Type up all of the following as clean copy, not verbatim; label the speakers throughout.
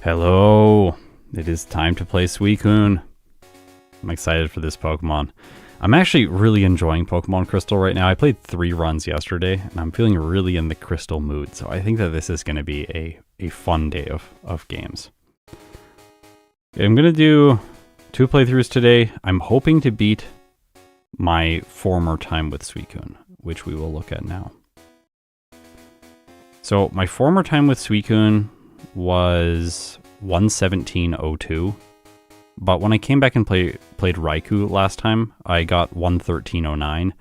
Speaker 1: Hello, it is time to play Suicune. I'm excited for this Pokemon. I'm actually really enjoying Pokemon Crystal right now. I played 3 runs yesterday, and I'm feeling really in the Crystal mood, so I think that this is going to be a fun day of games. Okay, I'm going to do 2 playthroughs today. I'm hoping to beat my former time with Suicune, which we will look at now. So my former time with Suicune was 117.02, but when I came back and played Raikou last time, I got 113.09.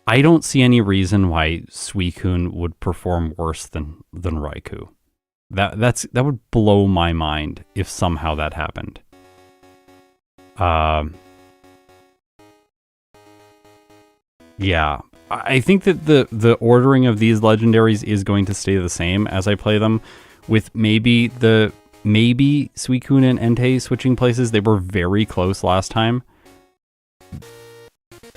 Speaker 1: I don't see any reason why Suicune would perform worse than Raikou. That would blow my mind if somehow that happened. Yeah, I think that the ordering of these legendaries is going to stay the same as I play them, with maybe Suicune and Entei switching places. They were very close last time.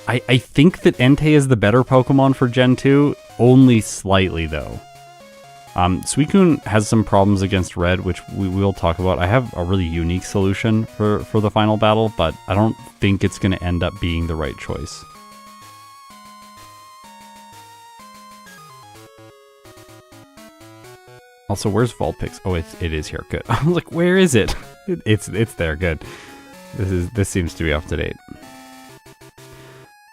Speaker 1: I think that Entei is the better Pokemon for Gen 2, only slightly though. Suicune has some problems against Red, which we will talk about. I have a really unique solution for the final battle, but I don't think it's going to end up being the right choice. Also, where's Vulpix? Oh, it is here. Good. I was like, where is it? It's there. Good. This seems to be up to date.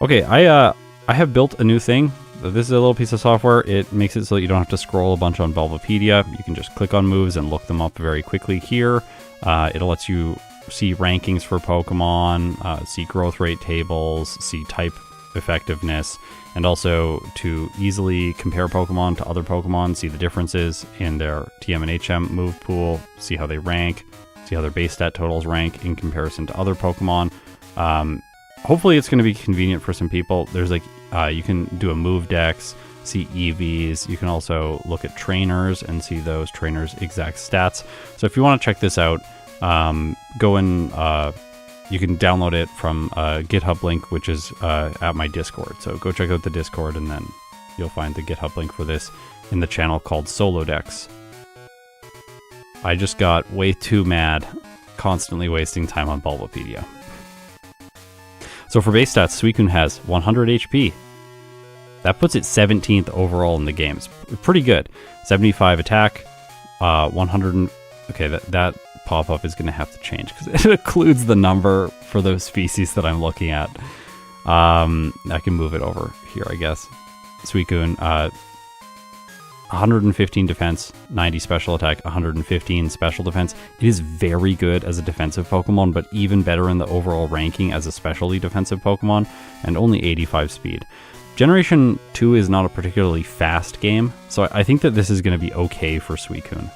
Speaker 1: Okay, I have built a new thing. This is a little piece of software. It makes it so that you don't have to scroll a bunch on Bulbapedia. You can just click on moves and look them up very quickly here. It lets you see rankings for Pokemon, see growth rate tables, see type effectiveness, and also to easily compare Pokemon to other Pokemon, see the differences in their TM and HM move pool, see how they rank, see how their base stat totals rank in comparison to other Pokemon. Hopefully it's going to be convenient for some people. There's like, you can do a move dex, see EVs. You can also look at trainers and see those trainers' exact stats. So if you want to check this out, go in, you can download it from a GitHub link, which is at my Discord. So go check out the Discord, and then you'll find the GitHub link for this in the channel called Solodex. I just got way too mad, constantly wasting time on Bulbapedia. So for base stats, Suicune has 100 HP. That puts it 17th overall in the game. It's pretty good. 75 attack, 100. Okay, that pop-up is going to have to change because it includes the number for those species that I'm looking at. I can move it over here, I guess. Suicune, 115 defense, 90 special attack, 115 special defense. It is very good as a defensive Pokemon, but even better in the overall ranking as a specialty defensive Pokemon, and only 85 speed. Generation 2 is not a particularly fast game, so I think that this is going to be okay for Suicune.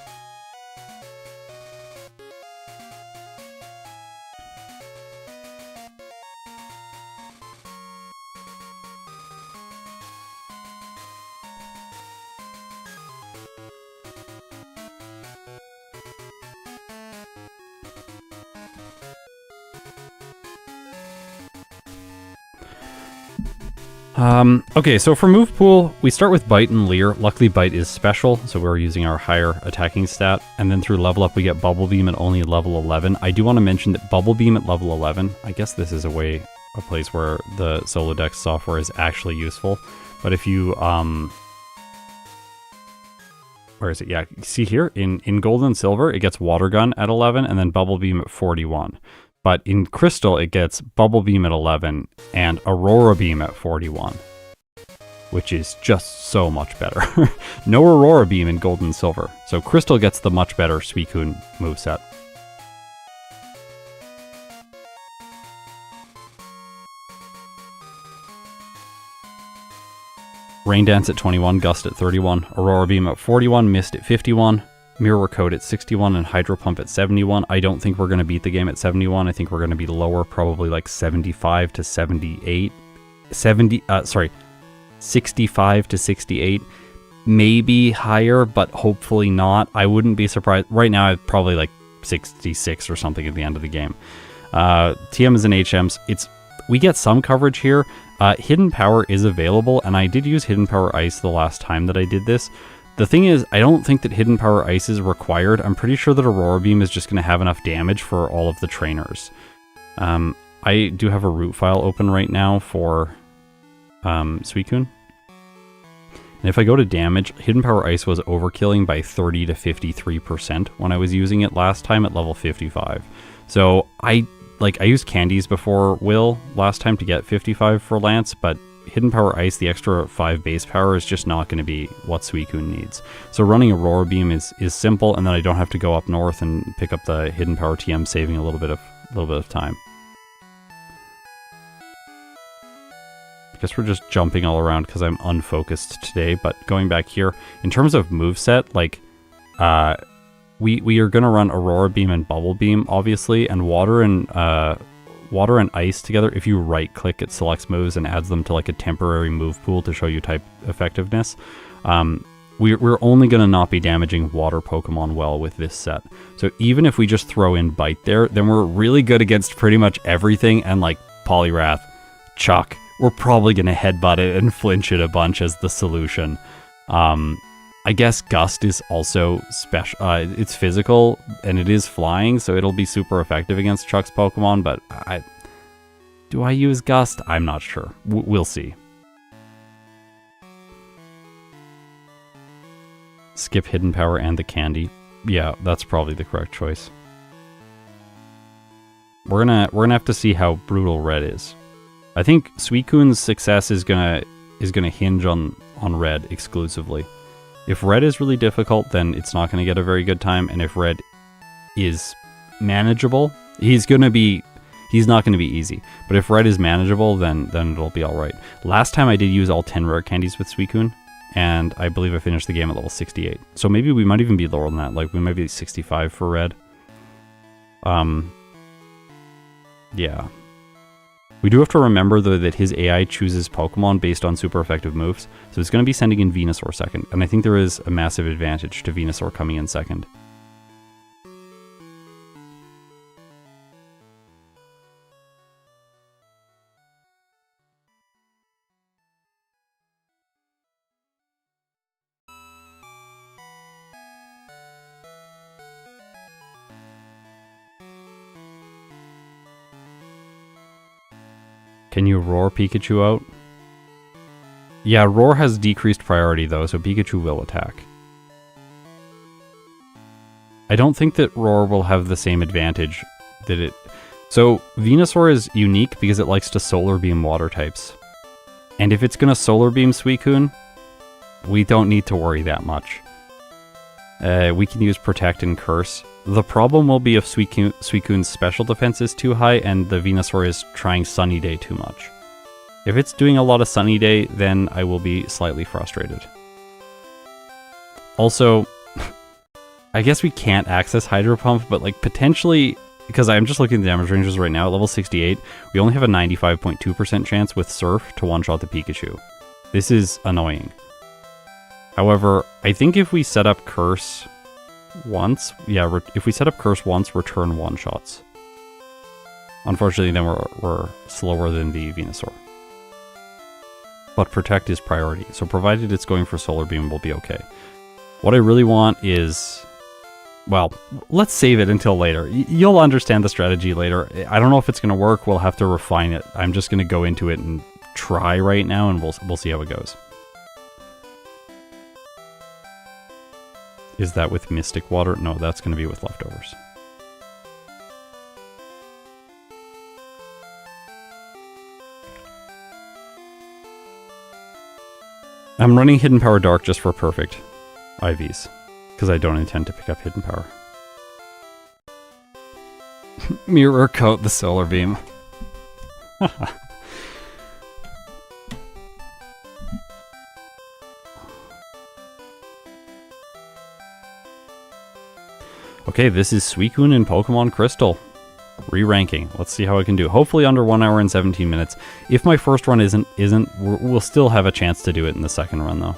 Speaker 1: Okay, so for move pool, we start with Bite and Leer. Luckily, Bite is special, so we're using our higher attacking stat. And then through level up, we get Bubble Beam at only level 11. I do want to mention that Bubble Beam at level 11, I guess this is a place where the Solodex software is actually useful. But if you, where is it? Yeah, see here, in Gold and Silver, it gets Water Gun at 11, and then Bubble Beam at 41. But in Crystal, it gets Bubble Beam at 11 and Aurora Beam at 41, which is just so much better. No Aurora Beam in Gold and Silver, so Crystal gets the much better Suicune moveset. Rain Dance at 21, Gust at 31, Aurora Beam at 41, Mist at 51, Mirror Coat at 61, and Hydro Pump at 71. I don't think we're going to beat the game at 71. I think we're going to be lower, probably like 75 to 78. 65 to 68. Maybe higher, but hopefully not. I wouldn't be surprised. Right now, I'd probably like 66 or something at the end of the game. TMs and HMs, we get some coverage here. Hidden Power is available, and I did use Hidden Power Ice the last time that I did this. The thing is, I don't think that Hidden Power Ice is required. I'm pretty sure that Aurora Beam is just going to have enough damage for all of the trainers. I do have a root file open right now for Suicune. And if I go to damage, Hidden Power Ice was overkilling by 30 to 53% when I was using it last time at level 55. So I used candies before Will last time to get 55 for Lance, but Hidden Power Ice, the extra 5 base power, is just not going to be what Suicune needs. So running Aurora Beam is simple, and then I don't have to go up north and pick up the Hidden Power TM, saving a little bit of time. I guess we're just jumping all around because I'm unfocused today, but going back here, in terms of moveset, like, we are going to run Aurora Beam and Bubble Beam, obviously, and Water and Ice together. If you right-click, it selects moves and adds them to like a temporary move pool to show you type effectiveness. We're only going to not be damaging water Pokemon well with this set. So even if we just throw in Bite there, then we're really good against pretty much everything, and like Poliwrath, Chuck, we're probably going to headbutt it and flinch it a bunch as the solution. I guess Gust is also special. It's physical, and it is flying, so it'll be super effective against Chuck's Pokemon, but do I use Gust? I'm not sure. We'll see. Skip Hidden Power and the Candy. Yeah, that's probably the correct choice. We're gonna have to see how brutal Red is. I think Suicune's success is gonna hinge on Red exclusively. If Red is really difficult, then it's not going to get a very good time, and if Red is manageable, he's not going to be easy. But if Red is manageable, then it'll be alright. Last time I did use all 10 rare candies with Suicune, and I believe I finished the game at level 68. So maybe we might even be lower than that, like we might be 65 for Red. Yeah. We do have to remember, though, that his AI chooses Pokemon based on super effective moves, so it's going to be sending in Venusaur second, and I think there is a massive advantage to Venusaur coming in second. Can you Roar Pikachu out? Yeah, Roar has decreased priority though, so Pikachu will attack. I don't think that Roar will have the same advantage that it... So, Venusaur is unique because it likes to Solar Beam water types. And if it's going to Solar Beam Suicune, we don't need to worry that much. We can use Protect and Curse. The problem will be if Suicune's special defense is too high and the Venusaur is trying Sunny Day too much. If it's doing a lot of Sunny Day, then I will be slightly frustrated. Also, I guess we can't access Hydro Pump, but like potentially, because I'm just looking at the damage ranges right now, at level 68, we only have a 95.2% chance with Surf to one-shot the Pikachu. This is annoying. However, I think if we set up Curse once, yeah, if we set up Curse once, return one-shots. Unfortunately, then we're slower than the Venusaur. But Protect is priority, so provided it's going for Solar Beam, we'll be okay. What I really want is... Well, let's save it until later. You'll understand the strategy later. I don't know if it's going to work. We'll have to refine it. I'm just going to go into it and try right now, and we'll see how it goes. Is that with Mystic Water? No, that's going to be with Leftovers. I'm running Hidden Power Dark just for perfect IVs, because I don't intend to pick up Hidden Power. Mirror Coat the Solar Beam. Okay, this is Suicune in Pokemon Crystal. Re-ranking. Let's see how I can do. Hopefully under 1 hour and 17 minutes. If my first run isn't, we'll still have a chance to do it in the second run, though.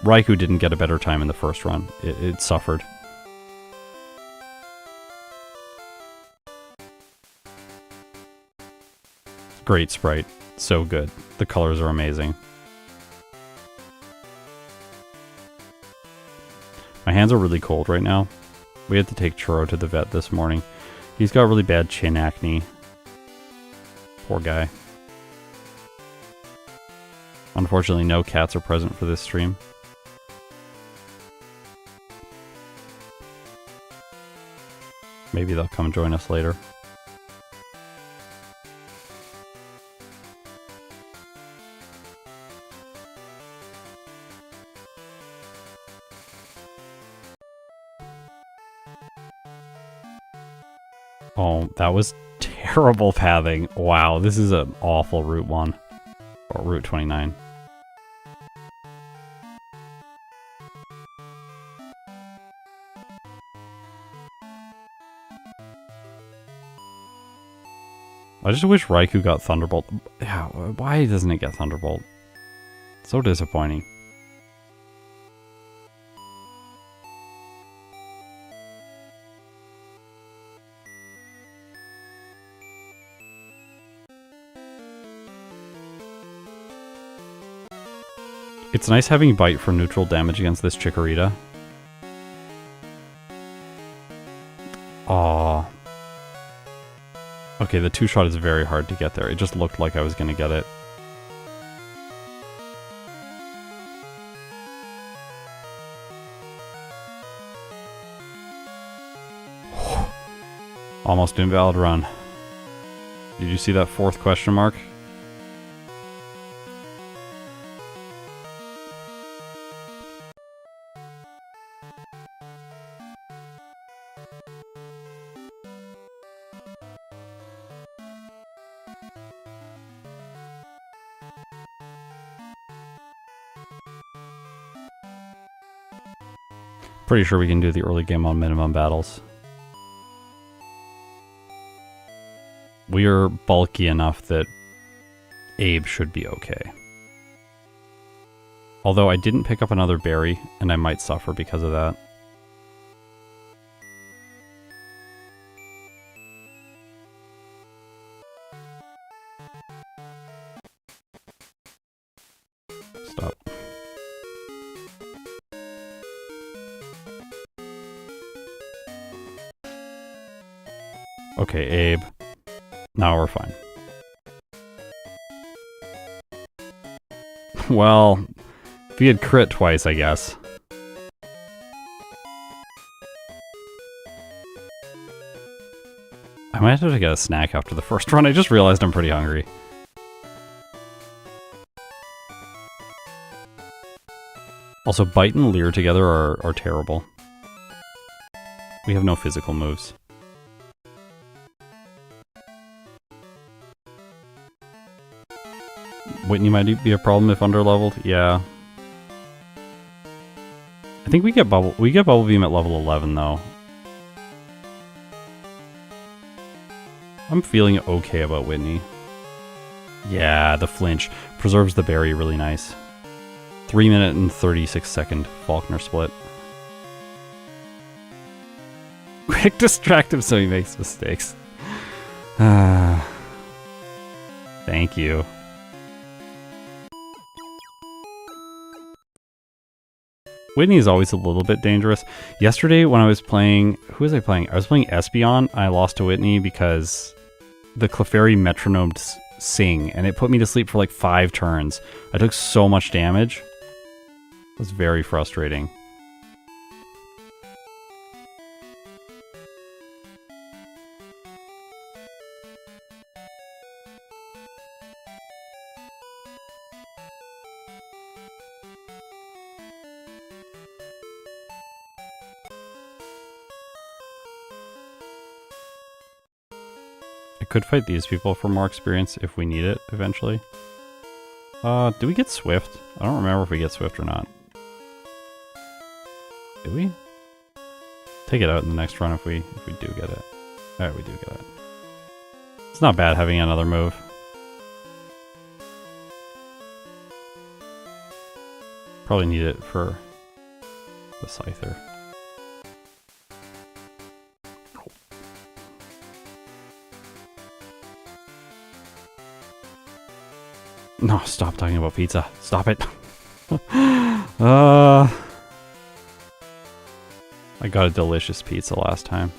Speaker 1: Raikou didn't get a better time in the first run. It suffered. Great sprite. So good. The colors are amazing. My hands are really cold right now. We had to take Churro to the vet this morning. He's got really bad chin acne. Poor guy. Unfortunately, no cats are present for this stream. Maybe they'll come join us later. Oh, that was terrible pathing. Wow, this is an awful Route 1. Or Route 29. I just wish Raikou got Thunderbolt. Yeah, why doesn't it get Thunderbolt? So disappointing. It's nice having Bite for neutral damage against this Chikorita. Aww. Okay, the two-shot is very hard to get there. It just looked like I was going to get it. Almost invalid run. Did you see that fourth question mark? Pretty sure we can do the early game on minimum battles. We are bulky enough that Abe should be okay. Although I didn't pick up another berry, and I might suffer because of that. Stop. Okay, Abe. Now we're fine. Well, if he had crit twice, I guess. I might have to get a snack after the first run. I just realized I'm pretty hungry. Also, Bite and Leer together are terrible. We have no physical moves. Whitney might be a problem if underleveled. Yeah. I think we get Bubble Beam at level 11 though. I'm feeling okay about Whitney. Yeah, the flinch preserves the berry really nice. 3 minute and 36 second Falkner split. Quick distract him so he makes mistakes. Thank you. Whitney is always a little bit dangerous. Yesterday when I was playing... Who was I playing? I was playing Espeon. I lost to Whitney because the Clefairy metronomed Sing, and it put me to sleep for like 5 turns. I took so much damage. It was very frustrating. Could fight these people for more experience if we need it eventually. Do we get Swift? I don't remember if we get Swift or not. Do we? Take it out in the next run if we do get it. Alright, we do get it. It's not bad having another move. Probably need it for the Scyther. No, stop talking about pizza. Stop it. I got a delicious pizza last time.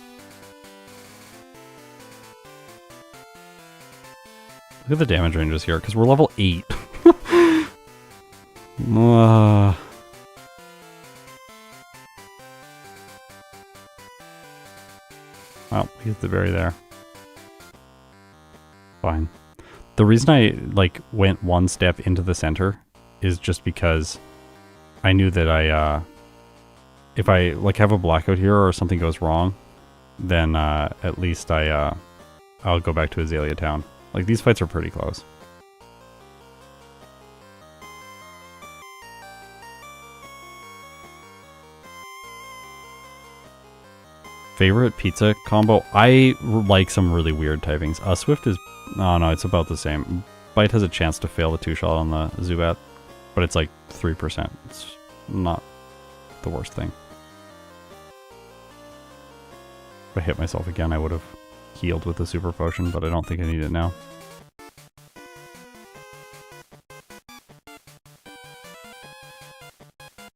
Speaker 1: Look at the damage ranges here, because we're level 8. Wow, we hit the berry there. Fine. The reason I like went one step into the center is just because I knew that if I like have a blackout here or something goes wrong, then at least I'll go back to Azalea Town. Like, these fights are pretty close. Favorite pizza combo? I like some really weird typings. Swift is... Oh, no, it's about the same. Bite has a chance to fail the 2-shot on the Zubat, but it's like 3%. It's not the worst thing. If I hit myself again, I would have healed with the super potion, but I don't think I need it now.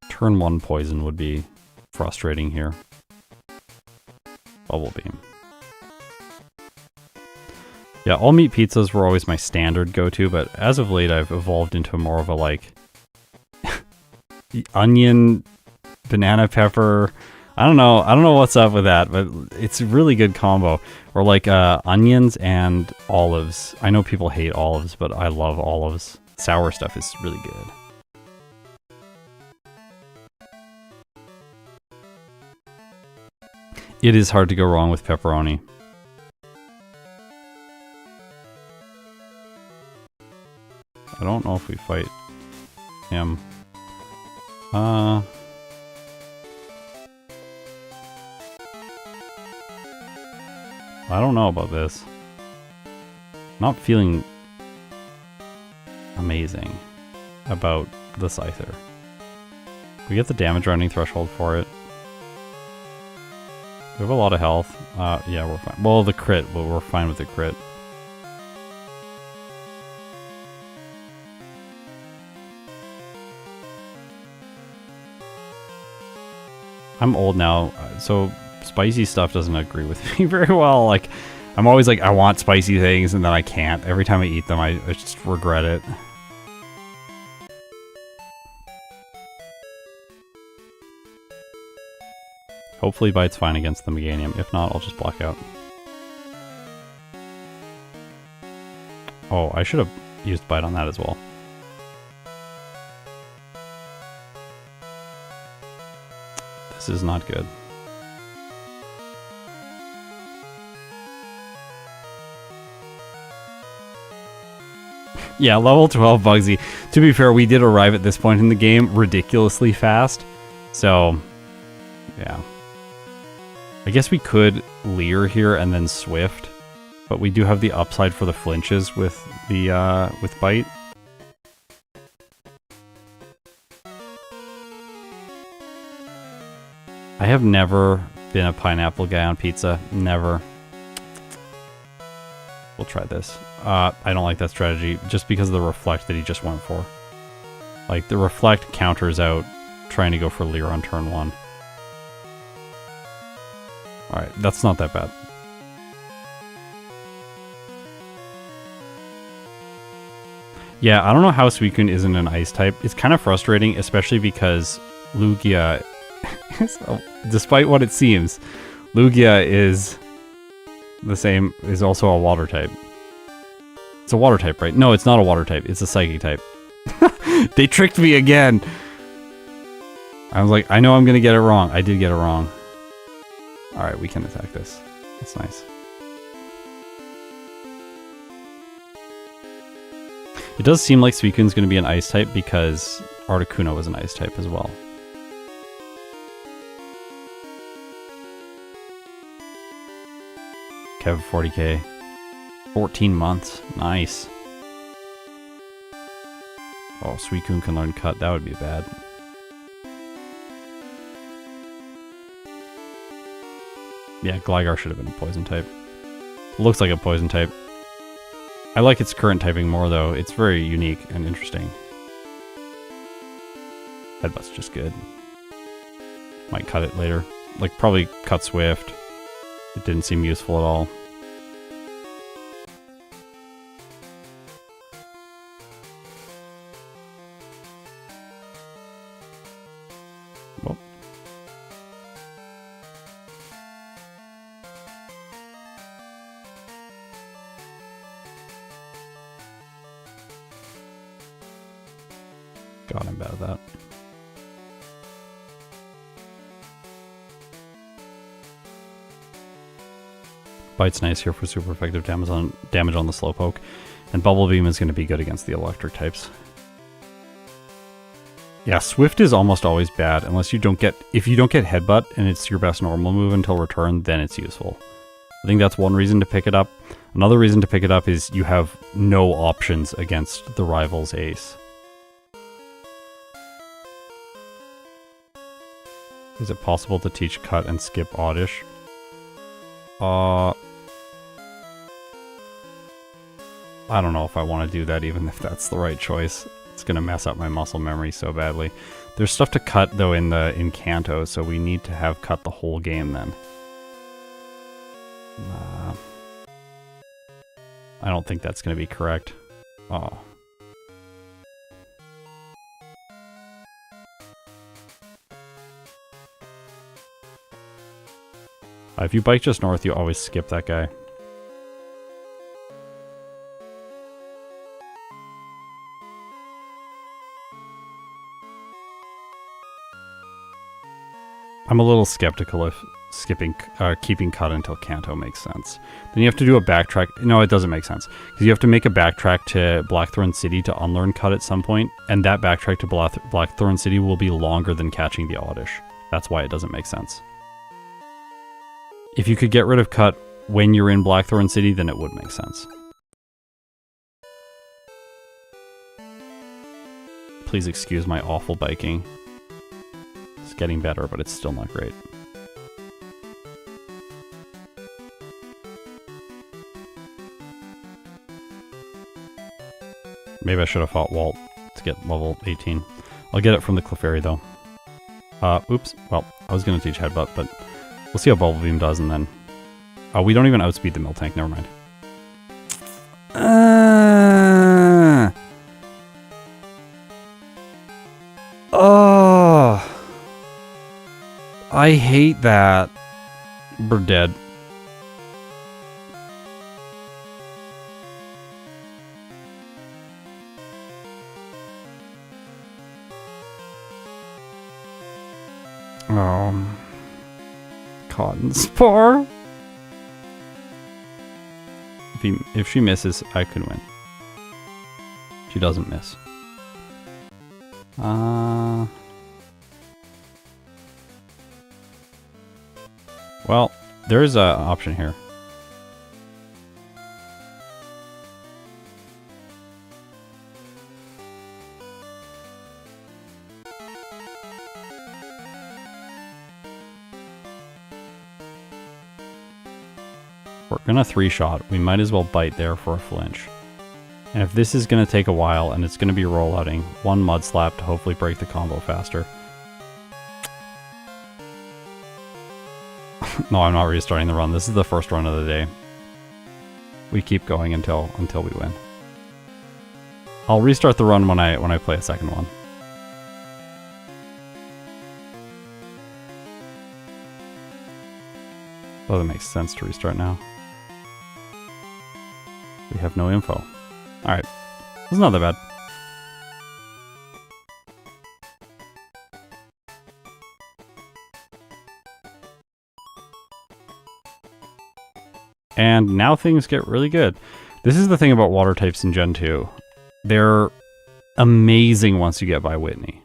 Speaker 1: Turn 1 poison would be frustrating here. Bubble beam. Yeah, all meat pizzas were always my standard go-to, but as of late I've evolved into more of a like onion, banana pepper. I don't know what's up with that, but it's a really good combo. Or like onions and olives. I know people hate olives, but I love olives. Sour stuff is really good. It is hard to go wrong with pepperoni. I don't know if we fight him. I don't know about this. Not feeling amazing about the Scyther. We get the damage rounding threshold for it. We have a lot of health. Yeah, we're fine. Well, the crit, but we're fine with the crit. I'm old now, so spicy stuff doesn't agree with me very well. Like, I'm always like, I want spicy things, and then I can't. Every time I eat them, I just regret it. Hopefully Bite's fine against the Meganium. If not, I'll just block out. Oh, I should have used Bite on that as well. This is not good. Yeah, level 12 Bugsy. To be fair, we did arrive at this point in the game ridiculously fast. So, yeah. I guess we could Leer here and then Swift, but we do have the upside for the flinches with the with Bite. I have never been a pineapple guy on pizza. Never. We'll try this. I don't like that strategy just because of the Reflect that he just went for. Like, the Reflect counters out trying to go for Leer on turn 1. Alright, that's not that bad. Yeah, I don't know how Suicune isn't an ice type. It's kind of frustrating, especially because Lugia, despite what it seems, Lugia is the same, is also a water type. It's a water type, right? No, it's not a water type. It's a psychic type. They tricked me again. I was like, I know I'm going to get it wrong. I did get it wrong. Alright, we can attack this. That's nice. It does seem like Suicune's going to be an ice type because Articuno was an ice type as well. Kev 40k. 14 months. Nice. Oh, Suicune can learn Cut. That would be bad. Yeah, Gligar should have been a poison type. Looks like a poison type. I like its current typing more, though. It's very unique and interesting. Headbutt's just good. Might cut it later. like probably cut Swift. It didn't seem useful at all. Well. God, I'm bad at that. Bite's nice here for super effective damage on the Slowpoke, and Bubble Beam is going to be good against the electric types. Yeah, Swift is almost always bad unless you don't get, if you don't get Headbutt and it's your best normal move until return, then it's useful. I think that's one reason to pick it up. Another reason to pick it up is you have no options against the rival's ace. Is it possible to teach Cut and skip Oddish? I don't know if I want to do that, even if that's the right choice. It's going to mess up my muscle memory so badly. There's stuff to cut, though, in Kanto, so we need to have cut the whole game, then. I don't think that's going to be correct. Oh. If you bike just north, you always skip that guy. I'm a little skeptical if keeping Cut until Kanto makes sense. Then you have to do a backtrack. No, it doesn't make sense. Because you have to make a backtrack to Blackthorn City to unlearn Cut at some point, and that backtrack to Blackthorn City will be longer than catching the Oddish. That's why it doesn't make sense. If you could get rid of Cut when you're in Blackthorn City, then it would make sense. Please excuse my awful biking. It's getting better, but it's still not great. Maybe I should have fought Walt to get level 18. I'll get it from the Clefairy, though. Oops. Well, I was going to teach Headbutt, but we'll see how Bubble Beam does, and then... Oh, we don't even outspeed the Miltank, never mind. Oh! I hate that. We're dead. Cotton Spore. If she misses, I could win. She doesn't miss. Well, there is an option here. We're gonna 3-shot. We might as well bite there for a flinch. And if this is gonna take a while and it's gonna be rollouting, one Mud Slap to hopefully break the combo faster. No, I'm not restarting the run. This is the first run of the day. We keep going until we win. I'll restart the run when I play a second one. Oh, that makes sense to restart now. We have no info. Alright. It's not that bad. And now things get really good. This is the thing about water types in Gen 2. They're amazing once you get by Whitney.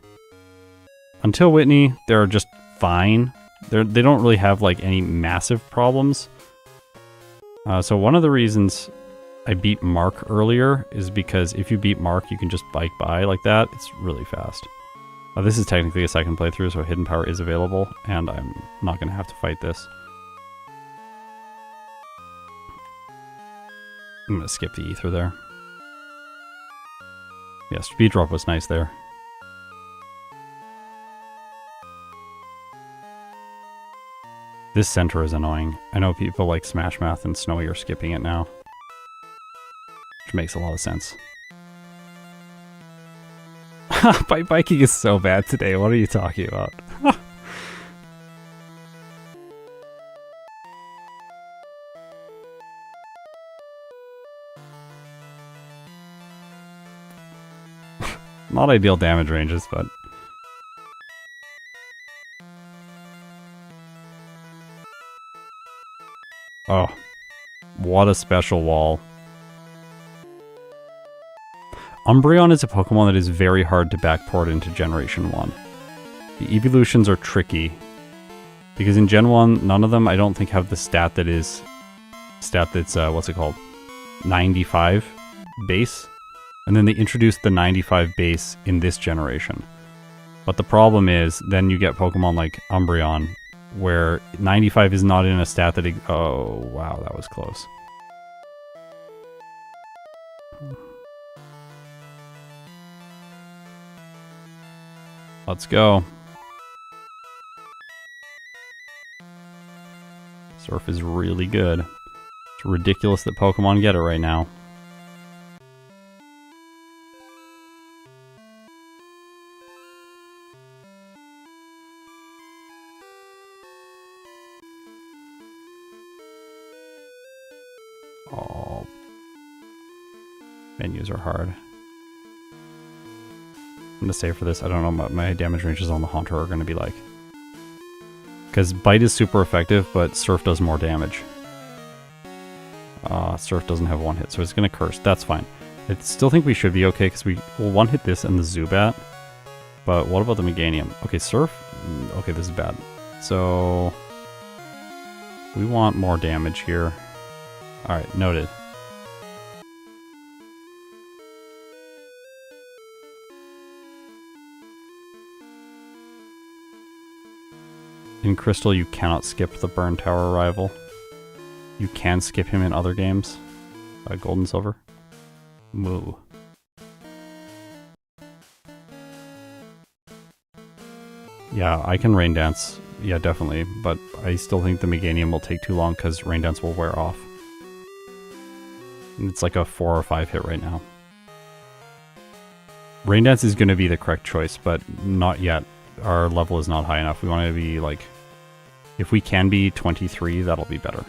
Speaker 1: Until Whitney, they're just fine. They don't really have like any massive problems. So one of the reasons I beat Mark earlier is because if you beat Mark, you can just bike by like that. It's really fast. This is technically a second playthrough, so Hidden Power is available, and I'm not going to have to fight this. I'm going to skip the ether there. Yeah, speed drop was nice there. This center is annoying. I know people like Smash Mouth and Snowy are skipping it now. Which makes a lot of sense. Bike biking is so bad today. What are you talking about? Not ideal damage ranges, but... Oh. What a special wall. Umbreon is a Pokemon that is very hard to backport into Generation 1. The evolutions are tricky. Because in Gen 1, none of them I don't think have the stat that's, what's it called? 95 base. And then they introduced the 95 base in this generation. But the problem is, then you get Pokemon like Umbreon, where 95 is not in a stat that... Oh, wow, that was close. Let's go. Surf is really good. It's ridiculous that Pokemon get it right now. Oh. Menus are hard. I'm gonna save for this. I don't know what my damage ranges on the Haunter are gonna be like. Because Bite is super effective, but Surf does more damage. Surf doesn't have one hit, so it's gonna Curse. That's fine. I still think we should be okay, because we will one hit this and the Zubat. But what about the Meganium? Okay, Surf? Okay, this is bad. So... we want more damage here. Alright, noted. In Crystal, you cannot skip the Burn Tower rival. You can skip him in other games. Gold and Silver. Moo. Yeah, I can Rain Dance. Yeah, definitely. But I still think the Meganium will take too long because Rain Dance will wear off. And it's like a 4 or 5 hit right now. Rain Dance is going to be the correct choice, but not yet. Our level is not high enough. We want to be like... if we can be 23, that'll be better.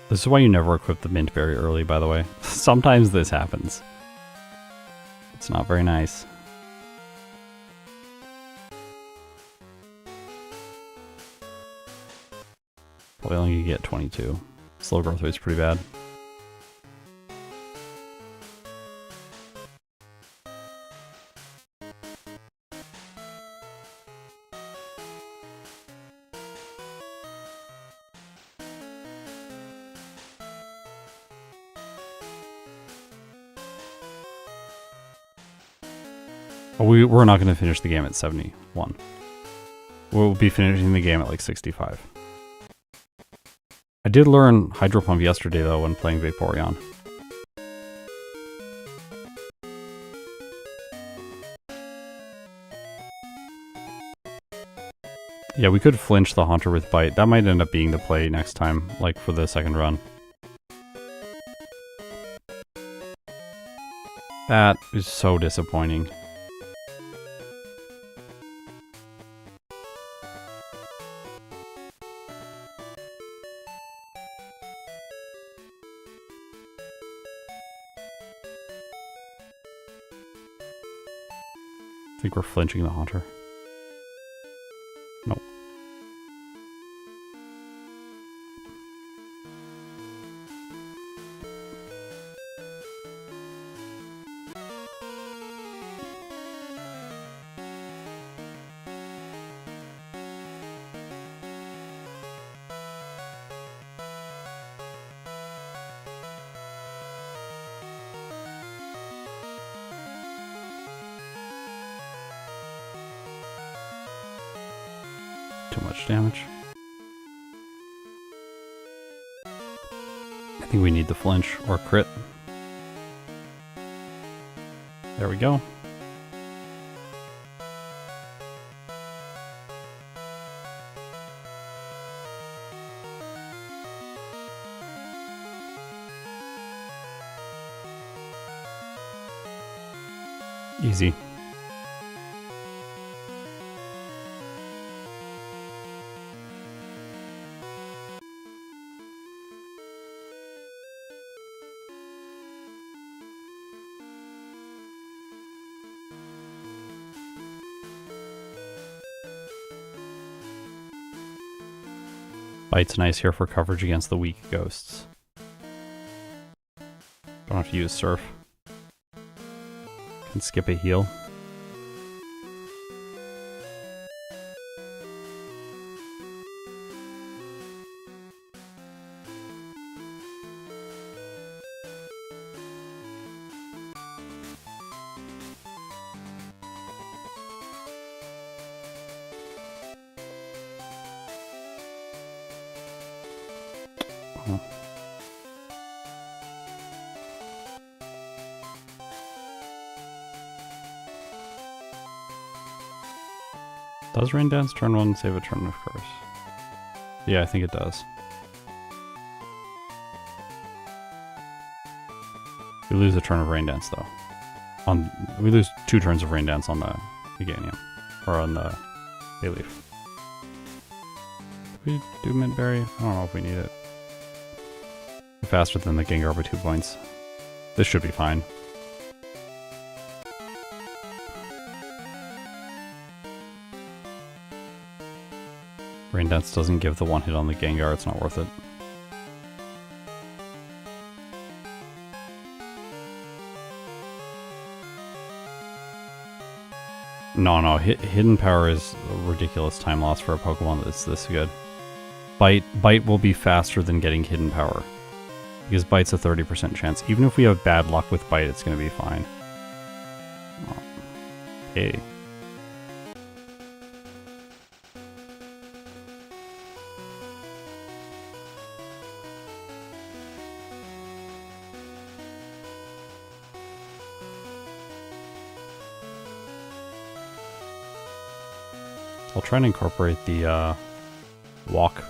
Speaker 1: This is why you never equip the Mint Berry early, by the way. Sometimes this happens. It's not very nice. Probably only get 22. Slow growth rate's pretty bad. We're not going to finish the game at 71. We'll be finishing the game at like 65. I did learn Hydro Pump yesterday though when playing Vaporeon. Yeah, we could flinch the Haunter with Bite. That might end up being the play next time, like for the second run. That is so disappointing. I think we're flinching the Haunter. Nope. Too much damage. I think we need the flinch or crit. There we go. Easy. Bite's nice here for coverage against the weak ghosts. Don't have to use Surf. Can skip a heal. Does Rain Dance turn 1 save a turn of course? Yeah, I think it does. We lose a turn of Rain Dance though. We lose 2 turns of Rain Dance on the Meganium. Or on the Bayleaf. Did we do Mint Berry? I don't know if we need it. Faster than the Gengar by 2 points. This should be fine. Rain Dance doesn't give the 1 hit on the Gengar, it's not worth it. No, Hidden Power is a ridiculous time loss for a Pokemon that's this good. Bite will be faster than getting Hidden Power. Because Bite's a 30% chance. Even if we have bad luck with Bite, it's going to be fine. Oh. Hey. I'll try and incorporate the walking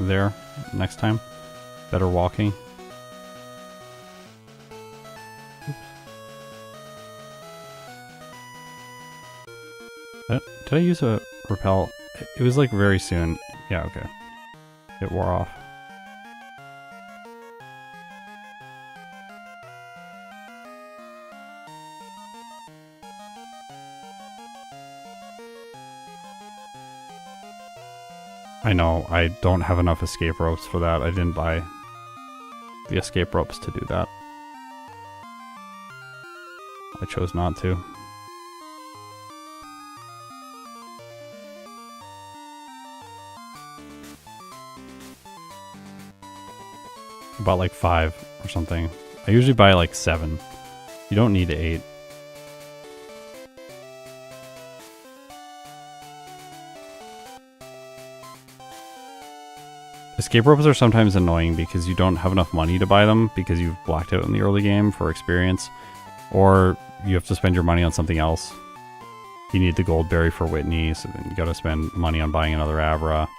Speaker 1: there next time. Better walking. Oops. Did I use a repel? It was like very soon. Yeah, okay. It wore off. I know, I don't have enough escape ropes for that. I didn't buy the escape ropes to do that. I chose not to. I bought like 5 or something. I usually buy like 7. You don't need 8. Escape ropes are sometimes annoying because you don't have enough money to buy them because you've blacked out in the early game for experience, or you have to spend your money on something else. You need the gold berry for Whitney, so then you gotta spend money on buying another Abra.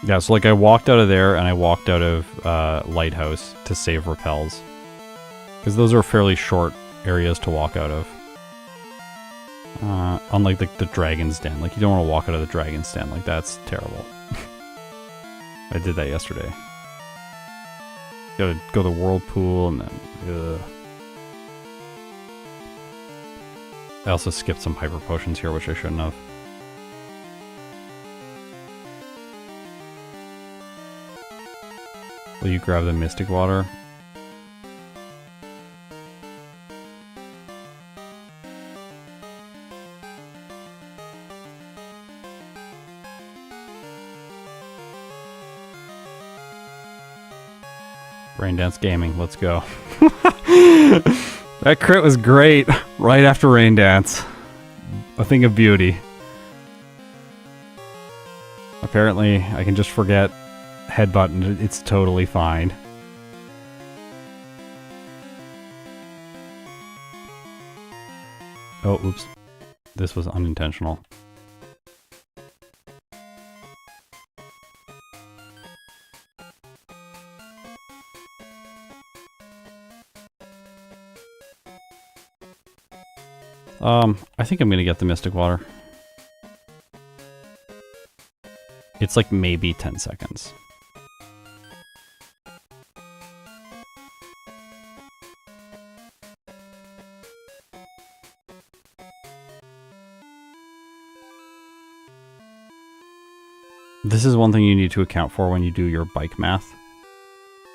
Speaker 1: Yeah, so like I walked out of there and I walked out of Lighthouse to save repels. Because those are fairly short areas to walk out of. Unlike the Dragon's Den. Like, you don't want to walk out of the Dragon's Den. Like, that's terrible. I did that yesterday. Gotta go to the Whirlpool and then... I also skipped some Hyper Potions here, which I shouldn't have. Will you grab the Mystic Water? Rain Dance Gaming, let's go. That crit was great right after Rain Dance. A thing of beauty. Apparently, I can just forget headbutt and it's totally fine. Oh, oops. This was unintentional. I think I'm gonna get the Mystic Water. It's like maybe 10 seconds. This is one thing you need to account for when you do your bike math,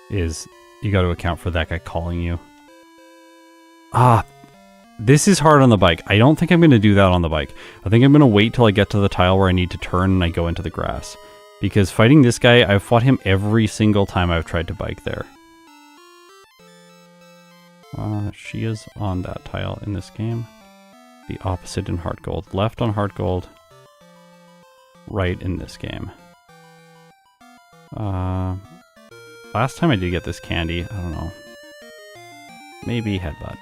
Speaker 1: is you got to account for that guy calling you. Ah, this is hard on the bike. I don't think I'm going to do that on the bike. I think I'm going to wait till I get to the tile where I need to turn and I go into the grass. Because fighting this guy, I've fought him every single time I've tried to bike there. She is on that tile in this game. The opposite in Heart Gold. Left on Heart Gold. Right in this game. Last time I did get this candy, I don't know. Maybe Headbutt.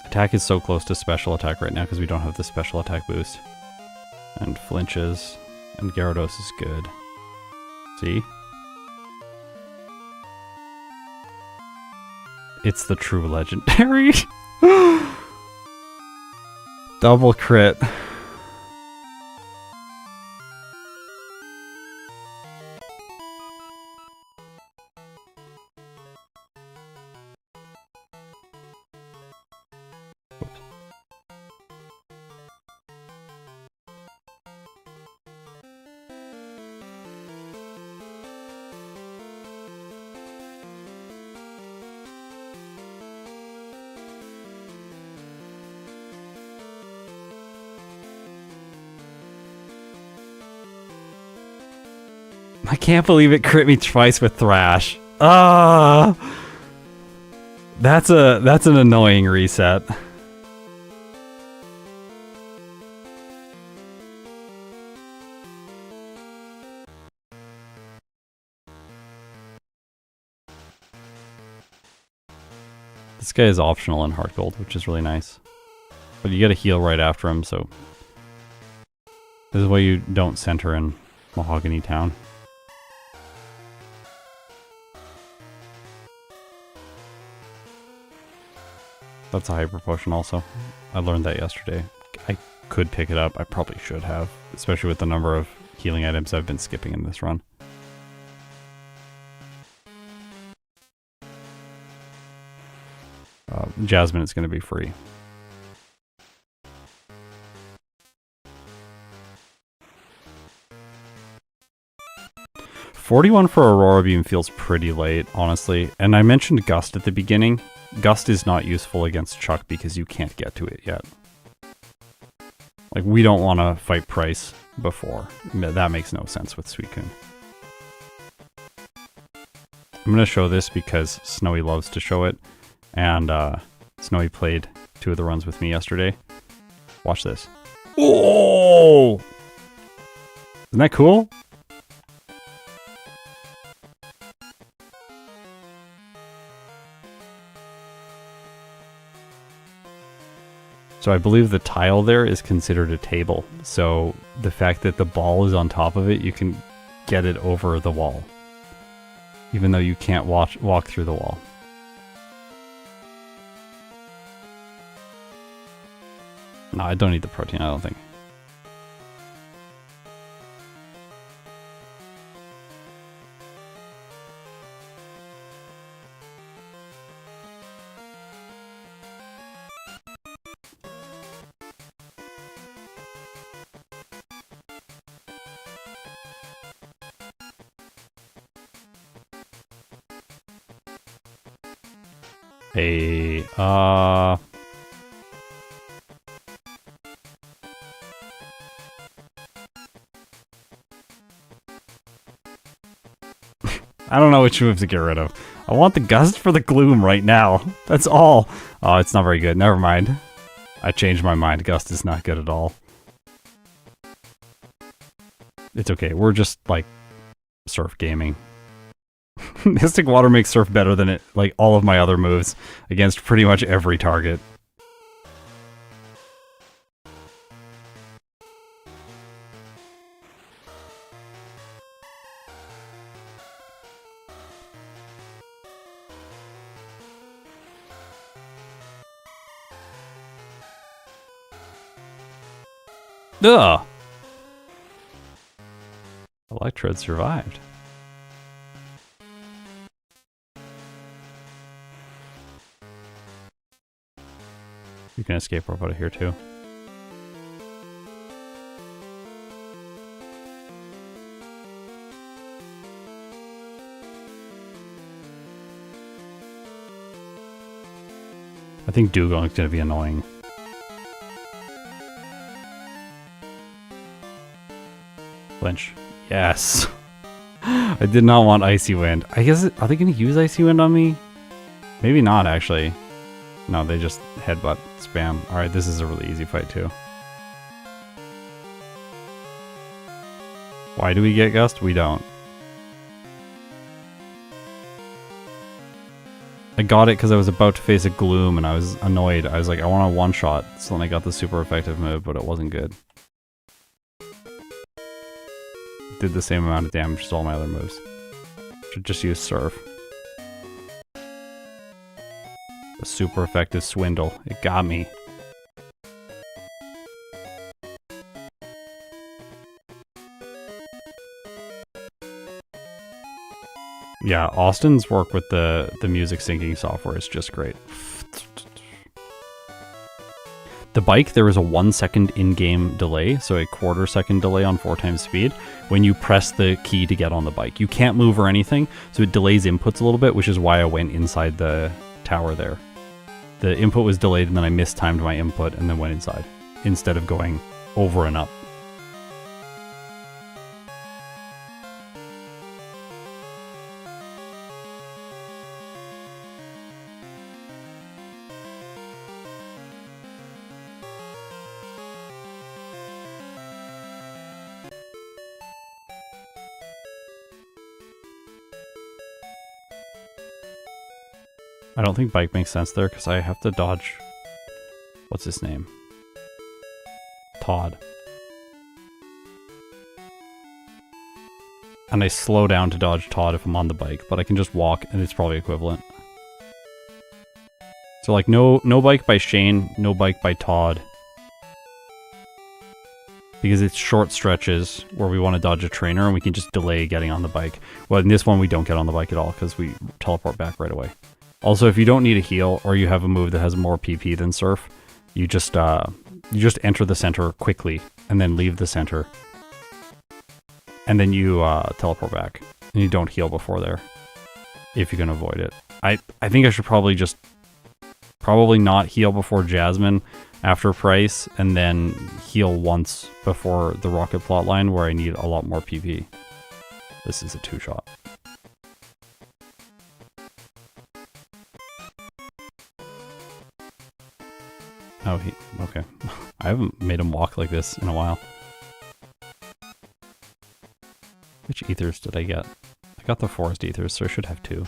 Speaker 1: Attack is so close to special attack right now because we don't have the special attack boost. And flinches. And Gyarados is good. See? It's the true legendary. Double crit. I can't believe it crit me twice with Thrash. Ah, that's an annoying reset. This guy is optional in Heart Gold, which is really nice. But you gotta heal right after him, so this is why you don't center in Mahogany Town. That's a hyper potion also. I learned that yesterday. I could pick it up. I probably should have, especially with the number of healing items I've been skipping in this run. Jasmine is going to be free. $41 for Aurora Beam feels pretty late, honestly. And I mentioned Gust at the beginning. Gust is not useful against Chuck because you can't get to it yet. Like, we don't want to fight Pryce before. That makes no sense with Suicune. I'm going to show this because Snowy loves to show it. And Snowy played 2 of the runs with me yesterday. Watch this. Oh! Isn't that cool? So I believe the tile there is considered a table. So the fact that the ball is on top of it, you can get it over the wall. Even though you can't walk through the wall. No, I don't need the protein, I don't think. Hey, I don't know which move to get rid of. I want the Gust for the Gloom right now. That's all. Oh, it's not very good. Never mind. I changed my mind. Gust is not good at all. It's okay. We're just, like, Surf gaming. Mystic Water makes Surf better than it, like, all of my other moves against pretty much every target. Ugh! Electrode survived. You can escape rope out of here too. I think Dugong is going to be annoying. Flinch. Yes. I did not want Icy Wind. I guess, are they going to use Icy Wind on me? Maybe not, actually. No, they just headbutt spam. Alright, this is a really easy fight, too. Why do we get Gust? We don't. I got it because I was about to face a Gloom and I was annoyed. I was like, I want a one-shot. So then I got the super effective move, but it wasn't good. Did the same amount of damage as all my other moves. Should just use Surf. The super effective Swindle. It got me. Yeah, Austin's work with the music syncing software is just great. The bike, there is a 1 second in-game delay, so a quarter second delay on 4 times speed when you press the key to get on the bike. You can't move or anything, so it delays inputs a little bit, which is why I went inside the tower there. The input was delayed and then I mistimed my input and then went inside, instead of going over and up. I don't think bike makes sense there because I have to dodge... What's his name? Todd. And I slow down to dodge Todd if I'm on the bike, but I can just walk and it's probably equivalent. So like no bike by Shane, no bike by Todd. Because it's short stretches where we want to dodge a trainer and we can just delay getting on the bike. Well, in this one we don't get on the bike at all because we teleport back right away. Also, if you don't need a heal or you have a move that has more PP than Surf, you just enter the center quickly and then leave the center. And then you teleport back and you don't heal before there if you can avoid it. I think I should probably not heal before Jasmine after Pryce and then heal once before the rocket plotline where I need a lot more PP. This is a 2-shot. Oh, okay. I haven't made him walk like this in a while. Which ethers did I get? I got the forest ethers, so I should have 2.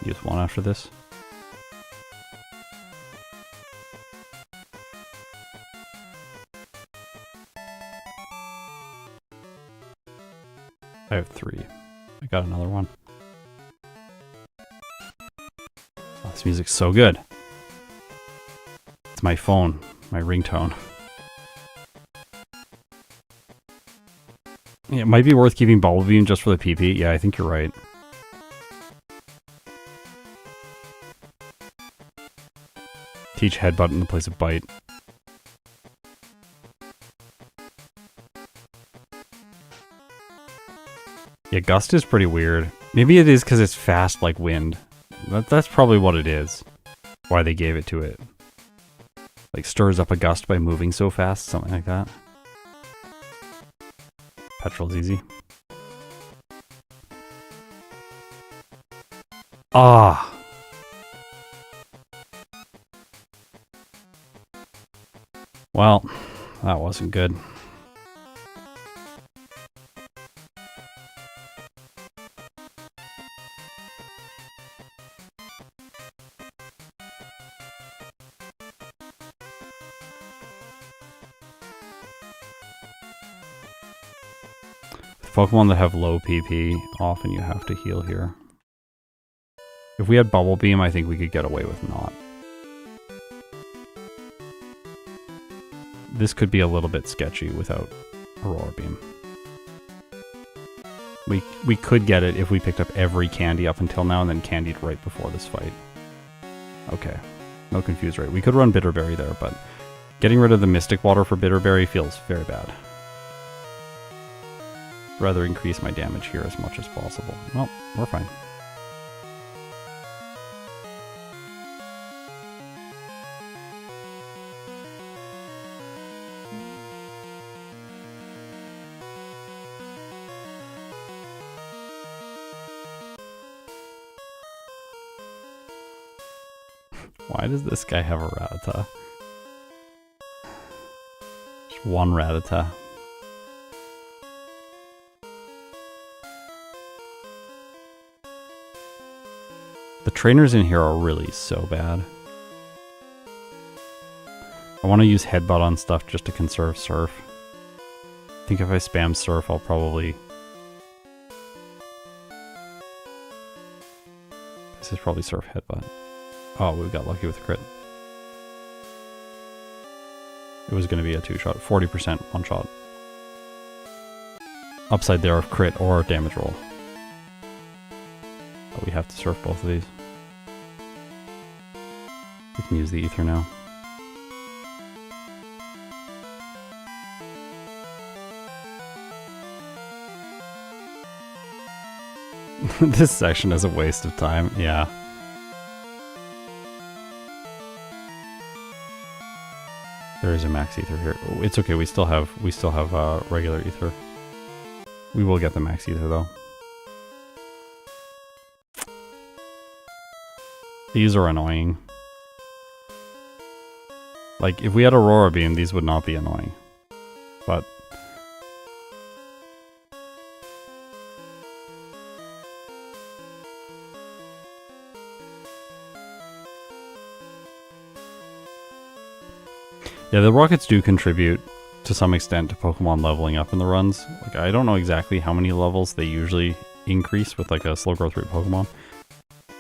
Speaker 1: Use 1 after this. I have 3. I got another one. Oh, this music's so good. It's my phone, my ringtone. Yeah, it might be worth keeping Bubble Beam just for the PP. Yeah, I think you're right. Teach Headbutt in the place of Bite. Yeah, Gust is pretty weird. Maybe it is because it's fast like wind. That's probably what it is. Why they gave it to it. Like, stirs up a gust by moving so fast, something like that. Petrol's easy. Ah! Well, that wasn't good. Pokemon that have low PP, often you have to heal here. If we had Bubble Beam, I think we could get away with not. This could be a little bit sketchy without Aurora Beam. We could get it if we picked up every candy up until now and then candied right before this fight. Okay, no Confuse Ray. We could run Bitterberry there, but getting rid of the Mystic Water for Bitterberry feels very bad. Rather increase my damage here as much as possible. Well, we're fine. Why does this guy have a Rattata? Just one Rattata. The trainers in here are really so bad. I want to use Headbutt on stuff just to conserve Surf. I think if I spam Surf, I'll probably... This is probably Surf Headbutt. Oh, we got lucky with crit. It was going to be a 2-shot. 40% one-shot. Upside there of crit or damage roll. But we have to surf both of these. We can use the ether now. This section is a waste of time, yeah. There is a max ether here. Oh, it's okay, we still have regular ether. We will get the max ether though. These are annoying. Like, if we had Aurora Beam, these would not be annoying. But... yeah, the rockets do contribute to some extent to Pokemon leveling up in the runs. Like, I don't know exactly how many levels they usually increase with like a slow growth rate Pokemon.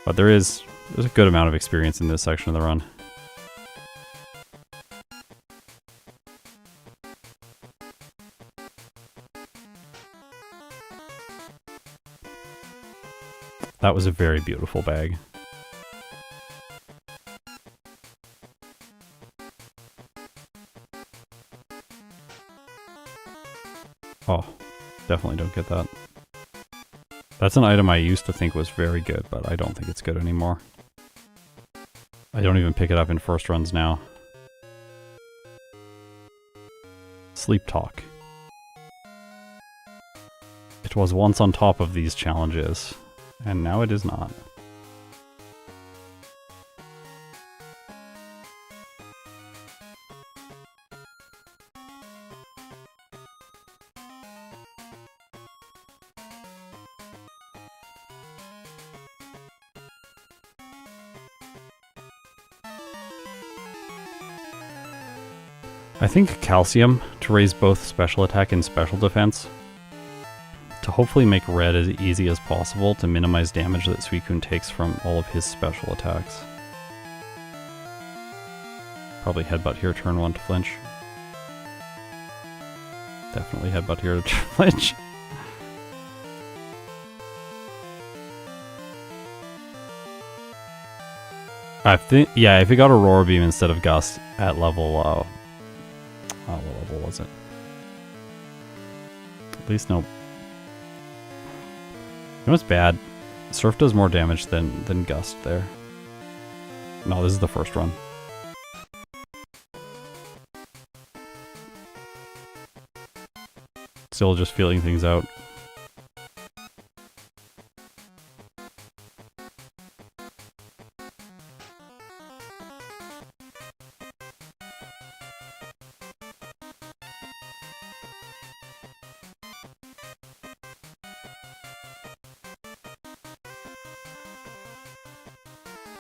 Speaker 1: But there's a good amount of experience in this section of the run. That was a very beautiful bag. Oh, definitely don't get that. That's an item I used to think was very good, but I don't think it's good anymore. I don't even pick it up in first runs now. Sleep Talk. It was once on top of these challenges, and now it is not. I think Calcium to raise both special attack and special defense, to hopefully make red as easy as possible to minimize damage that Suicune takes from all of his special attacks. Probably Headbutt here, turn 1 to flinch. Definitely Headbutt here to flinch. I think, yeah, if it got Aurora Beam instead of Gust at level, what level was it? At least no. You know what's bad? Surf does more damage than Gust there. No, this is the first run. Still just feeling things out.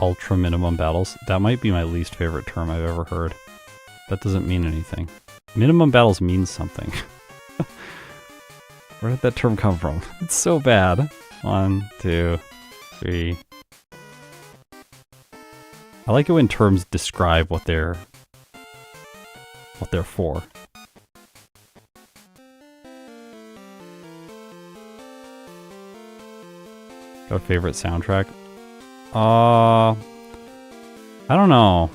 Speaker 1: Ultra minimum battles. That might be my least favorite term I've ever heard. That doesn't mean anything. Minimum battles means something. Where did that term come from? It's so bad. 1, 2, 3. I like it when terms describe what they're for. Got a favorite soundtrack? I don't know.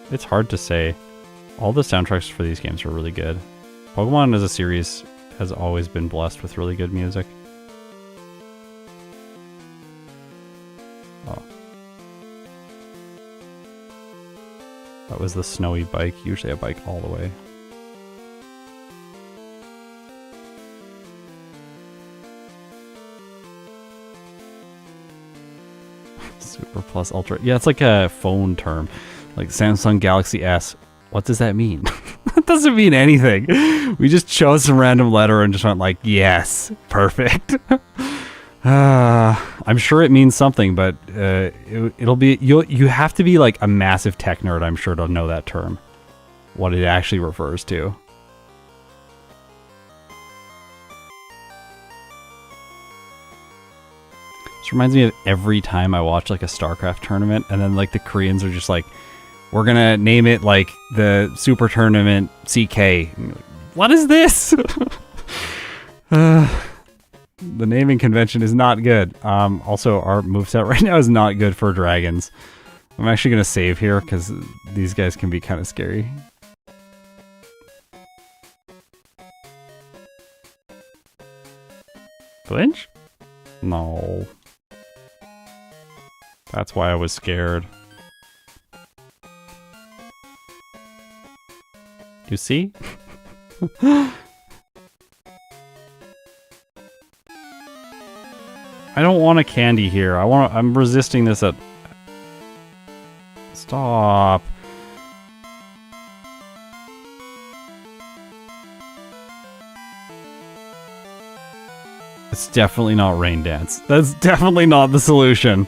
Speaker 1: It's hard to say. All the soundtracks for these games are really good. Pokemon as a series has always been blessed with really good music. Oh. That was the snowy bike. Usually I bike all the way. Super plus ultra. Yeah, it's like a phone term. Like Samsung Galaxy S. What does that mean? That doesn't mean anything. We just chose some random letter and just went like, yes, perfect. I'm sure it means something, but it'll be you have to be like a massive tech nerd, I'm sure, to know that term. What it actually refers to. This reminds me of every time I watch like a StarCraft tournament and then like the Koreans are just like, we're gonna name it like the Super Tournament CK. What is this? The naming convention is not good. Also, our moveset right now is not good for dragons. I'm actually gonna save here because these guys can be kind of scary. Flinch? No. That's why I was scared. You see? I don't want a candy here. I'm resisting this at... Stop. It's definitely not Rain Dance. That's definitely not the solution.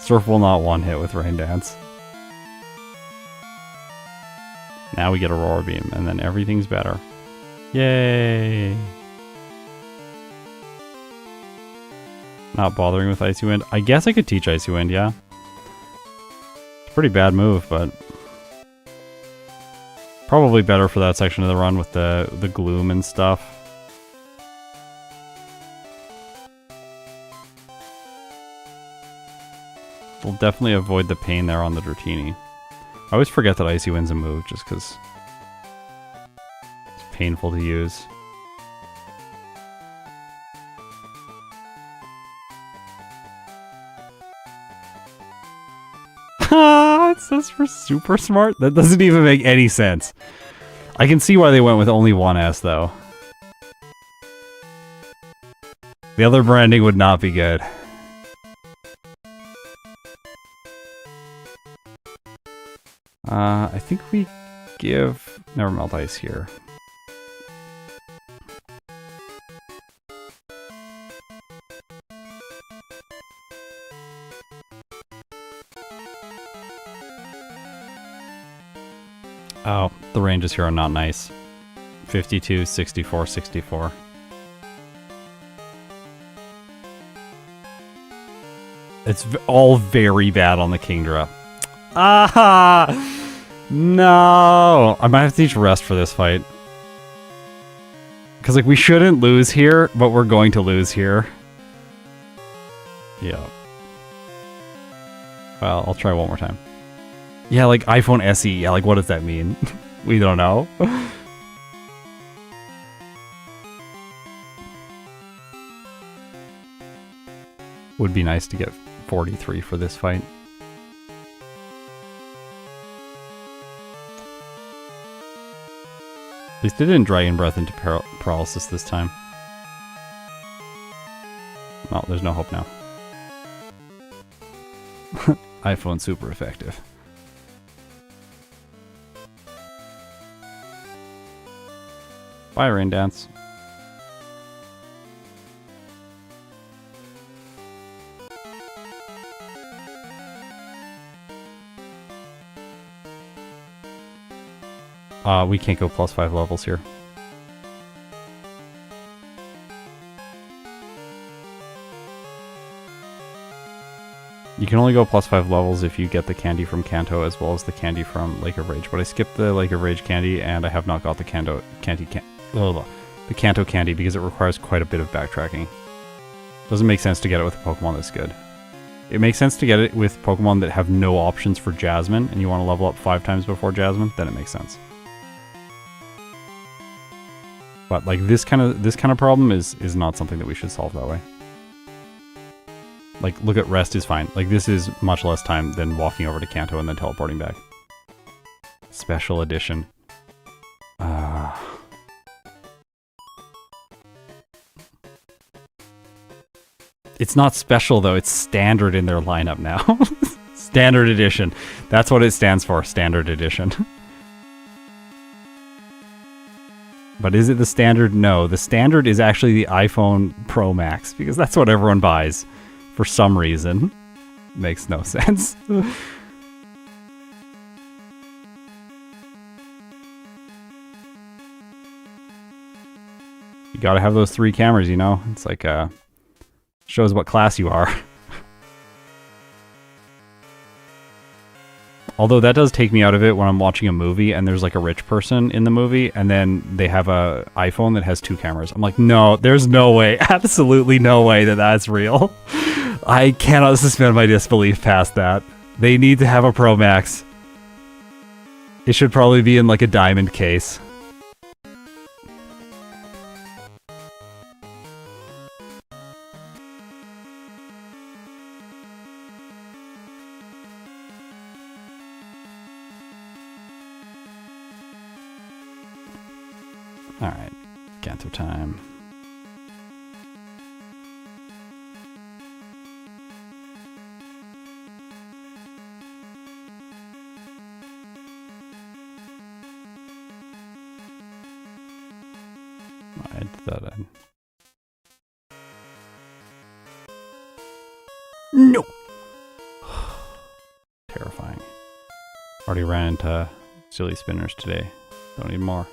Speaker 1: Surf will not one hit with Rain Dance. Now we get Aurora Beam, and then everything's better. Yay! Not bothering with Icy Wind. I guess I could teach Icy Wind, yeah. It's a pretty bad move, but... probably better for that section of the run with the gloom and stuff. We'll definitely avoid the pain there on the Dratini. I always forget that Icy Wind's a move just because it's painful to use. It says for super smart? That doesn't even make any sense. I can see why they went with only one S though. The other branding would not be good. I think we give... Never Melt Ice here. Oh, the ranges here are not nice. 52, 64, 64. It's all very bad on the Kingdra. Ah! No! I might have to teach Rest for this fight. Because, like, we shouldn't lose here, but we're going to lose here. Yeah. Well, I'll try one more time. Yeah, like, iPhone SE. Yeah, like, what does that mean? We don't know. Would be nice to get 43 for this fight. At least they didn't Dragon Breath into paralysis this time. Well, there's no hope now. iPhone super effective. Bye, Rain Dance. We can't go +5 levels here. You can only go +5 levels if you get the candy from Kanto as well as the candy from Lake of Rage. But I skipped the Lake of Rage candy and I have not got the Kanto candy because it requires quite a bit of backtracking. Doesn't make sense to get it with a Pokemon that's good. It makes sense to get it with Pokemon that have no options for Jasmine and you want to level up 5 times before Jasmine, then it makes sense. But like this kind of problem is not something that we should solve that way. Like, look at Rest is fine. Like, this is much less time than walking over to Kanto and then teleporting back. Special edition. It's not special, though. It's standard in their lineup now. Standard edition. That's what it stands for, standard edition. But is it the standard? No. The standard is actually the iPhone Pro Max, because that's what everyone buys. For some reason. Makes no sense. You gotta have those 3 cameras, you know? It's like, shows what class you are. Although that does take me out of it when I'm watching a movie and there's like a rich person in the movie and then they have a iPhone that has 2 cameras. I'm like, no, there's no way, absolutely no way that that's real. I cannot suspend my disbelief past that. They need to have a Pro Max. It should probably be in like a diamond case. Alright, Kanto time. I thought I'd... No! Terrifying. Already ran into silly spinners today. Don't need more.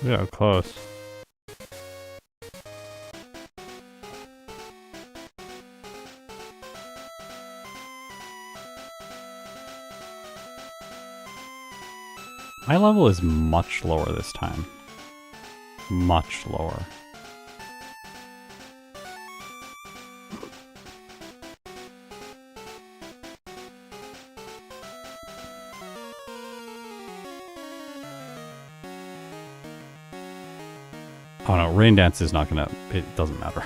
Speaker 1: Yeah, close. My level is much lower this time. Much lower. Oh no, Rain Dance is not gonna... It doesn't matter.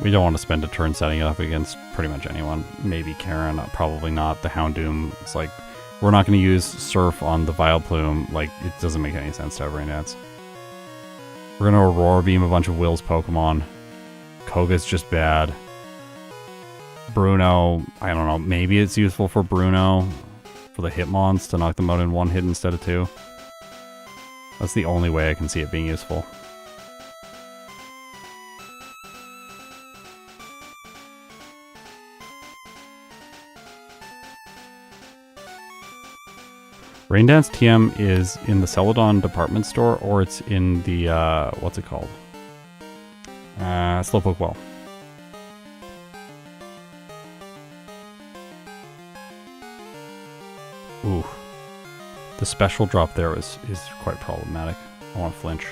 Speaker 1: We don't want to spend a turn setting it up against pretty much anyone. Maybe Karen, probably not. The Houndoom, it's like... We're not going to use Surf on the Vileplume. Like, it doesn't make any sense to have Rain Dance. We're going to Aurora Beam a bunch of Will's Pokemon. Koga's just bad. Bruno, I don't know, maybe it's useful for Bruno. For the Hitmons to knock them out in 1 hit instead of 2. That's the only way I can see it being useful. Rain Dance TM is in the Celadon department store, or it's in the, what's it called? Slowpoke Well. The special drop there is quite problematic. I want to flinch.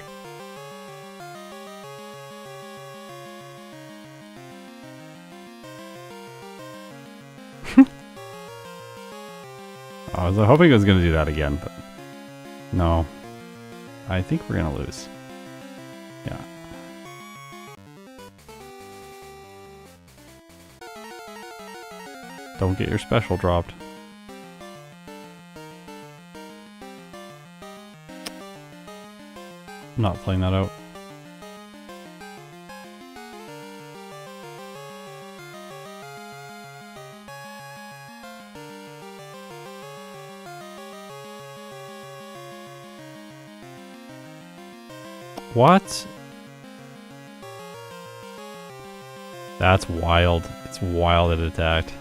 Speaker 1: I was hoping it was going to do that again, but no. I think we're going to lose. Yeah. Don't get your special dropped. I'm not playing that out. What? That's wild. It's wild it attacked.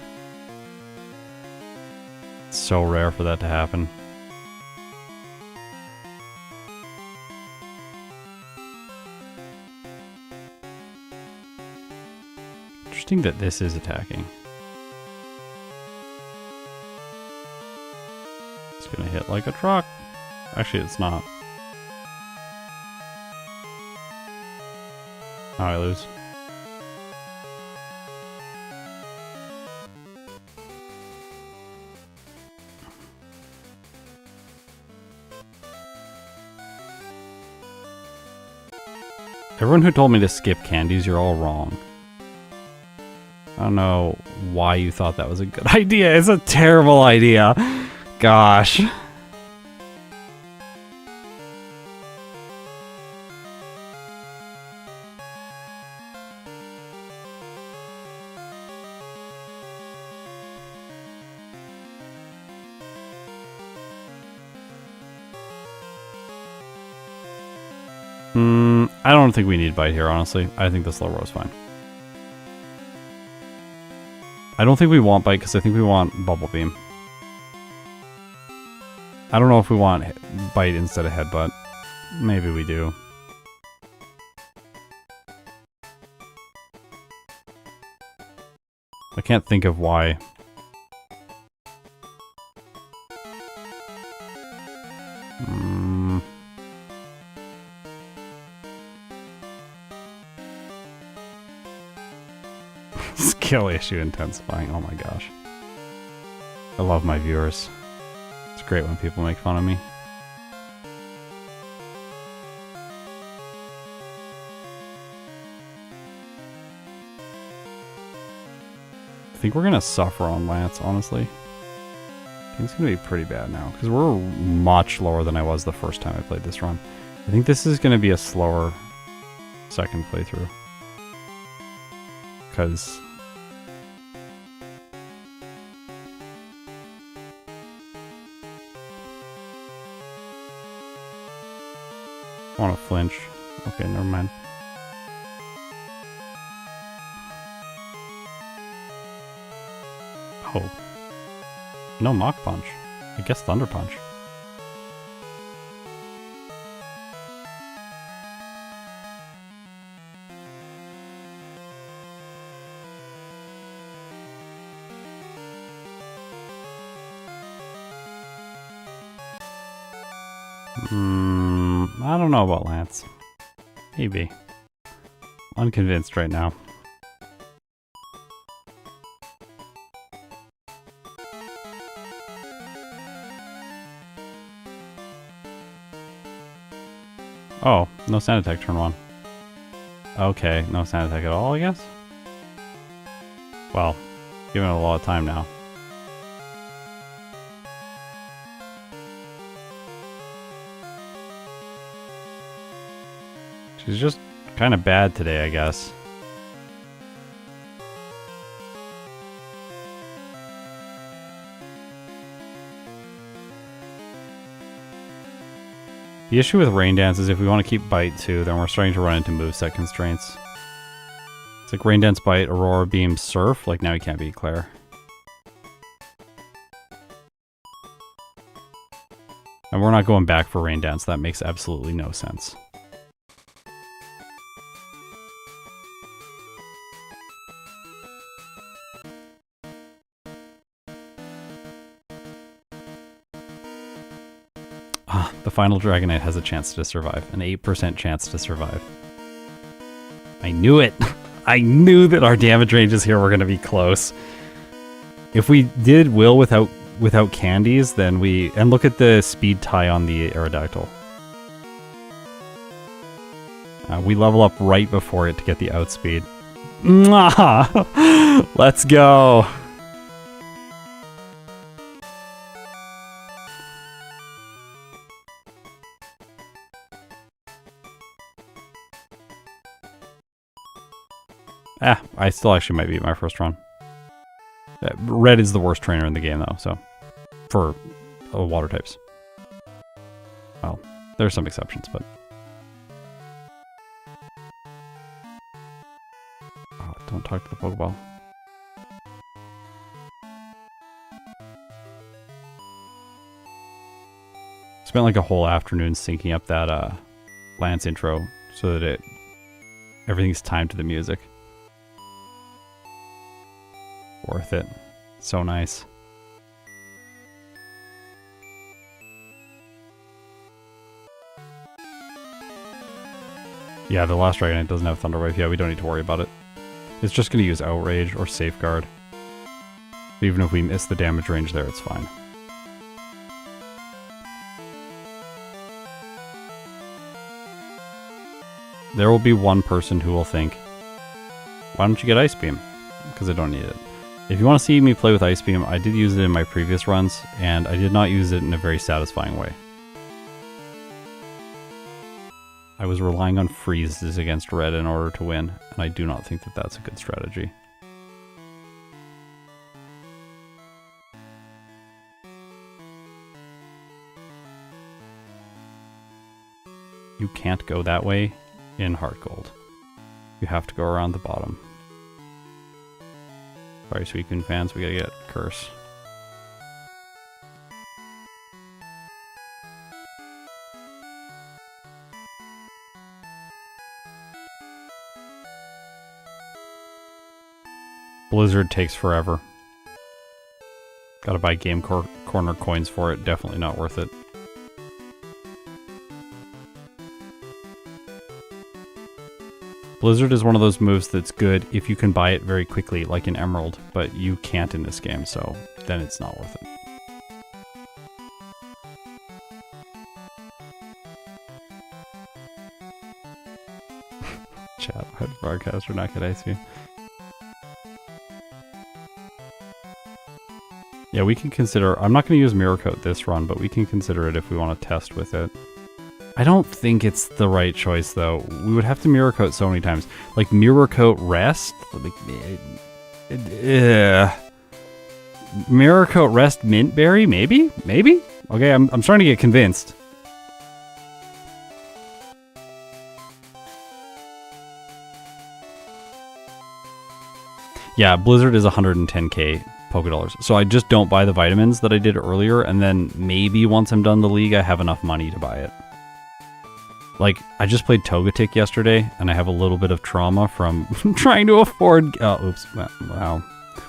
Speaker 1: It's so rare for that to happen. Interesting that this is attacking. It's gonna hit like a truck. Actually, it's not. Oh, I lose. Everyone who told me to skip candies, you're all wrong. I don't know why you thought that was a good idea. It's a terrible idea. Gosh. I don't think we need bite here, honestly. I think the slow row is fine. I don't think we want bite because I think we want bubble beam. I don't know if we want bite instead of headbutt. Maybe we do. I can't think of why. Skill issue intensifying. Oh my gosh. I love my viewers. It's great when people make fun of me. I think we're gonna suffer on Lance, honestly. I think it's gonna be pretty bad now, because we're much lower than I was the first time I played this run. I think this is gonna be a slower second playthrough. Because I want to flinch. Okay, never mind. Oh. No Mach Punch. I guess Thunder Punch. I don't know about Lance. Maybe. Unconvinced right now. Oh, no sand attack turn 1. Okay, no sand attack at all, I guess? Well, giving it a lot of time now. She's just kind of bad today, I guess. The issue with Rain Dance is if we want to keep Bite too, then we're starting to run into moveset constraints. It's like Rain Dance, Bite, Aurora Beam, Surf. Like now we can't beat Clair. And we're not going back for Rain Dance. That makes absolutely no sense. The final Dragonite has a chance to survive. An 8% chance to survive. I knew it! I knew that our damage ranges here were going to be close. If we did Will without candies, then we... And look at the speed tie on the Aerodactyl. We level up right before it to get the outspeed. Let's go! I still actually might beat my first run. Red is the worst trainer in the game, though, so... For water types. Well, there are some exceptions, but... Oh, don't talk to the Pokeball. Spent like a whole afternoon syncing up that Lance intro so that everything's timed to the music. Worth it. So nice. Yeah, the last Dragonite doesn't have Thunder Wave. Yeah, we don't need to worry about it. It's just going to use Outrage or Safeguard. Even if we miss the damage range there, it's fine. There will be one person who will think, why don't you get Ice Beam? Because I don't need it. If you want to see me play with Ice Beam, I did use it in my previous runs, and I did not use it in a very satisfying way. I was relying on freezes against red in order to win, and I do not think that that's a good strategy. You can't go that way in Heart Gold. You have to go around the bottom. Sorry, Suicune fans, we gotta get Curse. Blizzard takes forever. Gotta buy Game Corner coins for it, definitely not worth it. Blizzard is one of those moves that's good if you can buy it very quickly, like in Emerald, but you can't in this game, so then it's not worth it. Chat, why did Broadcaster not get Ice Beam? Yeah, we can consider... I'm not going to use Mirror Coat this run, but we can consider it if we want to test with it. I don't think it's the right choice, though. We would have to Mirror Coat so many times. Like, Mirror Coat Rest? Mirror Coat Rest Mint Berry? Maybe? Maybe? Okay, I'm starting to get convinced. Yeah, Blizzard is 110k Pokédollars. So I just don't buy the vitamins that I did earlier, and then maybe once I'm done the league, I have enough money to buy it. Like, I just played Togetic yesterday, and I have a little bit of trauma from trying to afford... Oh, oops. Wow.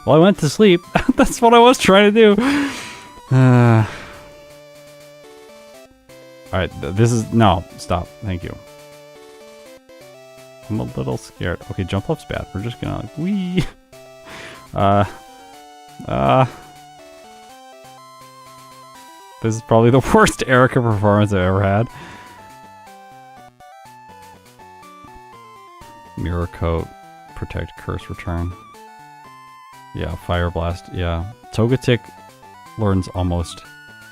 Speaker 1: Well, I went to sleep. That's what I was trying to do. Alright, this is... No, stop. Thank you. I'm a little scared. Okay, jump up's bad. We're just gonna, like, wee. This is probably the worst Erica performance I've ever had. Mirror Coat, Protect, Curse, Return. Yeah, Fire Blast, yeah. Togetic learns almost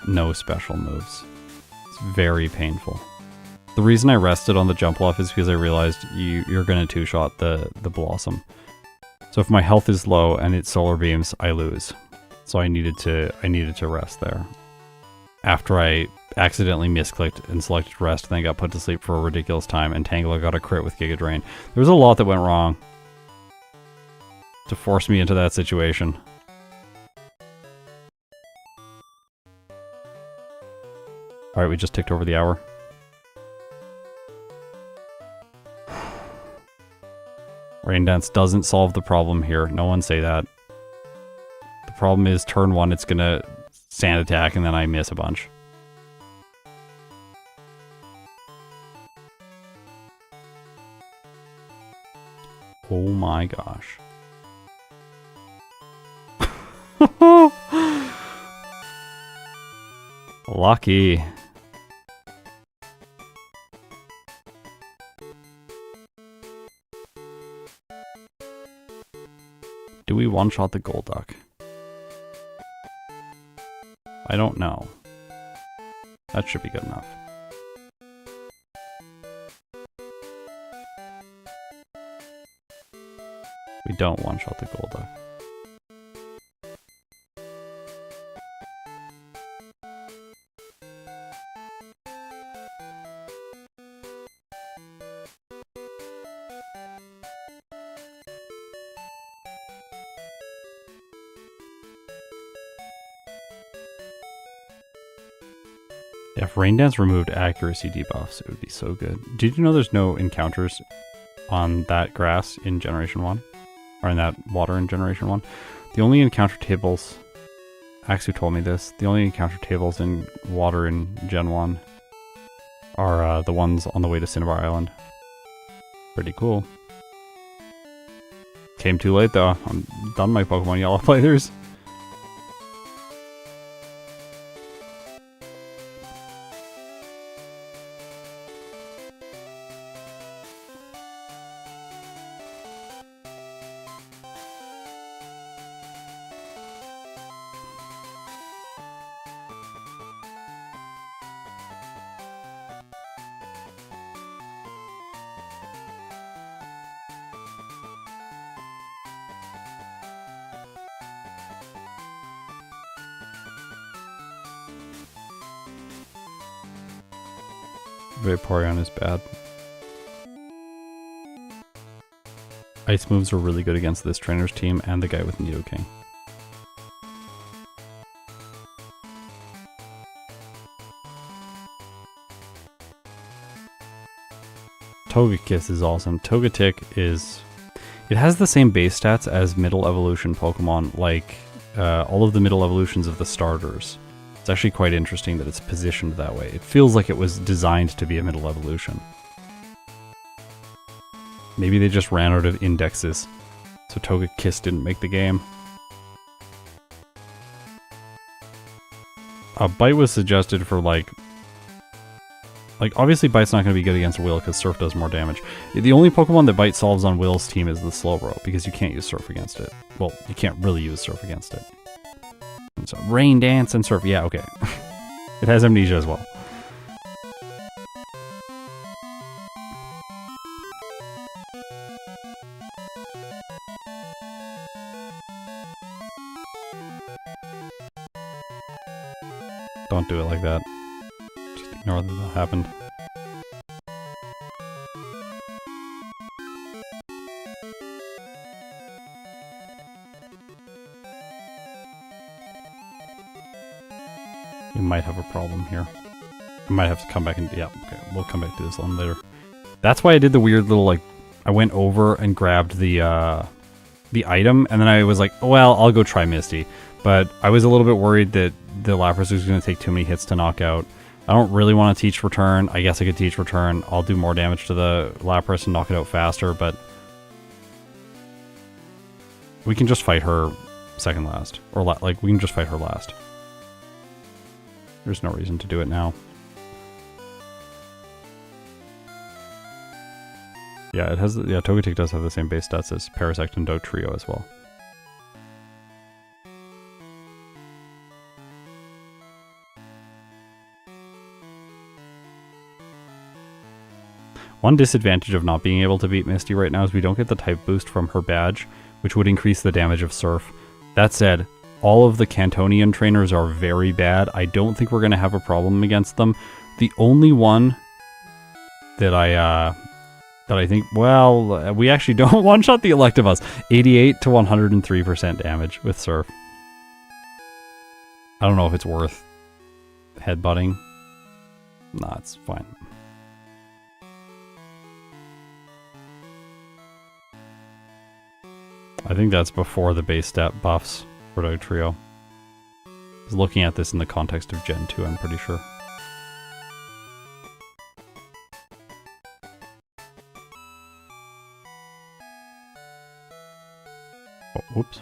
Speaker 1: no special moves. It's very painful. The reason I rested on the Jump Off is because I realized you're going to two-shot the Blossom. So if my health is low and it Solar Beams, I lose. So I needed to rest there. After I accidentally misclicked and selected rest, then I got put to sleep for a ridiculous time, and Tangela got a crit with Giga Drain. There was a lot that went wrong to force me into that situation. Alright, we just ticked over the hour. Rain Dance doesn't solve the problem here. No one say that. The problem is turn one, it's gonna Sand Attack, and then I miss a bunch. Oh my gosh. Lucky. Do we one-shot the Golduck? I don't know. That should be good enough. We don't one-shot the Golduck. Yeah, if Rain Dance removed accuracy debuffs, it would be so good. Did you know there's no encounters on that grass in Generation 1? Or in that water in Generation 1? The only encounter tables... Axu told me this. The only encounter tables in water in Gen 1 are the ones on the way to Cinnabar Island. Pretty cool. Came too late though. I'm done my Pokemon Yellow playthroughs. Vaporeon is bad. Ice moves are really good against this trainer's team and the guy with Nidoking. Togekiss is awesome. Togetic is... It has the same base stats as middle evolution Pokemon, like all of the middle evolutions of the starters. It's actually quite interesting that it's positioned that way. It feels like it was designed to be a middle evolution. Maybe they just ran out of indexes, so Togekiss didn't make the game. Bite was suggested for like obviously Bite's not going to be good against Will because Surf does more damage. The only Pokemon that Bite solves on Will's team is the Slowbro, because you can't use Surf against it. Well, you can't really use Surf against it. So Rain Dance and Surf, yeah, okay. It has Amnesia as well. Don't do it like that. Just ignore that that happened. We might have a problem here. I might have to come back and... Yeah, okay, we'll come back to this one later. That's why I did the weird little, like... I went over and grabbed the item, and then I was like, oh, well, I'll go try Misty. But I was a little bit worried that the Lapras was going to take too many hits to knock out. I don't really want to teach Return. I guess I could teach Return. I'll do more damage to the Lapras and knock it out faster, but... We can just fight her second last. Or, like, we can just fight her last. There's no reason to do it now. Yeah, it has. Yeah, Togetic does have the same base stats as Parasect and Dugtrio as well. One disadvantage of not being able to beat Misty right now is we don't get the type boost from her badge, which would increase the damage of Surf. That said, all of the Cantonian trainers are very bad. I don't think we're going to have a problem against them. The only one that I think, well, we actually don't one-shot the Electabuzz. 88 to 103% damage with Surf. I don't know if it's worth headbutting. Nah, it's fine. I think that's before the base stat buffs. Dugtrio. I was looking at this in the context of Gen 2, I'm pretty sure. Oh, whoops.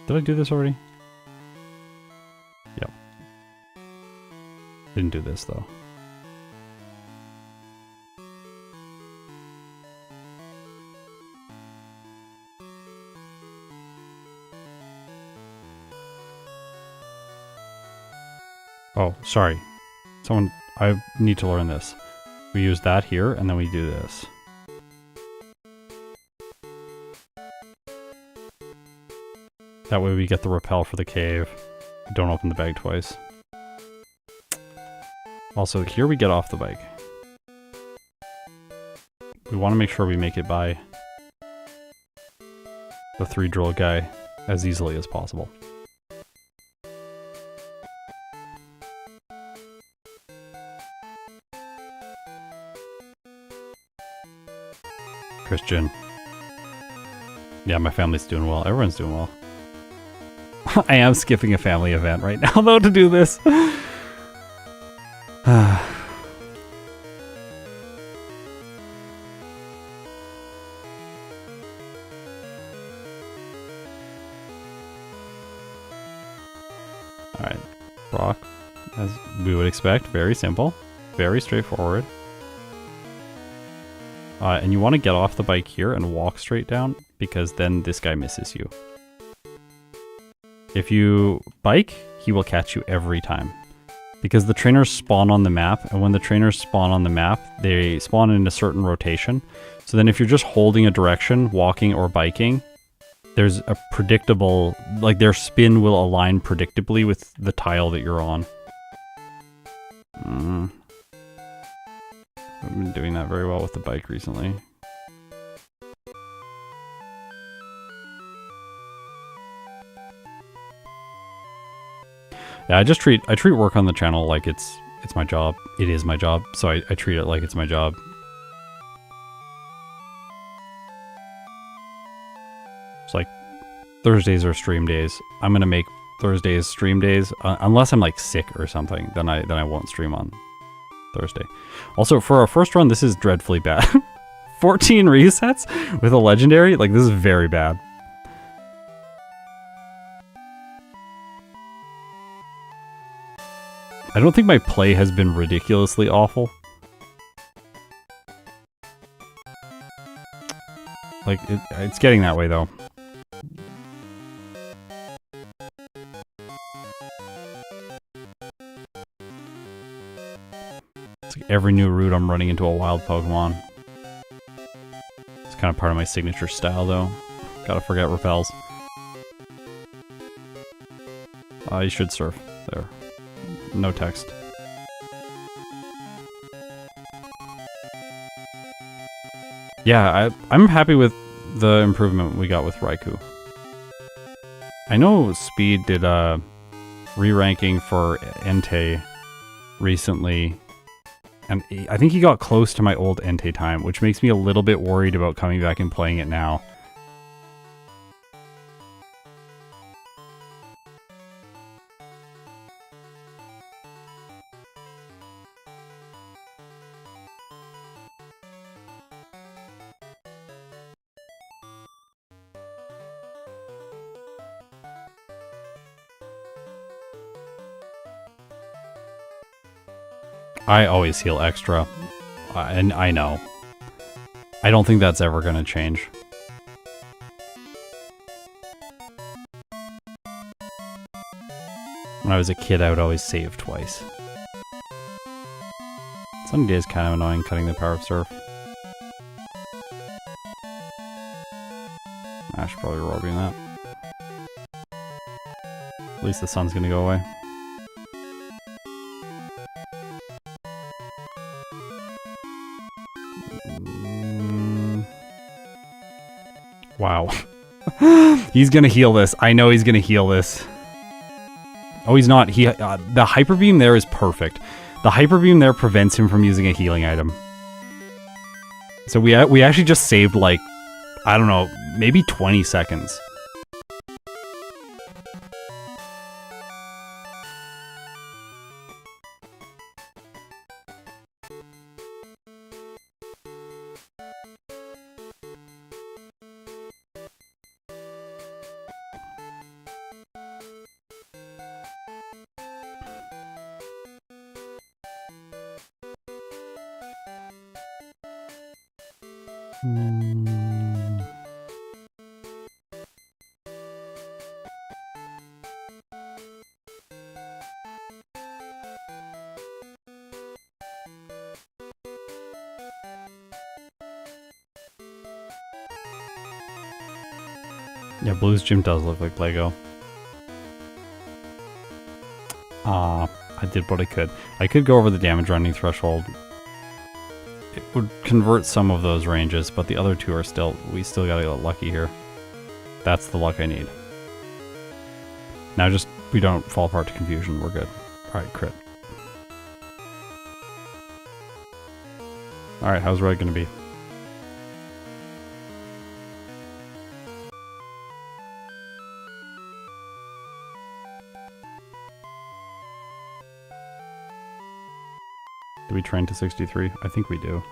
Speaker 1: Did I do this already? Yep. Didn't do this though. Oh, sorry. Someone, I need to learn this. We use that here, and then we do this. That way we get the rappel for the cave. Don't open the bag twice. Also, here we get off the bike. We want to make sure we make it by the 3 drill guy as easily as possible. Christian. Yeah, my family's doing well. Everyone's doing well. I am skipping a family event right now, though, to do this. Alright. Rock, as we would expect. Very simple. Very straightforward. And you want to get off the bike here and walk straight down, because then this guy misses you. If you bike, he will catch you every time. Because the trainers spawn on the map, and when the trainers spawn on the map, they spawn in a certain rotation. So then if you're just holding a direction, walking or biking, there's a predictable, like their spin will align predictably with the tile that you're on. I've been doing that very well with the bike recently. Yeah, I treat work on the channel like it's my job. It is my job, so I treat it like it's my job. It's like Thursdays are stream days. I'm gonna make Thursdays stream days unless I'm like sick or something. Then I won't stream on Thursday. Also, for our first run, this is dreadfully bad. 14 resets with a legendary? Like, this is very bad. I don't think my play has been ridiculously awful. Like, it's getting that way, though. Every new route I'm running into a wild Pokemon. It's kind of part of my signature style, though. Gotta forget repels. You should surf. There. No text. Yeah, I'm happy with the improvement we got with Raikou. I know Speed did re-ranking for Entei recently. And I think he got close to my old Entei time, which makes me a little bit worried about coming back and playing it now. I always heal extra, and I know. I don't think that's ever going to change. When I was a kid, I would always save twice. Sunny Day is kind of annoying, cutting the power of Surf. I should probably roll green that. At least the sun's going to go away. Wow. He's gonna heal this. I know he's gonna heal this. Oh, he's not. The Hyper Beam there is perfect. The Hyper Beam there prevents him from using a healing item. So we actually just saved, like, I don't know, maybe 20 seconds. Yeah, Blue's gym does look like Lego. I did what I could. I could go over the damage running threshold. It would convert some of those ranges, but the other two are still... We still gotta get lucky here. That's the luck I need. Now just... We don't fall apart to confusion. We're good. Alright, crit. Alright, how's Red gonna be? Do we train to 63? I think we do.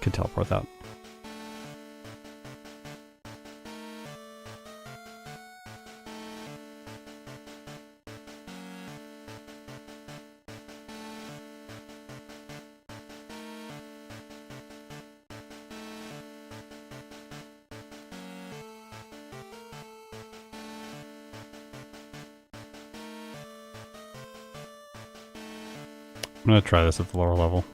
Speaker 1: Could teleport that. I'm gonna try this at the lower level.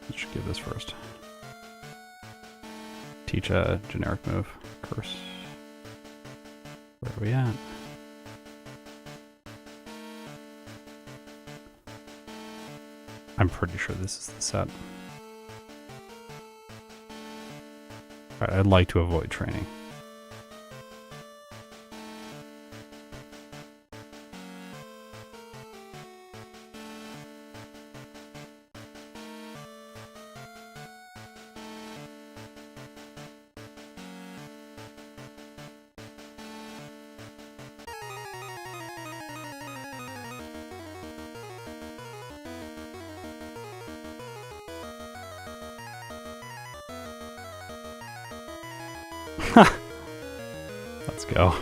Speaker 1: Let's give this first. Teach a generic move. Curse. Where are we at? I'm pretty sure this is the set. Alright, I'd like to avoid training. Let's go.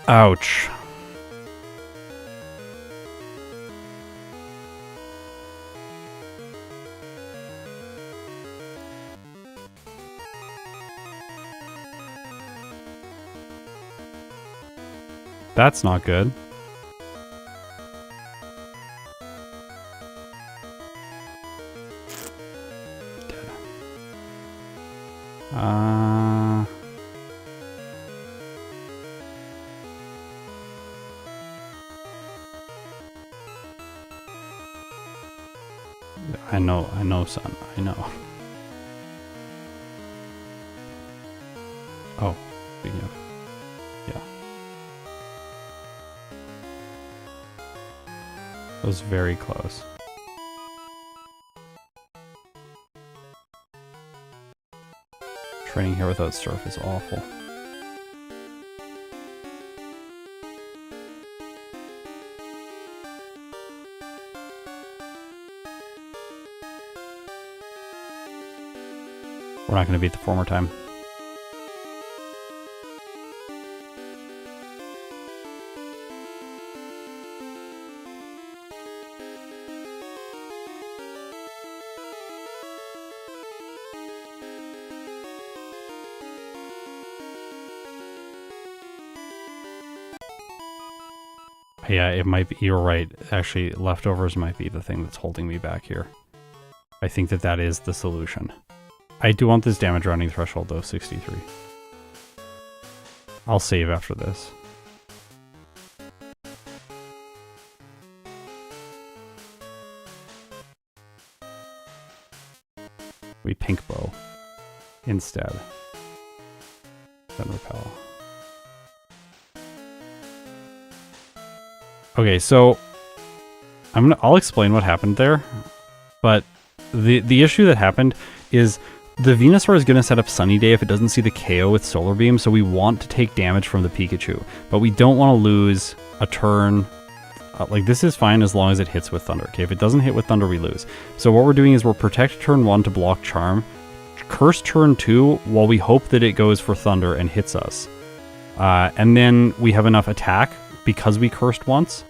Speaker 1: Ouch. That's not good. I know, son. I know. Oh, speaking of, yeah. That was very close. Training here without surf is awful. We're not going to beat the former time. Yeah, it might be. You're right. Actually, leftovers might be the thing that's holding me back here. I think that that is the solution. I do want this damage rounding threshold though, 63. I'll save after this. We pink bow instead. Then repel. Okay, so I'll explain what happened there, but the issue that happened is the Venusaur is going to set up Sunny Day if it doesn't see the KO with Solar Beam, so we want to take damage from the Pikachu, but we don't want to lose a turn. Like, this is fine as long as it hits with Thunder. Okay, if it doesn't hit with Thunder, we lose. So what we're doing is we're protect turn 1 to block Charm, curse turn 2 while we hope that it goes for Thunder and hits us. And then we have enough attack because we cursed once.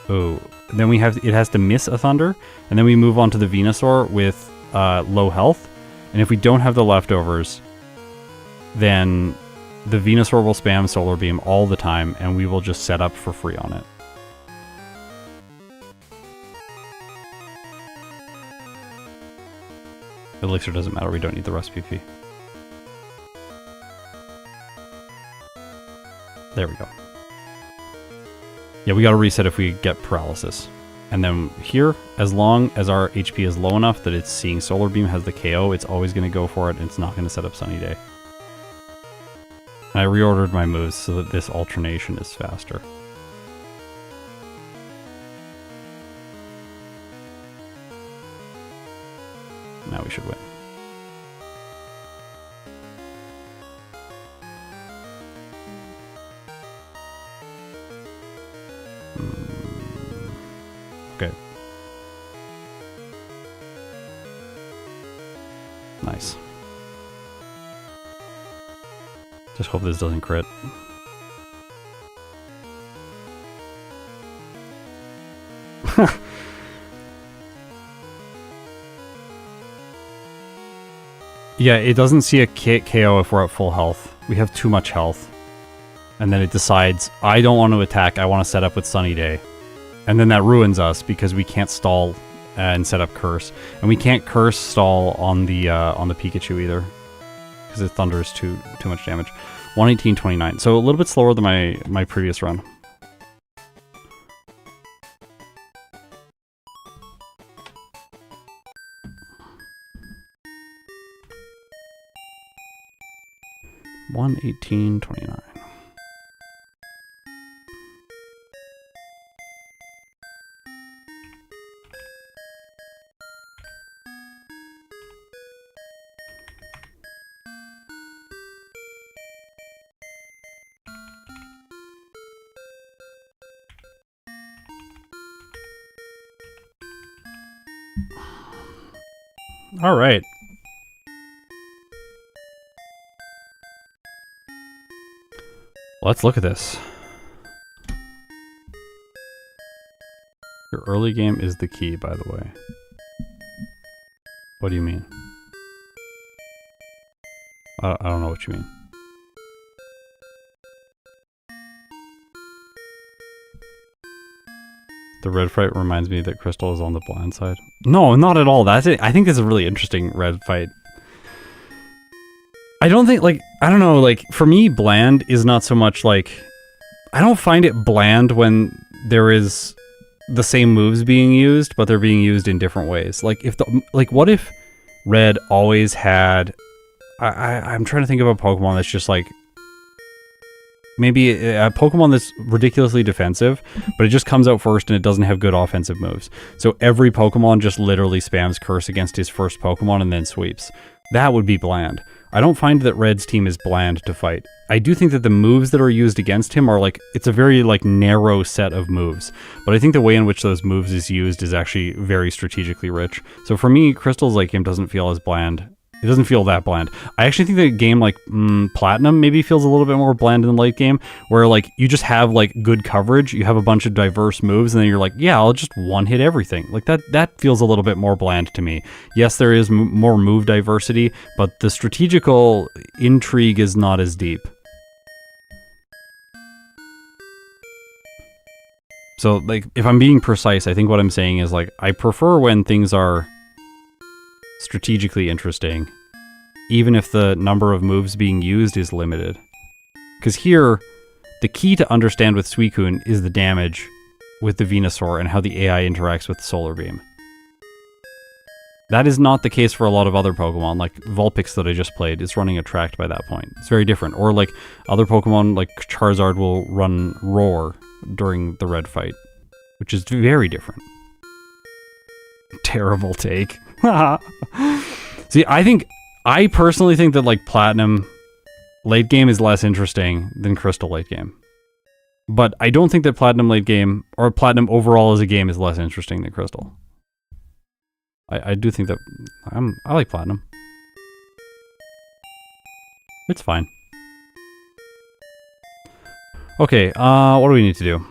Speaker 1: Oh, then it has to miss a Thunder, and then we move on to the Venusaur with low health. And if we don't have the leftovers, then the Venusaur will spam Solar Beam all the time, and we will just set up for free on it. Elixir doesn't matter, we don't need the rest PP. There we go. Yeah, we gotta reset if we get paralysis. And then here, as long as our HP is low enough that it's seeing Solar Beam has the KO, it's always gonna go for it, and it's not gonna set up Sunny Day. And I reordered my moves so that this alternation is faster. Now we should win. Okay. Nice. Just hope this doesn't crit. Yeah, it doesn't see a KO if we're at full health. We have too much health. And then it decides, I don't want to attack, I want to set up with Sunny Day. And then that ruins us because we can't stall and set up Curse. And we can't Curse stall on the Pikachu either. Because it thunders too much damage. 118.29. So a little bit slower than my previous run. $118.29. All right. Let's look at this. Your early game is the key, by the way. What do you mean? I don't know what you mean. The red fight reminds me that Crystal is on the blind side. No, not at all. That's it. I think it's a really interesting red fight. I don't think, like, I don't know, like, for me, bland is not so much, like, I don't find it bland when there is the same moves being used, but they're being used in different ways. Like, what if red always had, I'm trying to think of a Pokemon that's just, like, maybe a Pokemon that's ridiculously defensive, but it just comes out first and it doesn't have good offensive moves. So every Pokemon just literally spams Curse against his first Pokemon and then sweeps. That would be bland. I don't find that Red's team is bland to fight. I do think that the moves that are used against him are like, it's a very like narrow set of moves. But I think the way in which those moves is used is actually very strategically rich. So for me, Crystal's late game doesn't feel as bland. It doesn't feel that bland. I actually think that a game like Platinum maybe feels a little bit more bland in the late game, where like you just have like good coverage, you have a bunch of diverse moves, and then you're like, yeah, I'll just one-hit everything. Like that feels a little bit more bland to me. Yes, there is more move diversity, but the strategical intrigue is not as deep. So, like, if I'm being precise, I think what I'm saying is, like, I prefer when things are strategically interesting, even if the number of moves being used is limited. Because here, the key to understand with Suicune is the damage with the Venusaur and how the AI interacts with the Solar Beam. That is not the case for a lot of other Pokemon, like Vulpix that I just played is running Attract by that point. It's very different. Or like other Pokemon like Charizard will run Roar during the red fight, which is very different. Terrible take. See, I personally think that like Platinum late game is less interesting than Crystal late game. But I don't think that Platinum late game, or Platinum overall as a game, is less interesting than Crystal. I do think that I like Platinum. It's fine. Okay, what do we need to do?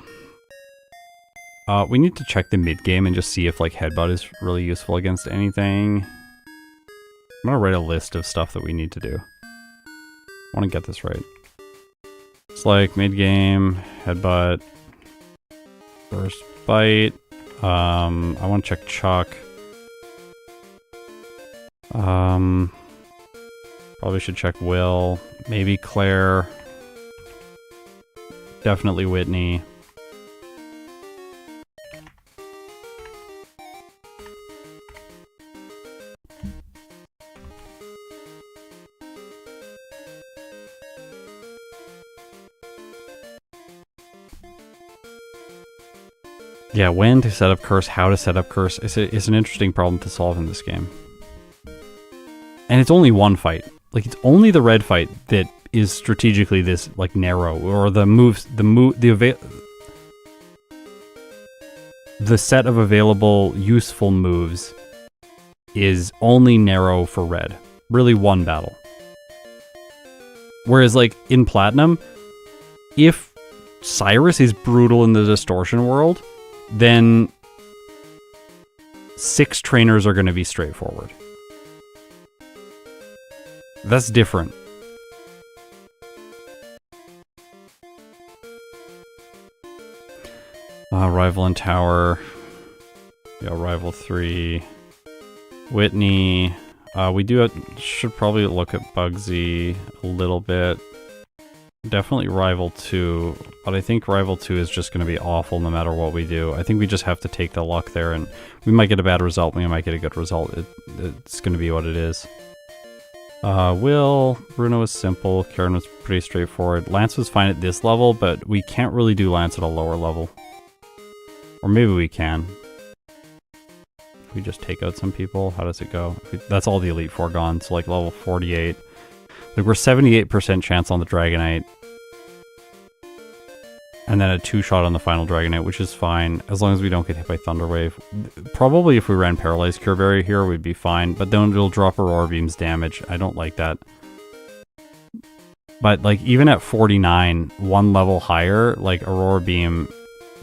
Speaker 1: We need to check the mid game and just see if like Headbutt is really useful against anything. I'm gonna write a list of stuff that we need to do. I want to get this right. It's like mid game, Headbutt, Burst Bite. I want to check Chuck. Probably should check Will. Maybe Clair. Definitely Whitney. Yeah, when to set up Curse, how to set up Curse. It's an interesting problem to solve in this game. And it's only one fight. Like, it's only the red fight that is strategically this, like, narrow. Or the moves, the set of available useful moves is only narrow for red. Really one battle. Whereas, like, in Platinum, if Cyrus is brutal in the Distortion world, then 6 trainers are going to be straightforward. That's different. Rival and Tower. Yeah, Rival 3. Whitney. Should probably look at Bugsy a little bit. Definitely Rival 2, but I think Rival 2 is just going to be awful no matter what we do. I think we just have to take the luck there, and we might get a bad result, we might get a good result. It's going to be what it is. Bruno was simple, Karen was pretty straightforward. Lance was fine at this level, but we can't really do Lance at a lower level. Or maybe we can. If we just take out some people, how does it go? That's all the Elite Four gone, so like level 48. Like, we're 78% chance on the Dragonite. And then a 2-shot on the final Dragonite, which is fine, as long as we don't get hit by Thunder Wave. Probably if we ran Paralyzed Cure Berry here, we'd be fine, but then it'll drop Aurora Beam's damage. I don't like that. But, like, even at 49, one level higher, like, Aurora Beam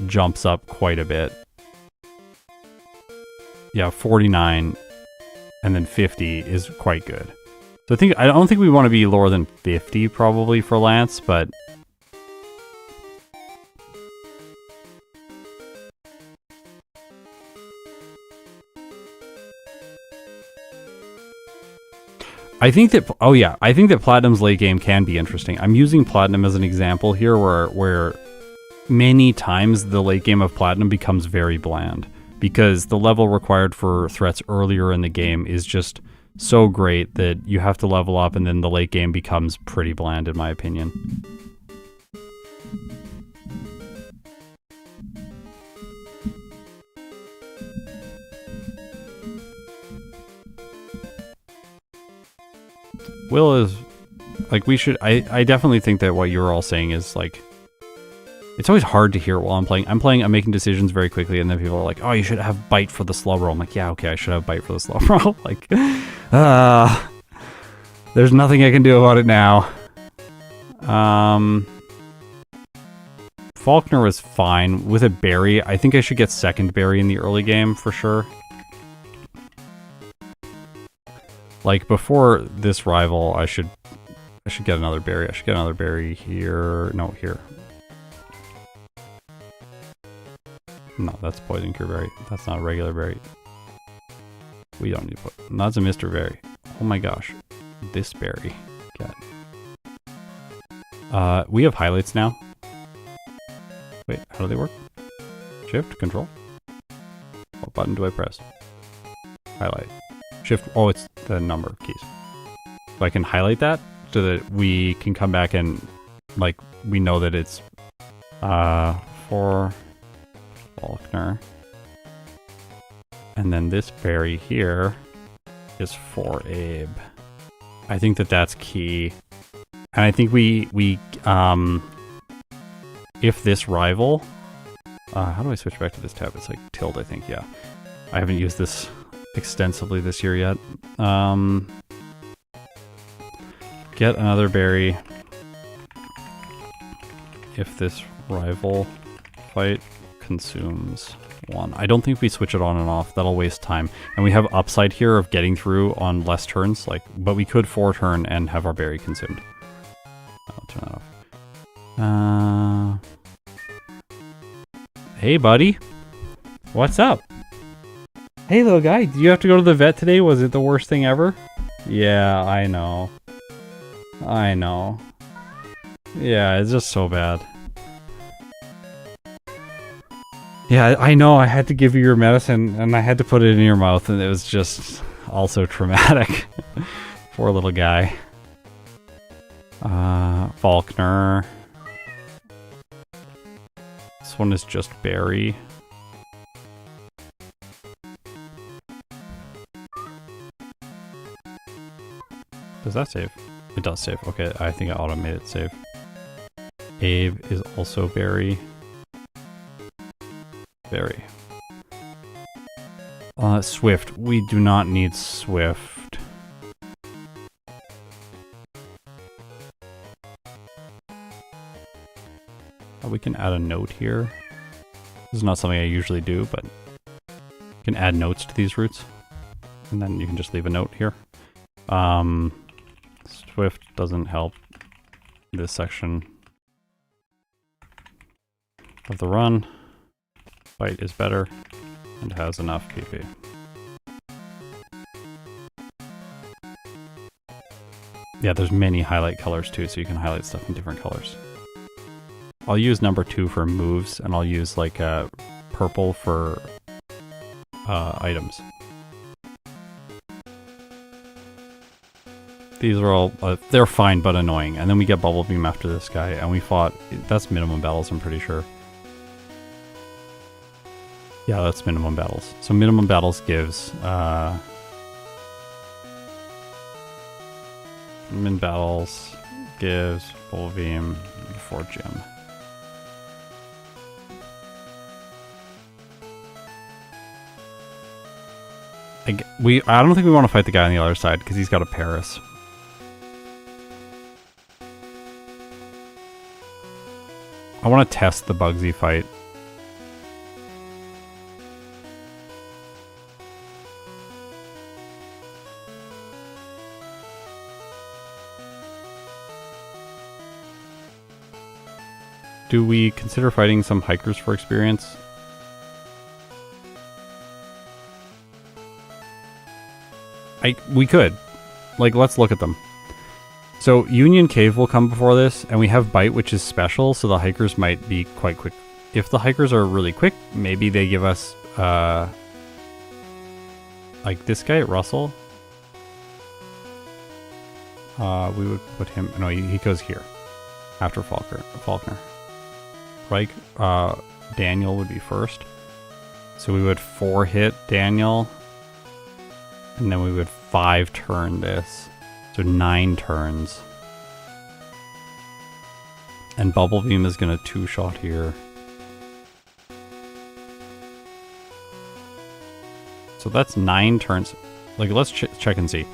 Speaker 1: jumps up quite a bit. Yeah, 49 and then 50 is quite good. So I don't think we want to be lower than 50 probably for Lance, but I think that Platinum's late game can be interesting. I'm using Platinum as an example here where many times the late game of Platinum becomes very bland because the level required for threats earlier in the game is just so great that you have to level up, and then the late game becomes pretty bland, in my opinion. Will is like I definitely think that what you're all saying is like, it's always hard to hear while I'm playing. I'm making decisions very quickly, and then people are like, oh, you should have Bite for the Slowbro. I'm like, yeah, okay, I should have Bite for the Slowbro. Like, there's nothing I can do about it now. Falkner was fine. With a berry, I think I should get second berry in the early game for sure. Like, before this rival, I should get another berry. I should get another berry here. No, here. No, that's poison cure berry. That's not a regular berry. We don't need to put... That's a Mr. Berry. Oh my gosh. This berry. God. We have highlights now. Wait, how do they work? Shift? Control? What button do I press? Highlight. Shift. Oh, it's the number keys. So I can highlight that so that we can come back and, like, we know that it's for Falkner. And then this berry here is for Abe. I think that that's key. And I think we if this rival, how do I switch back to this tab? It's like tilde, I think, yeah. I haven't used this extensively this year yet. Get another berry if this rival fight consumes one. I don't think we switch it on and off. That'll waste time. And we have upside here of getting through on less turns, like, but we could 4-turn and have our berry consumed. I'll turn that off. Hey, buddy. What's up? Hey, little guy. Did you have to go to the vet today? Was it the worst thing ever? Yeah, I know. I know. Yeah, it's just so bad. Yeah, I know. I had to give you your medicine, and I had to put it in your mouth, and it was just also traumatic. Poor little guy. Falkner. This one is just berry. Does that save? It does save. Okay, I think I automated save. Abe is also berry. Berry. Swift. We do not need Swift. We can add a note here. This is not something I usually do, but you can add notes to these routes. And then you can just leave a note here. Swift doesn't help this section of the run. Fight is better and has enough PP. Yeah, there's many highlight colors too, so you can highlight stuff in different colors. I'll use number 2 for moves, and I'll use like purple for items. These are all, they're fine but annoying. And then we get Bubble Beam after this guy, and we fought, that's minimum battles, I'm pretty sure. Yeah, that's minimum battles. So minimum battles gives, min battles gives Bubble Beam before gym. I don't think we want to fight the guy on the other side, because he's got a Paris. I want to test the Bugsy fight. Do we consider fighting some hikers for experience? We could. Like, let's look at them. So, Union Cave will come before this, and we have Bite, which is special, so the hikers might be quite quick. If the hikers are really quick, maybe they give us, like this guy, Russell. We would put him, no, he goes here, after Falkner. Right, Daniel would be first. So we would 4-hit Daniel, and then we would 5-turn this. So 9 turns. And Bubble Beam is going to 2-shot here. So that's 9 turns. Like, let's check and see.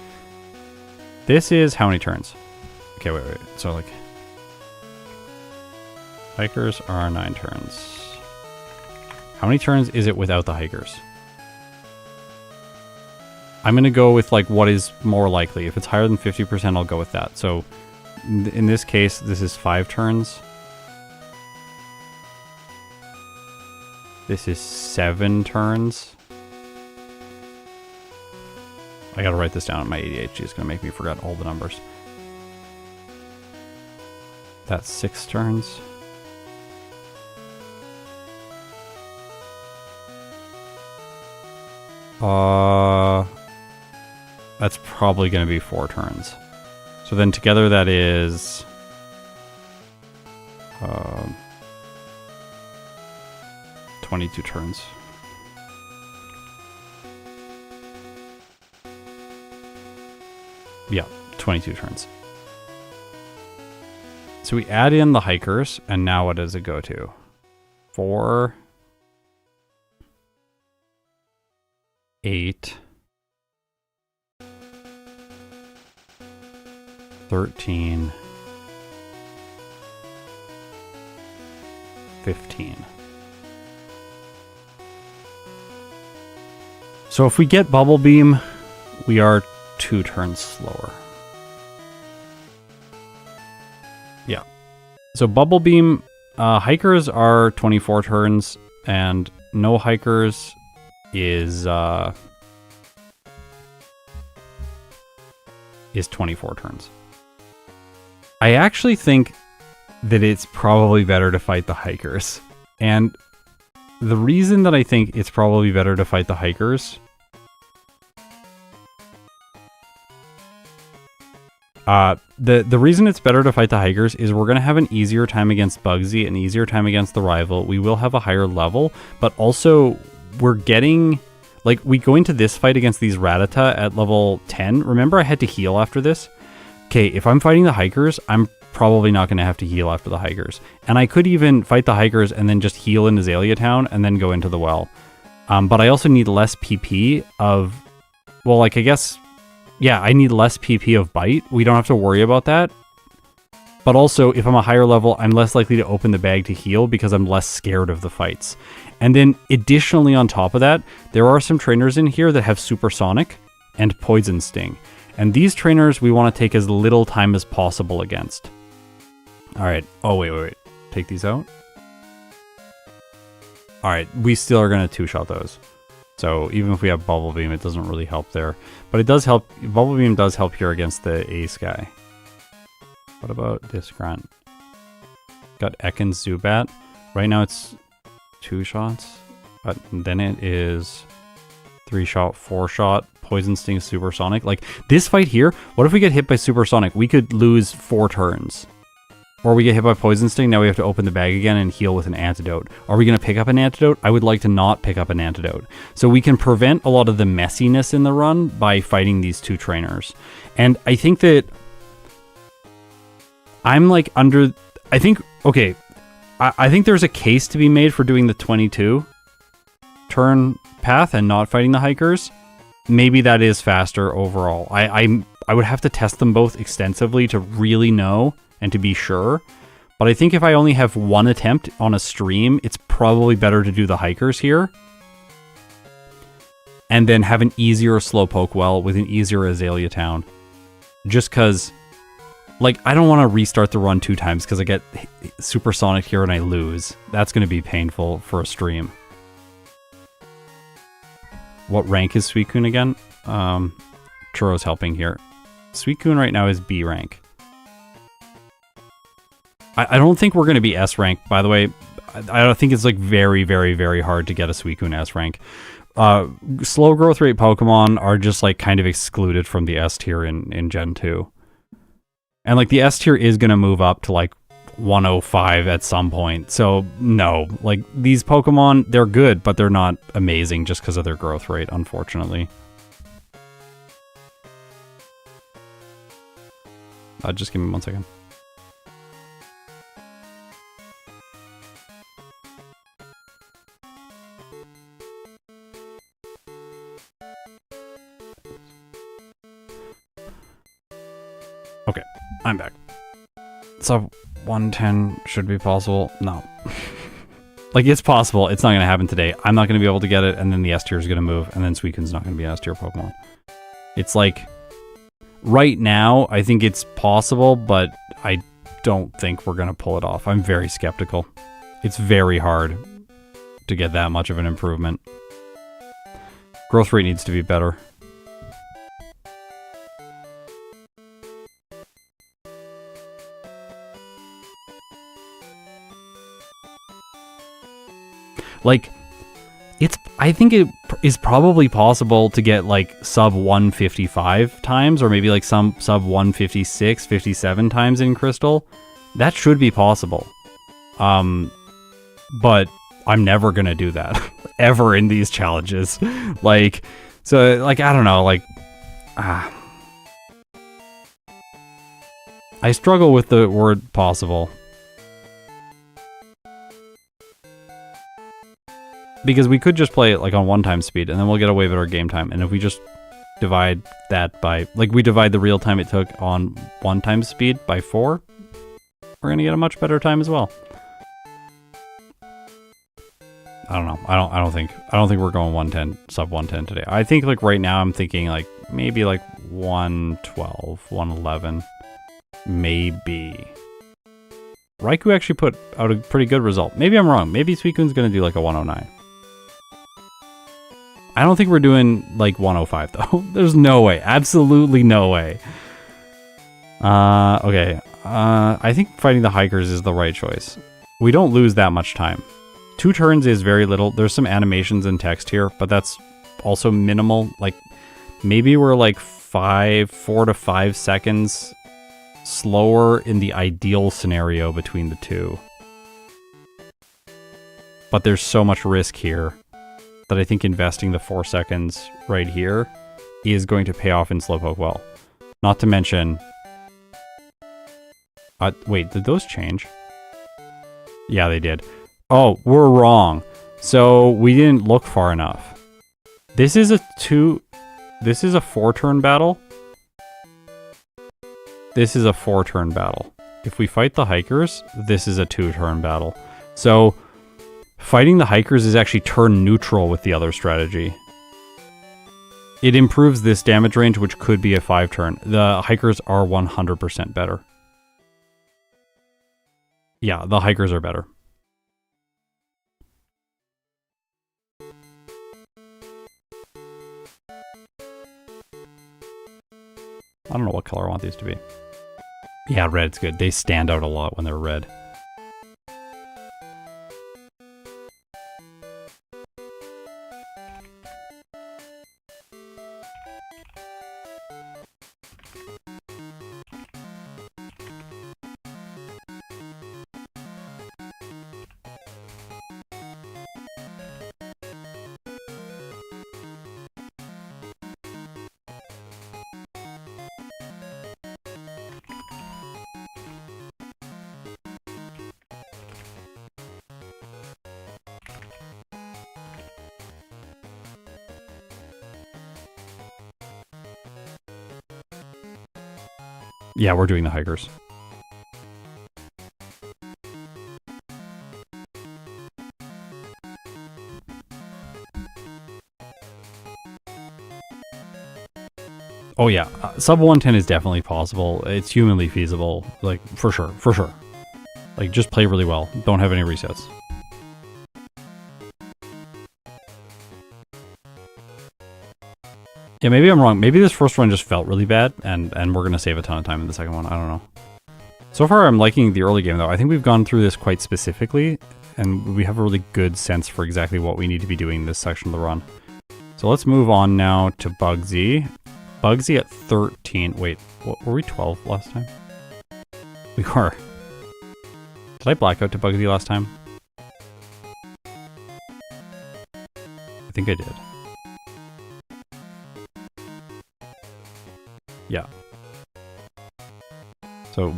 Speaker 1: This is how many turns? Okay, wait. So, like, hikers are 9 turns. How many turns is it without the hikers? I'm going to go with, like, what is more likely. If it's higher than 50%, I'll go with that. So, in this case, this is 5 turns. This is 7 turns. I gotta write this down. My ADHD is gonna make me forget all the numbers. That's 6 turns. That's probably gonna be 4 turns. So then together that is 22 turns. Yeah, 22 turns. So we add in the hikers, and now what does it go to? 4, 8, 13, 15. So if we get Bubble Beam, we are 2 turns slower. Yeah. So Bubble Beam, hikers are 24 turns, and no hikers is 24 turns. I actually think that it's probably better to fight the hikers. And the reason that I think it's probably better to fight the hikers, the reason it's better to fight the hikers is we're going to have an easier time against Bugsy, an easier time against the rival. We will have a higher level, but also we're getting, like, we go into this fight against these Rattata at level 10. Remember, I had to heal after this? Okay, if I'm fighting the hikers, I'm probably not going to have to heal after the hikers. And I could even fight the hikers and then just heal in Azalea Town and then go into the well. But I also need less PP of, well, like, I guess, yeah, I need less PP of Bite. We don't have to worry about that. But also, if I'm a higher level, I'm less likely to open the bag to heal because I'm less scared of the fights. And then, additionally on top of that, there are some trainers in here that have Supersonic and Poison Sting. And these trainers we want to take as little time as possible against. Alright. Oh, wait. Take these out. Alright, we still are going to 2-shot those. So even if we have Bubble Beam, it doesn't really help there. But it does help, Bubble Beam does help here against the Ace guy. What about this grunt? Got Ekans Zubat. Right now it's 2 shots. But then it is 3-shot, 4-shot, Poison Sting, Supersonic. Like, this fight here, what if we get hit by Supersonic? We could lose 4 turns. Or we get hit by Poison Sting, now we have to open the bag again and heal with an antidote. Are we going to pick up an antidote? I would like to not pick up an antidote. So we can prevent a lot of the messiness in the run by fighting these 2 trainers. And I think that I'm like under, I think, okay, I think there's a case to be made for doing the 22 turn path and not fighting the hikers. Maybe that is faster overall. I would have to test them both extensively to really know and to be sure. But I think if I only have 1 attempt on a stream, it's probably better to do the hikers here. And then have an easier Slowpoke well with an easier Azalea Town. Just because, like, I don't want to restart the run 2 times because I get Supersonic here and I lose. That's going to be painful for a stream. What rank is Suicune again? Churro's helping here. Suicune right now is B rank. I don't think we're going to be S rank, by the way. I don't think it's like very, very, very hard to get a Suicune S rank. Slow growth rate Pokemon are just like kind of excluded from the S tier in Gen 2. And like the S tier is going to move up to like 105 at some point. So no, like these Pokemon, they're good, but they're not amazing just because of their growth rate, unfortunately. Just give me 1 second. Okay, I'm back. So 110 should be possible. No. Like, it's possible. It's not going to happen today. I'm not going to be able to get it, and then the S tier is going to move, and then Suicune's not going to be an S tier Pokemon. It's like, right now, I think it's possible, but I don't think we're going to pull it off. I'm very skeptical. It's very hard to get that much of an improvement. Growth rate needs to be better. Like, I think it is probably possible to get like sub 155 times, or maybe like some sub 156, 57 times in Crystal. That should be possible. But I'm never gonna do that ever in these challenges. Like, so like, I don't know, like, I struggle with the word possible. Because we could just play it like on 1 time speed, and then we'll get a way better game time. And if we just divide that by, like, we divide the real time it took on 1 time speed by 4, we're gonna get a much better time as well. I don't know. I don't think we're going 110, sub 110 today. I think like right now I'm thinking like maybe like 112, 111, maybe. Raikou actually put out a pretty good result. Maybe I'm wrong. Maybe Suicune's gonna do like a 109. I don't think we're doing like 105 though. There's no way. Absolutely no way. Okay. I think fighting the hikers is the right choice. We don't lose that much time. 2 turns is very little. There's some animations and text here, but that's also minimal. Like maybe we're like 4 to 5 seconds slower in the ideal scenario between the two. But there's so much risk here that I think investing the 4 seconds right here is going to pay off in Slowpoke well. Not to mention... wait, did those change? Yeah, they did. Oh, we're wrong. So we didn't look far enough. This is a 4-turn battle. This is a 4-turn battle. If we fight the hikers, this is a 2-turn battle. So fighting the hikers is actually turn neutral with the other strategy. It improves this damage range, which could be a 5-turn. The hikers are 100% better. Yeah, the hikers are better. I don't know what color I want these to be. Yeah, red's good. They stand out a lot when they're red. Yeah, we're doing the hikers. Oh yeah, sub 110 is definitely possible. It's humanly feasible, like, for sure, for sure. Like, just play really well. Don't have any resets. Yeah, maybe I'm wrong. Maybe this first one just felt really bad, and we're going to save a ton of time in the second one. I don't know. So far, I'm liking the early game, though. I think we've gone through this quite specifically, and we have a really good sense for exactly what we need to be doing in this section of the run. So let's move on now to Bugsy. Bugsy at 13. Wait, what, were we 12 last time? We were. Did I black out to Bugsy last time? I think I did. Yeah. So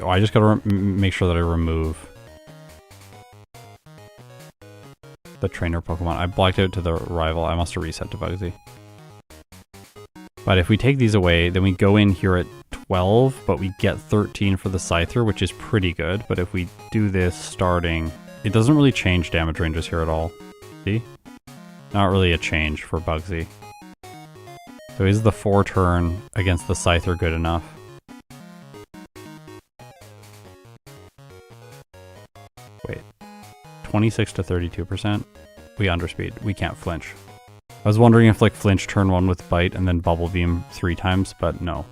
Speaker 1: I just gotta make sure that I remove the trainer Pokemon. I blacked out to the rival. I must have reset to Bugsy. But if we take these away, then we go in here at 12, but we get 13 for the Scyther, which is pretty good. But if we do this starting, it doesn't really change damage ranges here at all. See? Not really a change for Bugsy. So is the 4-turn against the Scyther good enough? Wait. 26 to 32%? We underspeed. We can't flinch. I was wondering if like flinch turn 1 with bite and then bubble beam 3 times, but no.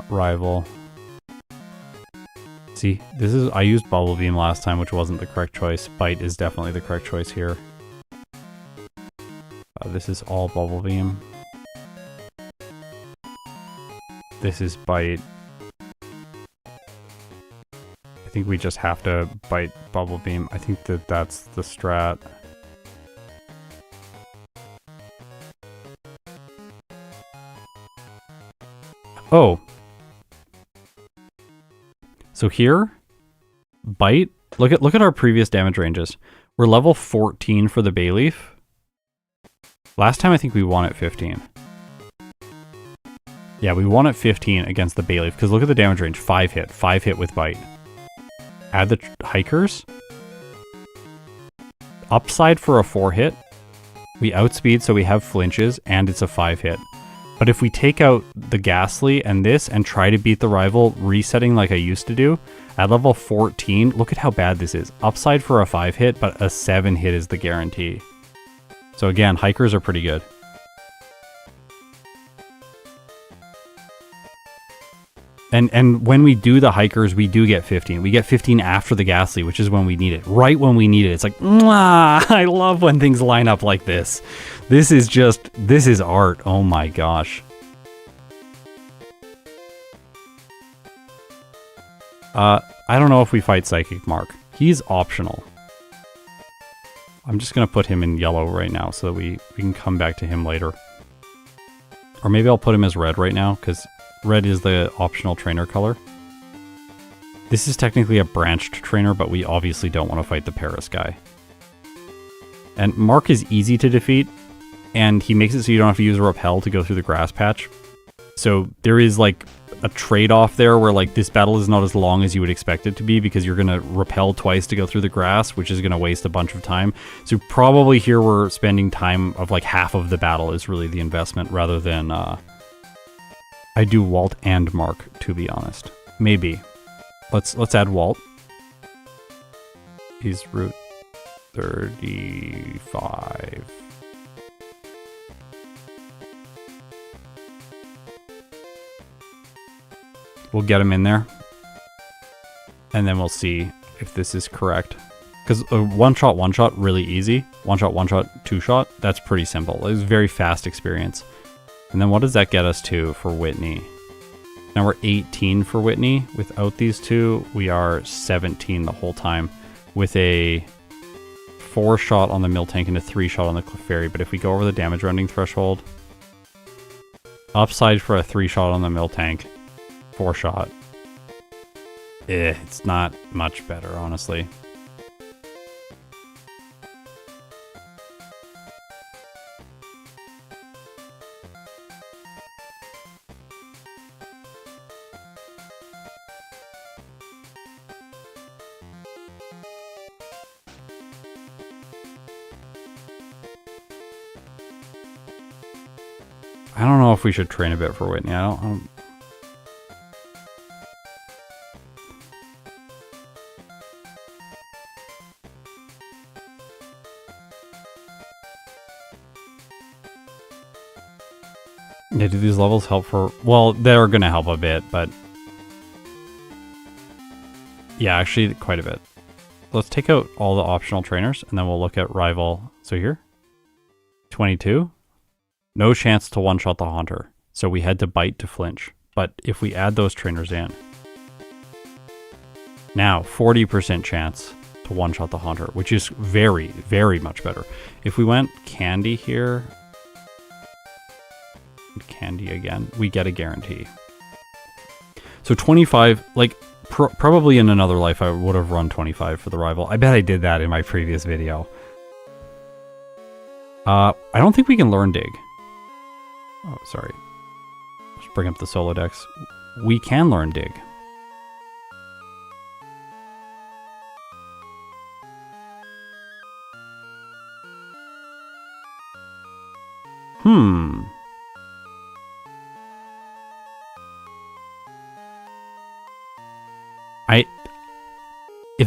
Speaker 1: Rival. See, this is, I used bubble beam last time, which wasn't the correct choice. Bite is definitely the correct choice here. This is all bubble beam. This is bite. I think we just have to bite bubble beam. I think that that's the strat. Oh. So here, bite. Look at our previous damage ranges. We're level 14 for the Bayleaf. Last time I think we won at 15. Yeah, we won at 15 against the Bayleaf, because look at the damage range. 5 hit with bite. Add the hikers. Upside for a 4 hit. We outspeed, so we have flinches, and it's a 5 hit. But if we take out the Ghastly and this and try to beat the rival, resetting like I used to do, at level 14, look at how bad this is. Upside for a 5 hit, but a 7 hit is the guarantee. So again, hikers are pretty good. And when we do the hikers, we do get 15. We get 15 after the Ghastly, which is when we need it. Right when we need it. It's like, mwah! I love when things line up like this. This is art. Oh my gosh. I don't know if we fight Psychic Mark. He's optional. I'm just going to put him in yellow right now so that we can come back to him later. Or maybe I'll put him as red right now, because red is the optional trainer color. This is technically a branched trainer, but we obviously don't want to fight the Paris guy. And Mark is easy to defeat, and he makes it so you don't have to use a repel to go through the grass patch. So there is like a trade-off there where like this battle is not as long as you would expect it to be, because you're going to repel twice to go through the grass, which is going to waste a bunch of time. So probably here we're spending time of like half of the battle is really the investment, rather than I do Walt and Mark, to be honest. Maybe. Let's add Walt. He's route 35. We'll get him in there. And then we'll see if this is correct. Because one shot, really easy. One shot, two shot, that's pretty simple. It's a very fast experience. And then what does that get us to for Whitney? Now we're 18 for Whitney. Without these two, we are 17 the whole time. With a 4 shot on the Mill Tank and a 3 shot on the Clefairy. But if we go over the damage rounding threshold, upside for a 3 shot on the Mill Tank, 4 shot. It's not much better, honestly. I don't know if we should train a bit for Whitney. I don't Yeah, do these levels help for... Well, they're going to help a bit, but... Yeah, actually, quite a bit. Let's take out all the optional trainers, and then we'll look at rival. So here, 22. No chance to one-shot the Haunter. So we had to bite to flinch. But if we add those trainers in... Now, 40% chance to one-shot the Haunter, which is very, very much better. If we went Candy here... Candy again, we get a guarantee. So 25, like, probably in another life I would have run 25 for the rival. I bet I did that in my previous video. I don't think we can learn dig. Oh, sorry. Let's bring up the solo decks. We can learn dig.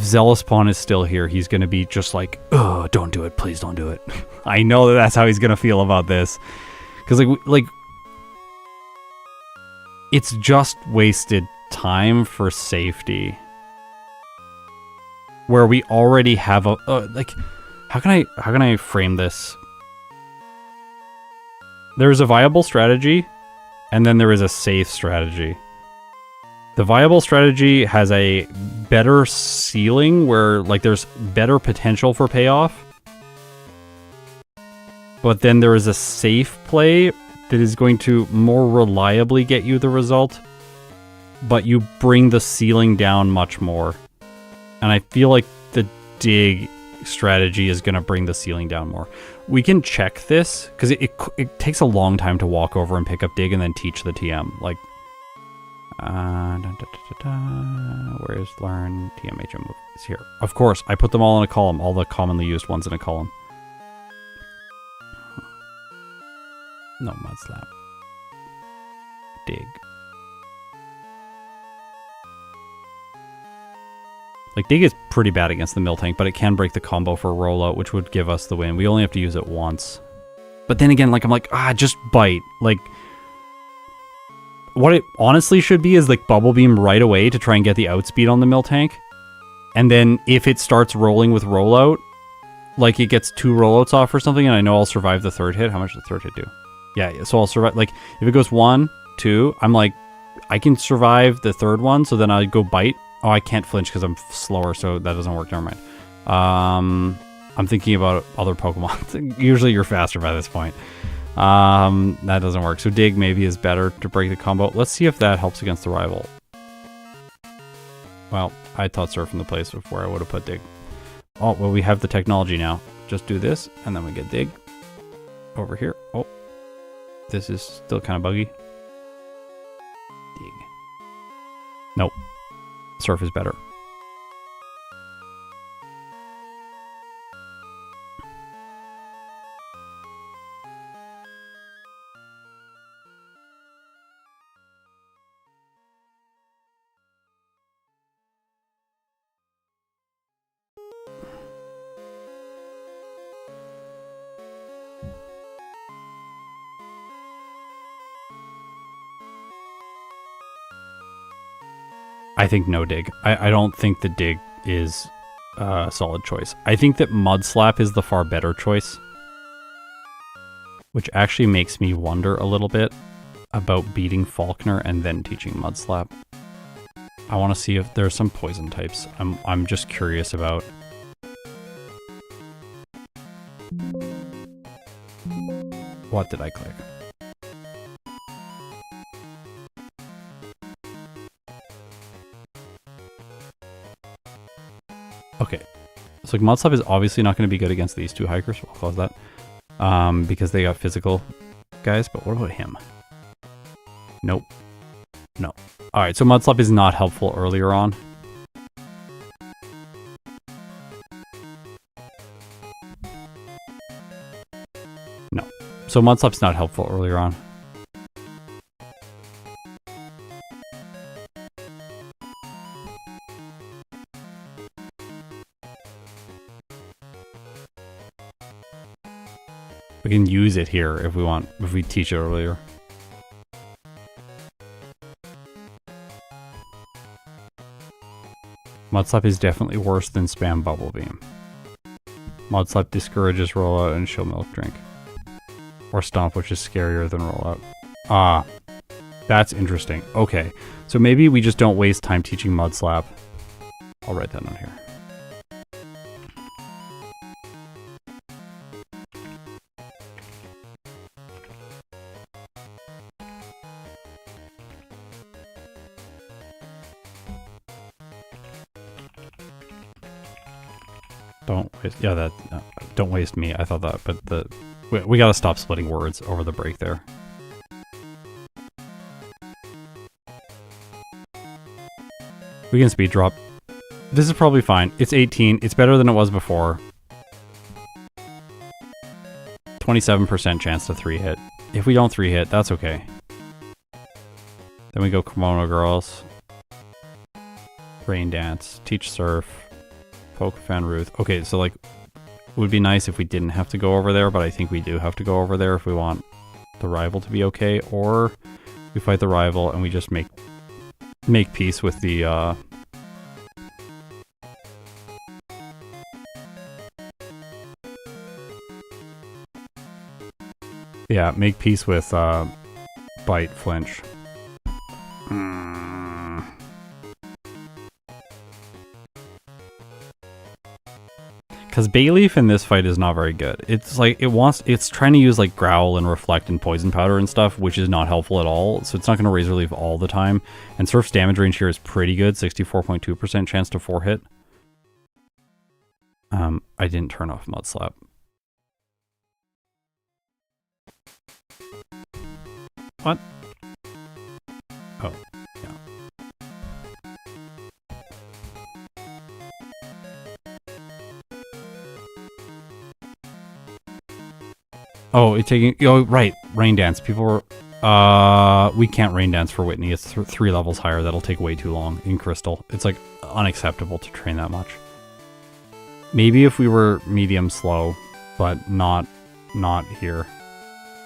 Speaker 1: Zealous Pawn is still here, he's going to be just like, oh, don't do it. Please don't do it. I know that that's how he's going to feel about this. Because, like, it's just wasted time for safety. Where we already have a... like, how can I frame this? There's a viable strategy, and then there is a safe strategy. The viable strategy has a better ceiling where, like, there's better potential for payoff. But then there is a safe play that is going to more reliably get you the result, but you bring the ceiling down much more. And I feel like the dig strategy is going to bring the ceiling down more. We can check this, because it takes a long time to walk over and pick up dig and then teach the TM. Like, where's learn TMHM move? It's here. Of course, I put them all in a column, all the commonly used ones in a column. No mud slap. Dig. Like, dig is pretty bad against the Miltank, but it can break the combo for rollout, which would give us the win. We only have to use it once. But then again, like, I'm like, just bite. Like, what it honestly should be is, like, Bubble Beam right away to try and get the outspeed on the Miltank. And then if it starts rolling with rollout, like, it gets 2 rollouts off or something, and I know I'll survive the 3rd hit. How much does the 3rd hit do? Yeah, so I'll survive. Like, if it goes 1, 2, I'm like, I can survive the 3rd one, so then I go bite. Oh, I can't flinch because I'm slower, so that doesn't work. Never mind. I'm thinking about other Pokemon. Usually you're faster by this point. That doesn't work. So dig maybe is better to break the combo. Let's see if that helps against the rival. Well, I thought Surf in the place of where I would have put dig. Oh, well, we have the technology now. Just do this, and then we get dig. Over here. Oh, this is still kind of buggy. Dig. Nope. Surf is better. I think no dig. I don't think the dig is a solid choice. I think that Mud Slap is the far better choice. Which actually makes me wonder a little bit about beating Falkner and then teaching Mud Slap. I want to see if there's some poison types. I'm just curious about. What did I click? Okay, so Mud Slap is obviously not going to be good against these 2 hikers. We'll close that. Because they got physical guys, but what about him? Nope. No. Alright, so Mud Slap is not helpful earlier on. No. So Mud Slap's not helpful earlier on. We can use it here if we want, if we teach it earlier. Mud Slap is definitely worse than Spam Bubble Beam. Mud Slap discourages rollout and Show Milk Drink. Or Stomp, which is scarier than rollout. Ah, that's interesting. Okay, so maybe we just don't waste time teaching Mud Slap. I'll write that on here. Don't waste, yeah, that, don't waste me. I thought that, but we gotta stop splitting words over the break there. We can speed drop. This is probably fine. It's 18. It's better than it was before. 27% chance to 3-hit. If we don't 3-hit, that's okay. Then we go Kimono Girls. Rain Dance. Teach Surf. Pokefan Ruth. Okay, so like, it would be nice if we didn't have to go over there, but I think we do have to go over there if we want the rival to be okay, or we fight the rival and we just make peace with the yeah, make peace with Bite Flinch. Because Bayleaf in this fight is not very good. It's like, it's trying to use like Growl and Reflect and Poison Powder and stuff, which is not helpful at all. So it's not going to Razor Leaf all the time. And Surf's damage range here is pretty good, 64.2% chance to 4-hit. I didn't turn off Mud Slap. What? Oh, yeah. Oh, it's taking... Oh, right. Rain Dance. People were... we can't Rain Dance for Whitney. It's 3 levels higher. That'll take way too long in Crystal. It's, like, unacceptable to train that much. Maybe if we were medium slow, but not here.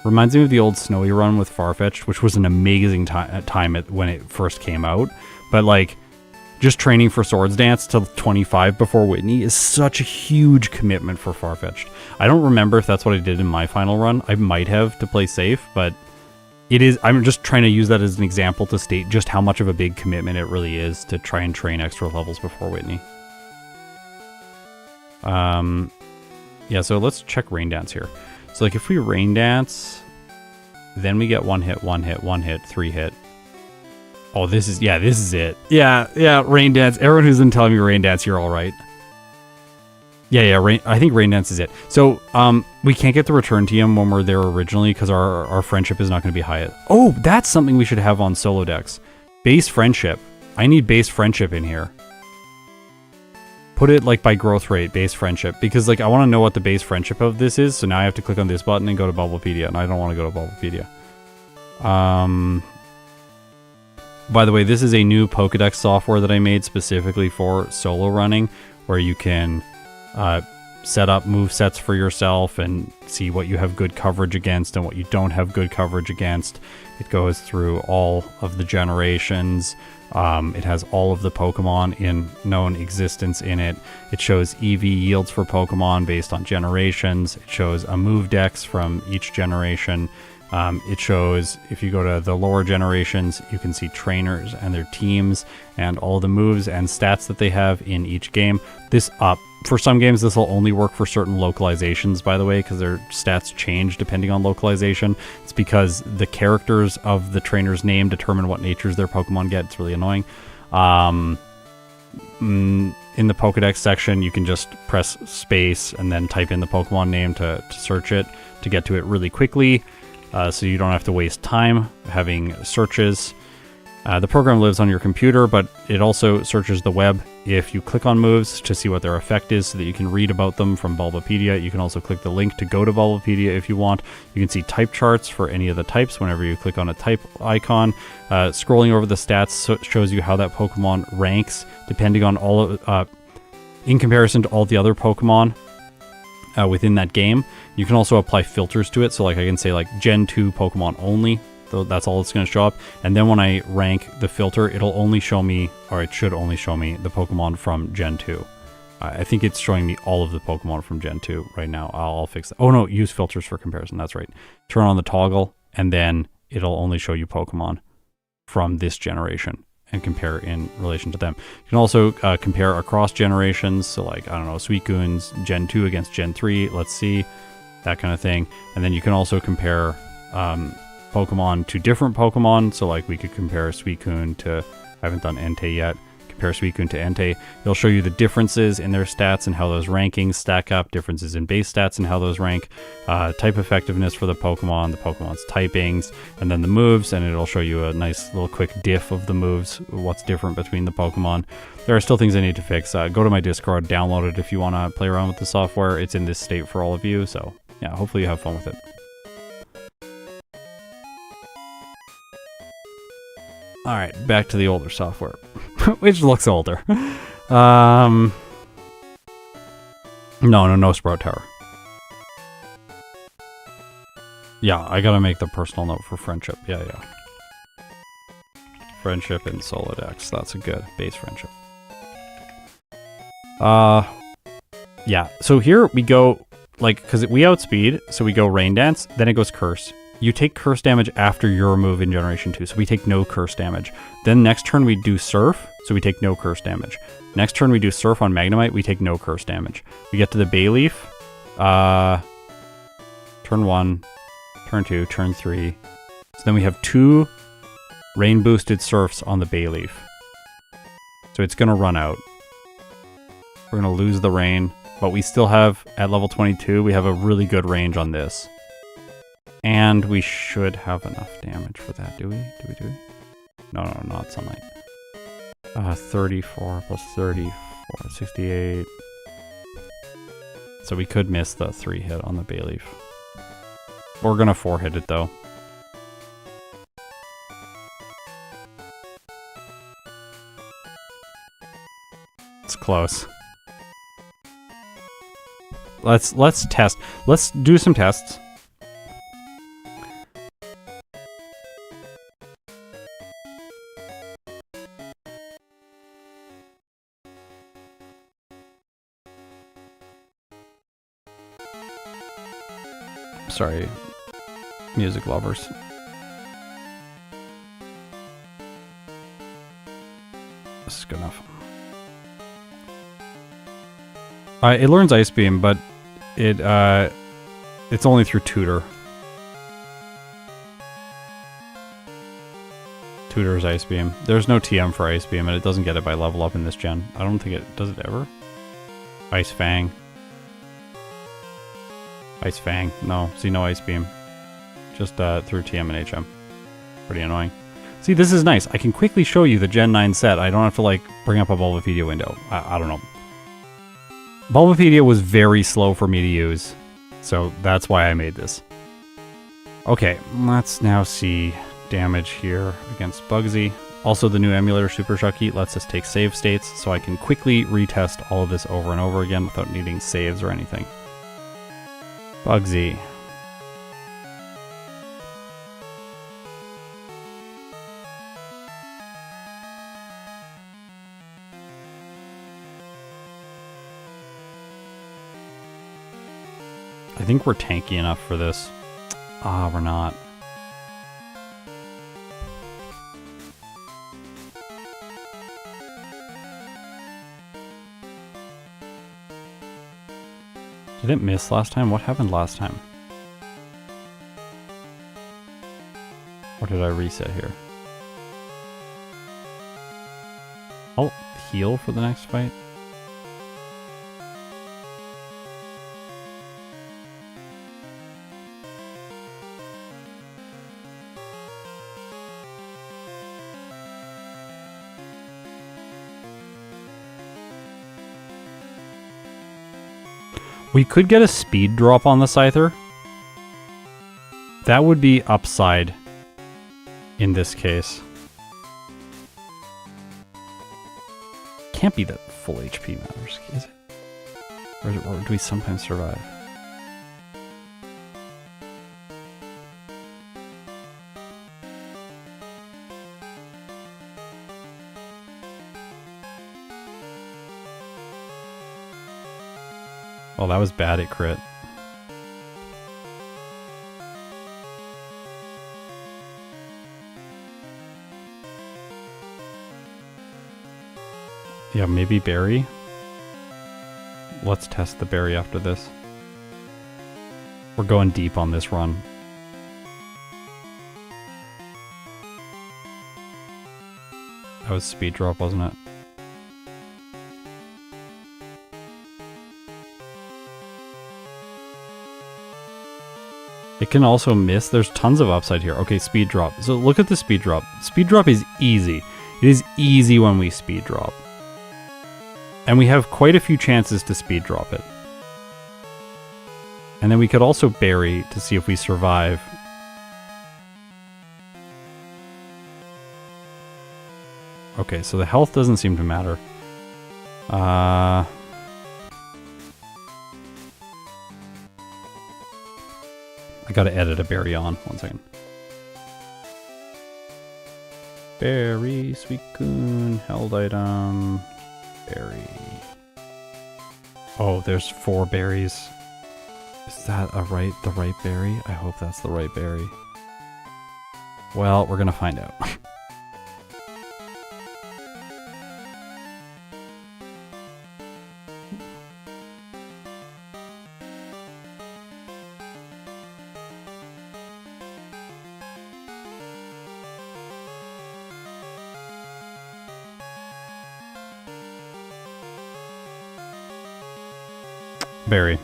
Speaker 1: Reminds me of the old Snowy run with Farfetch'd, which was an amazing time when it first came out. But, like, just training for Swords Dance till 25 before Whitney is such a huge commitment for Farfetch'd. I don't remember if that's what I did in my final run. I might have to play safe, but it is. I'm just trying to use that as an example to state just how much of a big commitment it really is to try and train extra levels before Whitney. Yeah, so let's check Rain Dance here. So, like, if we Rain Dance, then we get 1 hit, 1 hit, 1 hit, 3 hit. Oh, this is it. Yeah, Rain Dance. Everyone who's been telling me Rain Dance, you're all right. Yeah, I think Rain Dance is it. So, we can't get the Return TM when we're there originally because our friendship is not going to be high. Oh, that's something we should have on solo decks. Base Friendship. I need Base Friendship in here. Put it, like, by growth rate, Base Friendship. Because, like, I want to know what the Base Friendship of this is, so now I have to click on this button and go to Bubblepedia, and I don't want to go to Bubblepedia. By the way, this is a new Pokedex software that I made specifically for solo running, where you can set up move sets for yourself and see what you have good coverage against and what you don't have good coverage against. It goes through all of the generations. It has all of the Pokemon in known existence in it. It shows EV yields for Pokemon based on generations. It shows a move dex from each generation. It shows, if you go to the lower generations, you can see trainers and their teams and all the moves and stats that they have in each game. For some games, this will only work for certain localizations, by the way, because their stats change depending on localization. It's because the characters of the trainer's name determine what natures their Pokemon get. It's really annoying. In the Pokedex section, you can just press space and then type in the Pokemon name to search it, to get to it really quickly. So you don't have to waste time having searches. The program lives on your computer, but it also searches the web if you click on moves to see what their effect is so that you can read about them from Bulbapedia. You can also click the link to go to Bulbapedia if you want. You can see type charts for any of the types whenever you click on a type icon. Scrolling over the stats shows you how that Pokemon ranks depending on in comparison to all the other Pokemon within that game. You can also apply filters to it. So, like, I can say, like, Gen 2 Pokemon only. So that's all it's going to show up. And then when I rank the filter, it'll only show me, or it should only show me, the Pokemon from Gen 2. I think it's showing me all of the Pokemon from Gen 2 right now. I'll fix that. Oh, no, use filters for comparison. That's right. Turn on the toggle, and then it'll only show you Pokemon from this generation and compare in relation to them. You can also compare across generations. So, like, I don't know, Suicune's Gen 2 against Gen 3. Let's see. That kind of thing. And then you can also compare Pokemon to different Pokemon. So, like, we could compare Suicune to, I haven't done Entei yet, compare Suicune to Entei. It'll show you the differences in their stats and how those rankings stack up, differences in base stats and how those rank, type effectiveness for the Pokemon's typings, and then the moves, and it'll show you a nice little quick diff of the moves, what's different between the Pokemon. There are still things I need to fix. Go to my Discord, download it if you want to play around with the software. It's in this state for all of you, so yeah, hopefully you have fun with it. Alright, back to the older software, which looks older. No Sprout Tower. Yeah, I gotta make the personal note for friendship. Yeah. Friendship in Solodex. That's a good base friendship. Yeah. So here we go, like, because we outspeed, so we go Rain Dance, then it goes Curse. You take Curse damage after your move in Generation 2, so we take no Curse damage. Then next turn we do Surf, so we take no Curse damage. Next turn we do Surf on Magnemite, we take no Curse damage. We get to the Bayleaf. Turn 1, turn 2, turn 3. So then we have 2 Rain Boosted Surfs on the Bayleaf. So it's going to run out. We're going to lose the Rain, but we still have, at level 22, we have a really good range on this. And we should have enough damage for that, do we? Do we? No, not Sunlight. 34 plus 34, 68. So we could miss the 3 hit on the Bayleaf. We're gonna 4 hit it though. It's close. Let's test. Let's do some tests. Sorry, music lovers. This is good enough. It learns Ice Beam, but it's only through Tutor. Tutor's Ice Beam. There's no TM for Ice Beam, and it doesn't get it by level up in this gen. I don't think it does it ever. Ice Fang. Ice Fang. No. See, no Ice Beam. Just through TM and HM. Pretty annoying. See, this is nice. I can quickly show you the Gen 9 set. I don't have to, like, bring up a Bulbapedia window. I don't know. Bulbapedia was very slow for me to use, so that's why I made this. Okay, let's now see damage here against Bugsy. Also, the new emulator Super Shocky lets us take save states, so I can quickly retest all of this over and over again without needing saves or anything. Bugsy. I think we're tanky enough for this. Ah, we're not. Did it miss last time? What happened last time? Or did I reset here? I'll heal for the next fight. We could get a speed drop on the Scyther. That would be upside in this case. Can't be that full HP matters, is it? Or do we sometimes survive? Oh, that was bad at crit. Yeah, maybe berry. Let's test the berry after this. We're going deep on this run. That was speed drop, wasn't it? It can also miss. There's tons of upside here. Okay, speed drop. So look at the speed drop. Speed drop is easy. It is easy when we speed drop. And we have quite a few chances to speed drop it. And then we could also bury to see if we survive. Okay, so the health doesn't seem to matter. I gotta edit a berry on. 1 second. Berry, Suicune, held item, berry. Oh, there's 4 berries. Is that the right berry? I hope that's the right berry. Well, we're gonna find out. Berry.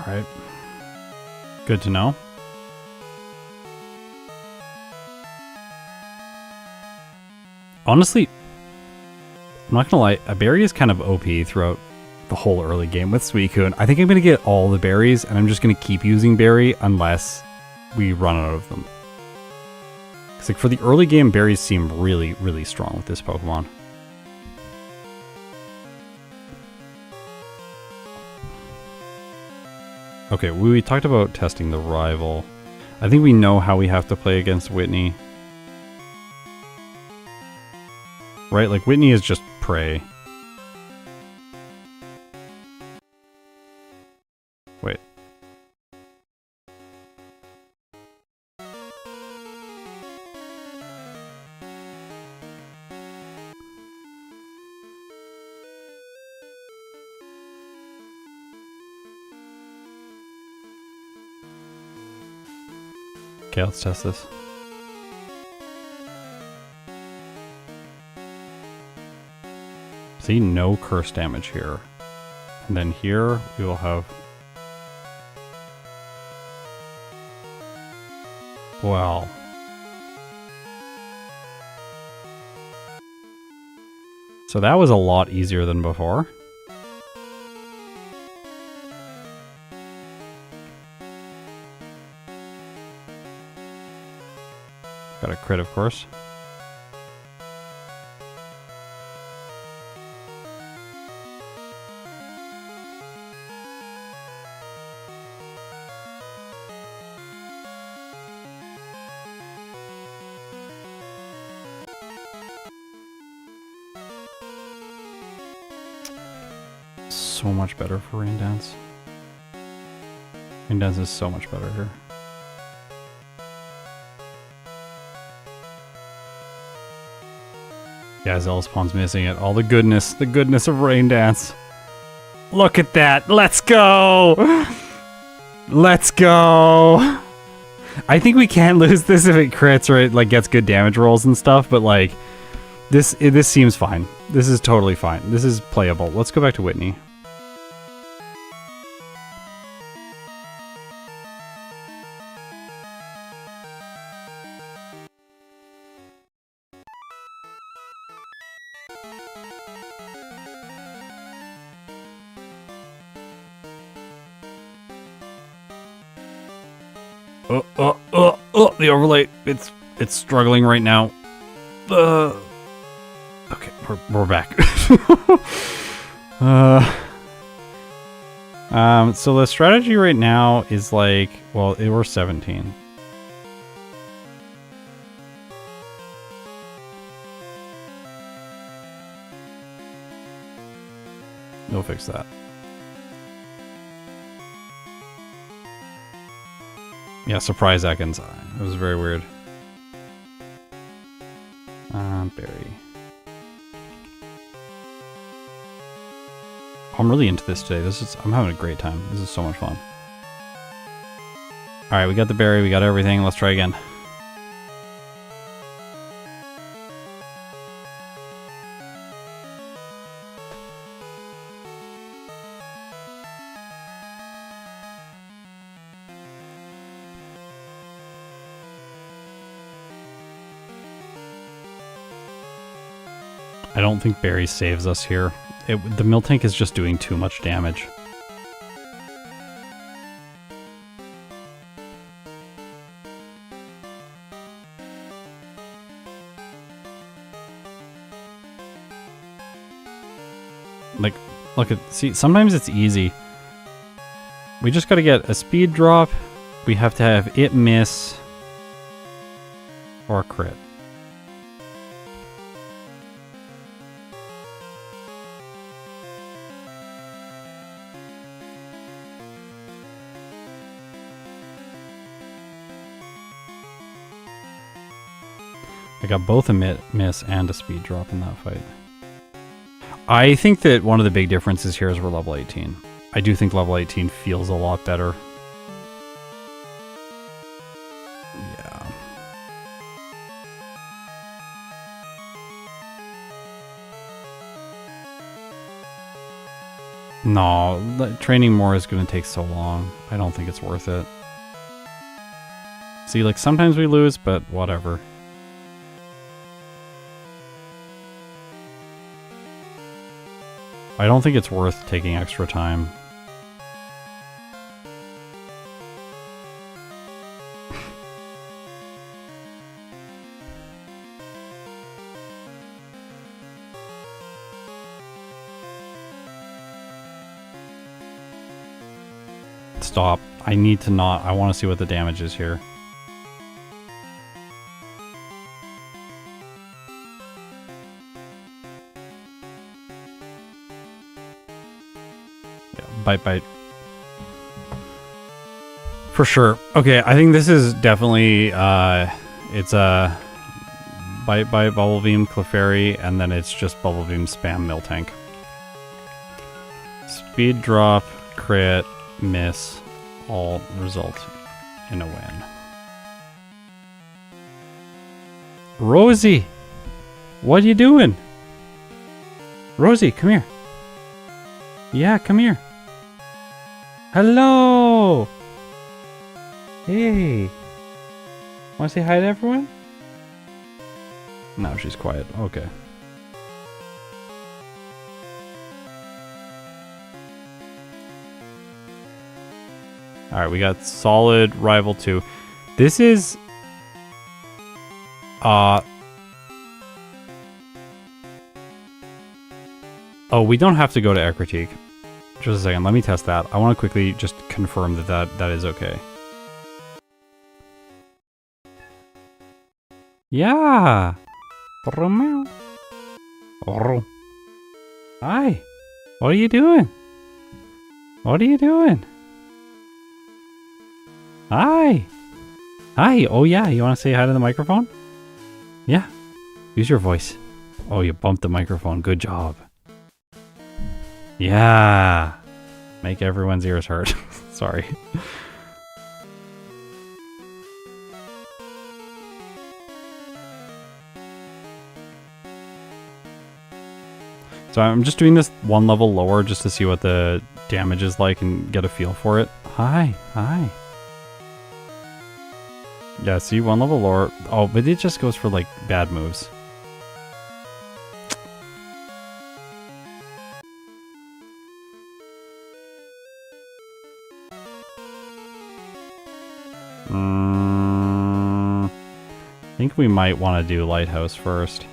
Speaker 1: All right. Good to know. Honestly, I'm not gonna lie, a berry is kind of OP throughout the whole early game with Suicune. I think I'm gonna get all the berries, and I'm just gonna keep using berry unless we run out of them. It's like for the early game, berries seem really, really strong with this Pokemon. Okay, we talked about testing the rival. I think we know how we have to play against Whitney. Right? Like, Whitney is just prey. Wait. Okay, let's test this. See, no curse damage here. And then here we will have... Wow. So that was a lot easier than before. Got a crit, of course. So much better for Rain Dance. Rain Dance is so much better here. Yeah, Zealous missing it. All the goodness of Rain Dance. Look at that. Let's go. Let's go. I think we can lose this if it crits or it like gets good damage rolls and stuff, but like this seems fine. This is totally fine. This is playable. Let's go back to Whitney. The overlay, it's struggling right now. Okay, we're back. So the strategy right now is like, well, we're 17. We'll fix that. Yeah, surprise Ekans. It was very weird. Berry. I'm really into this today. I'm having a great time. This is so much fun. Alright, we got the berry, we got everything. Let's try again. I don't think Berry saves us here. The Miltank is just doing too much damage. Like, look at, see, sometimes it's easy. We just gotta get a speed drop. We have to have it miss or a crit. I got both a miss and a speed drop in that fight. I think that one of the big differences here is we're level 18. I do think level 18 feels a lot better. Yeah. No, training more is going to take so long. I don't think it's worth it. See, like, sometimes we lose, but whatever. I don't think it's worth taking extra time. Stop. I need to not. I want to see what the damage is here. Bite. For sure. Okay, I think this is definitely, it's a Bite, Bubble Beam, Clefairy, and then it's just Bubble Beam, Spam, Miltank. Speed drop, crit, miss, all result in a win. Rosie! What are you doing? Rosie, come here. Yeah, come here. Hello! Hey! Want to say hi to everyone? No, she's quiet. Okay. Alright, we got solid Rival 2. This is... Oh, we don't have to go to Ekritique. Just a second, let me test that. I want to quickly just confirm that is okay. Yeah! Hi! What are you doing? What are you doing? Hi! Hi! Oh yeah, you want to say hi to the microphone? Yeah. Use your voice. Oh, you bumped the microphone. Good job. Yeah. Make everyone's ears hurt. Sorry. So I'm just doing this one level lower just to see what the damage is like and get a feel for it. Hi. Hi. Yeah, see, one level lower. Oh, but it just goes for, like, bad moves. I think we might want to do Lighthouse first.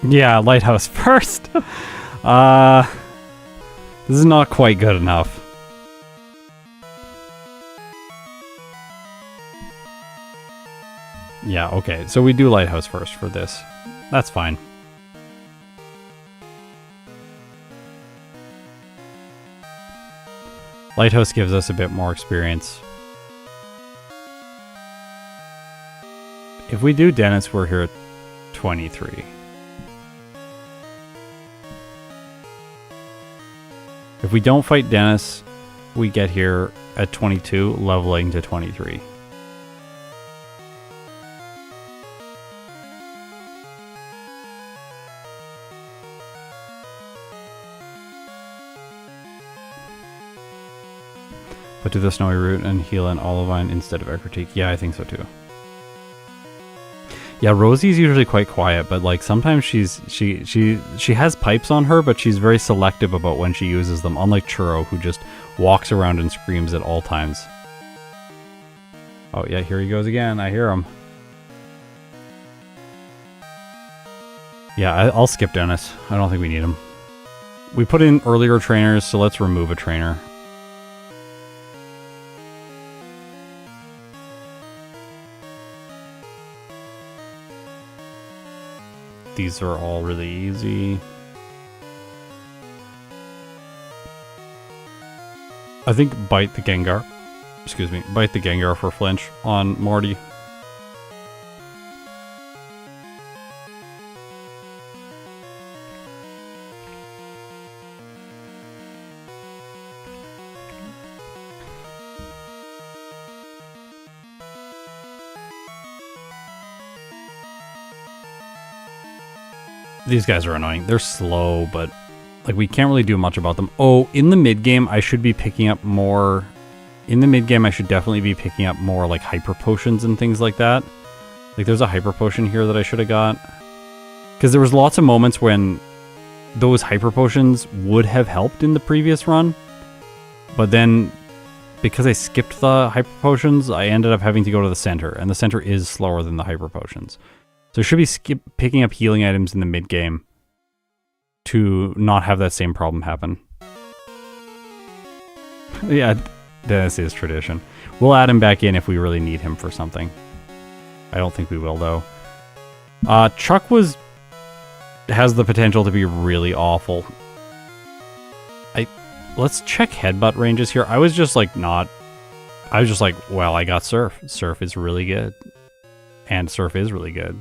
Speaker 1: Yeah, Lighthouse first. This is not quite good enough. Yeah, okay. So we do Lighthouse first for this. That's fine. Lighthouse gives us a bit more experience. If we do Dennis, we're here at 23. If we don't fight Dennis, we get here at 22, leveling to 23. But do the snowy root and heal an Olivine instead of Ecruteak. Yeah, I think so too. Yeah, Rosie's usually quite quiet, but like sometimes she has pipes on her, but she's very selective about when she uses them, unlike Churro, who just walks around and screams at all times. Oh yeah, here he goes again. I hear him. Yeah, I'll skip Dennis. I don't think we need him. We put in earlier trainers, so let's remove a trainer. These are all really easy. I think bite the Gengar. Excuse me, bite the Gengar for flinch on Morty. These guys are annoying. They're slow, but like we can't really do much about them. Oh, in the mid game, I should be picking up more. In the mid game, I should definitely be picking up more like hyper potions and things like that. Like there's a hyper potion here that I should have got, because there was lots of moments when those hyper potions would have helped in the previous run, but then because I skipped the hyper potions, I ended up having to go to the center, and the center is slower than the hyper potions. So I should be picking up healing items in the mid game to not have that same problem happen. Yeah, Dennis is tradition. We'll add him back in if we really need him for something. I don't think we will though. Chuck has the potential to be really awful. Let's check headbutt ranges here. I was just like, well, I got Surf. Surf is really good. And Surf is really good.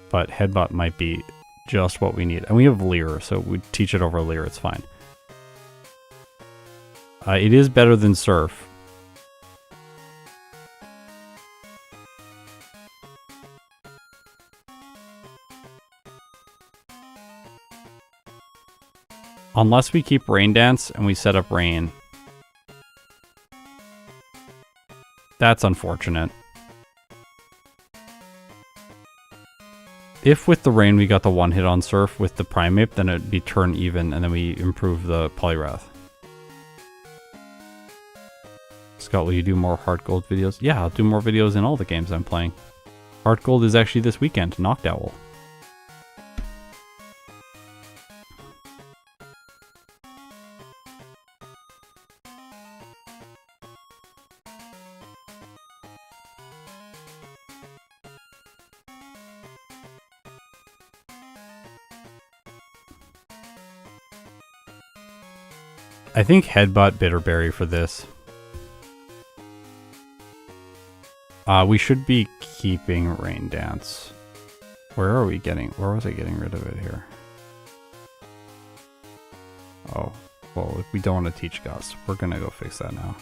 Speaker 1: But headbutt might be just what we need. And we have Leer, so we teach it over Leer, it's fine. It is better than Surf. Unless we keep Rain Dance and we set up Rain. That's unfortunate. If with the Rain we got the one hit on Surf with the Primeape, then it'd be turn even, and then we improve the Poliwrath. Scott, will you do more Heart Gold videos? Yeah, I'll do more videos in all the games I'm playing. Heart Gold is actually this weekend, Noctowl. I think Headbutt Bitterberry for this. We should be keeping Rain Dance. Where was I getting rid of it here? Oh, well, if we don't want to teach Gust, we're gonna go fix that now.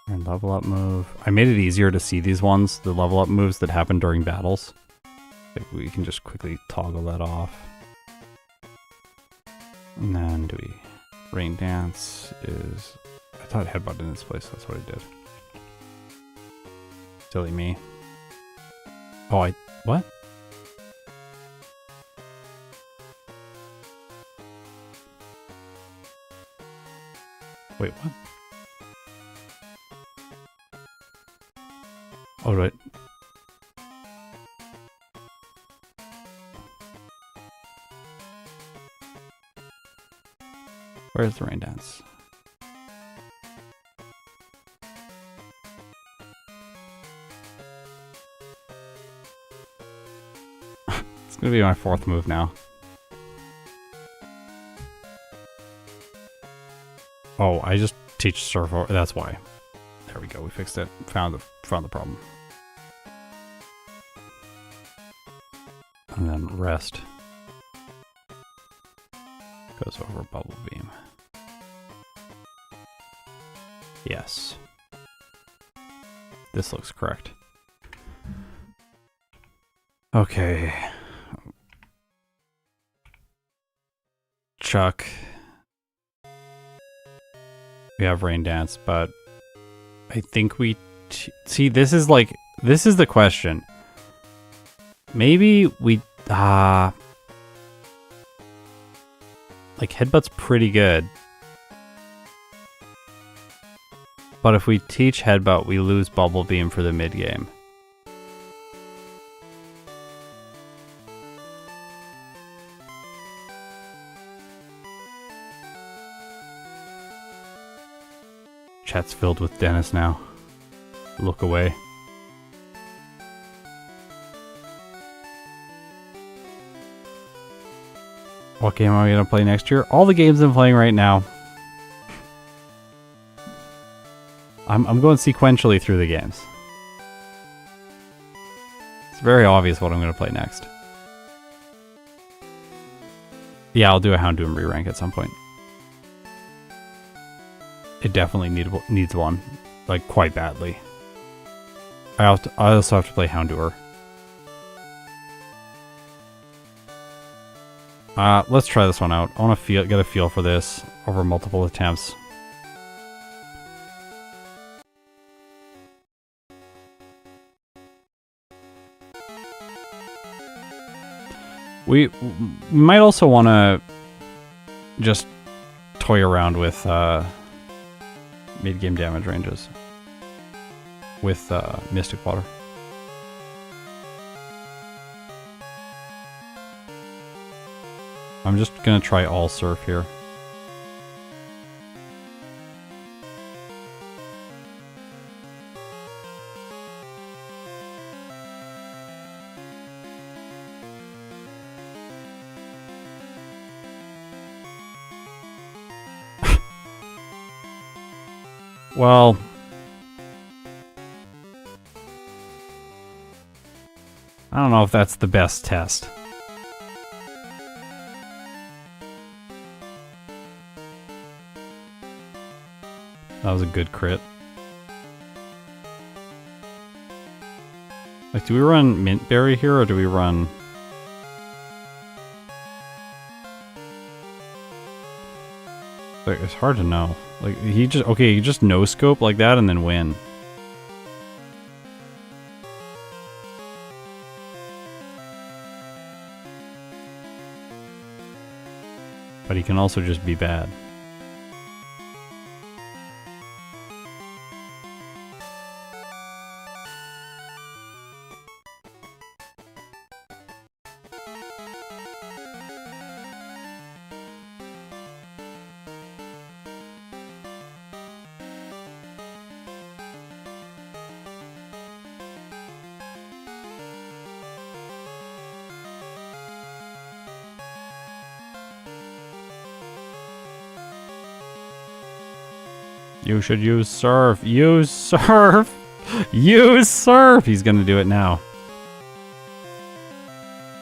Speaker 1: And level up move. I made it easier to see these ones, the level up moves that happen during battles. Like we can just quickly toggle that off. And then do we... Rain Dance is... I thought Headbutt in this place, that's what I did. Silly me. Oh, what? Wait, what? Oh, right. Where's the Rain Dance? It's gonna be my fourth move now. Oh, I just teach Surf. That's why. There we go. We fixed it. Found the problem. And then rest goes over Bubble Beam. Yes. This looks correct. Okay. Chuck. We have Rain Dance, but I think we... See, this is the question. Maybe we... like, Headbutt's pretty good. But if we teach Headbutt, we lose Bubble Beam for the mid-game. Chat's filled with Dennis now. Look away. What game are we going to play next year? All the games I'm playing right now. I'm going sequentially through the games. It's very obvious what I'm going to play next. Yeah, I'll do a Houndoom re-rank at some point. It definitely needs one. Like, quite badly. I also have to play Houndour. Let's try this one out. I want to get a feel for this over multiple attempts. We might also want to just toy around with mid-game damage ranges with Mystic Water. I'm just gonna try all Surf here. Well, I don't know if that's the best test. That was a good crit. Like, do we run Mint Berry here, or do we run... Like, it's hard to know. Like, he just no-scope like that and then win. But he can also just be bad. You should use Surf. Use Surf. Use Surf. He's gonna do it now.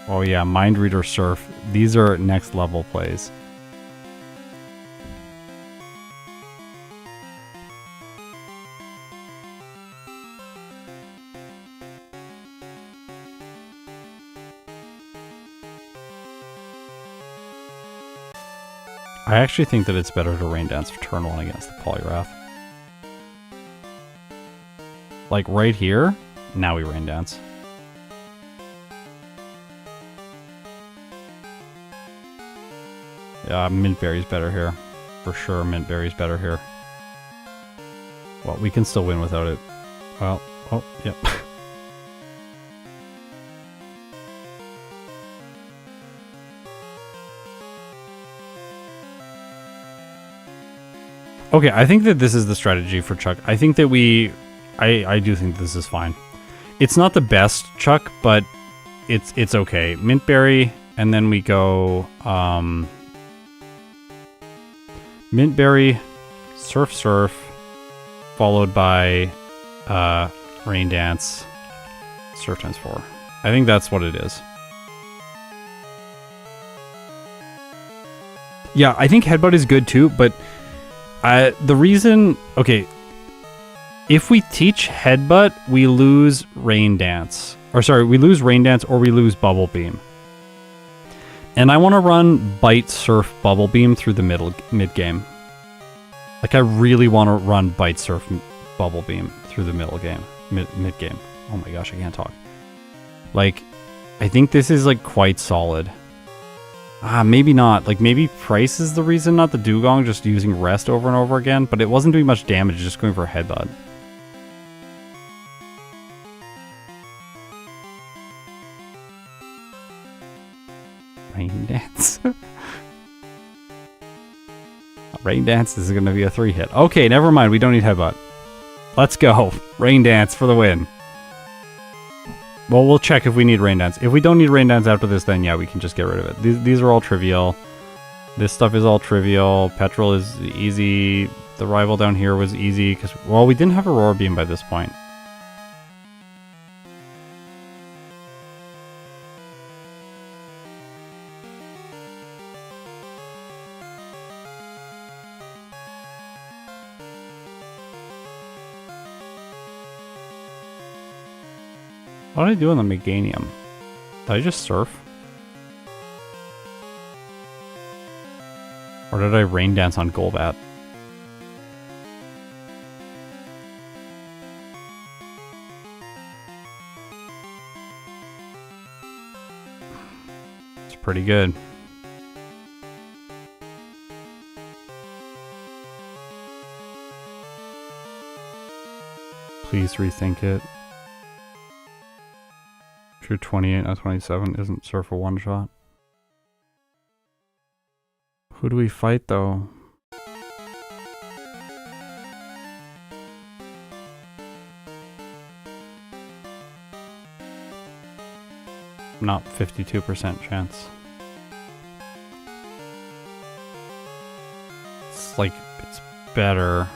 Speaker 1: Oh yeah, Mind Reader Surf. These are next level plays. I actually think that it's better to Rain Dance for turn 1 against the Poliwrath. Like right here, now we Rain Dance. Yeah, Mint Berry's better here. For sure, Mint Berry's better here. Well, we can still win without it. Well, oh, yep. Okay, I think that this is the strategy for Chuck. I think that I do think this is fine. It's not the best Chuck, but it's okay. Mint Berry, and then we go Mint Berry, Surf Surf, followed by Rain Dance, Surf times 4. I think that's what it is. Yeah, I think Headbutt is good too, but the reason... Okay, if we teach Headbutt, we lose Rain Dance. Or sorry, we lose Rain Dance or we lose Bubble Beam. And I want to run Bite, Surf, Bubble Beam through the mid game. Like, I really want to run Bite, Surf, Bubble Beam through the mid game. Oh my gosh, I can't talk. Like, I think this is, like, quite solid. Maybe not. Like, maybe Pryce is the reason, not the Dugong, just using Rest over and over again. But it wasn't doing much damage, just going for a Headbutt. Rain Dance. Rain Dance is going to be a 3-hit. Okay, never mind. We don't need Headbutt. Let's go. Rain Dance for the win. Well, we'll check if we need Rain Dance. If we don't need Rain Dance after this, then yeah, we can just get rid of it. These are all trivial. This stuff is all trivial. Petrol is easy. The rival down here was easy because, well, we didn't have Aurora Beam by this point. What did I do on the Meganium? Did I just surf? Or did I Rain Dance on Golbat? It's pretty good. Please rethink it. Sure, 28 out of 27 isn't Surf a one-shot. Who do we fight, though? Not 52% chance. It's like, it's better.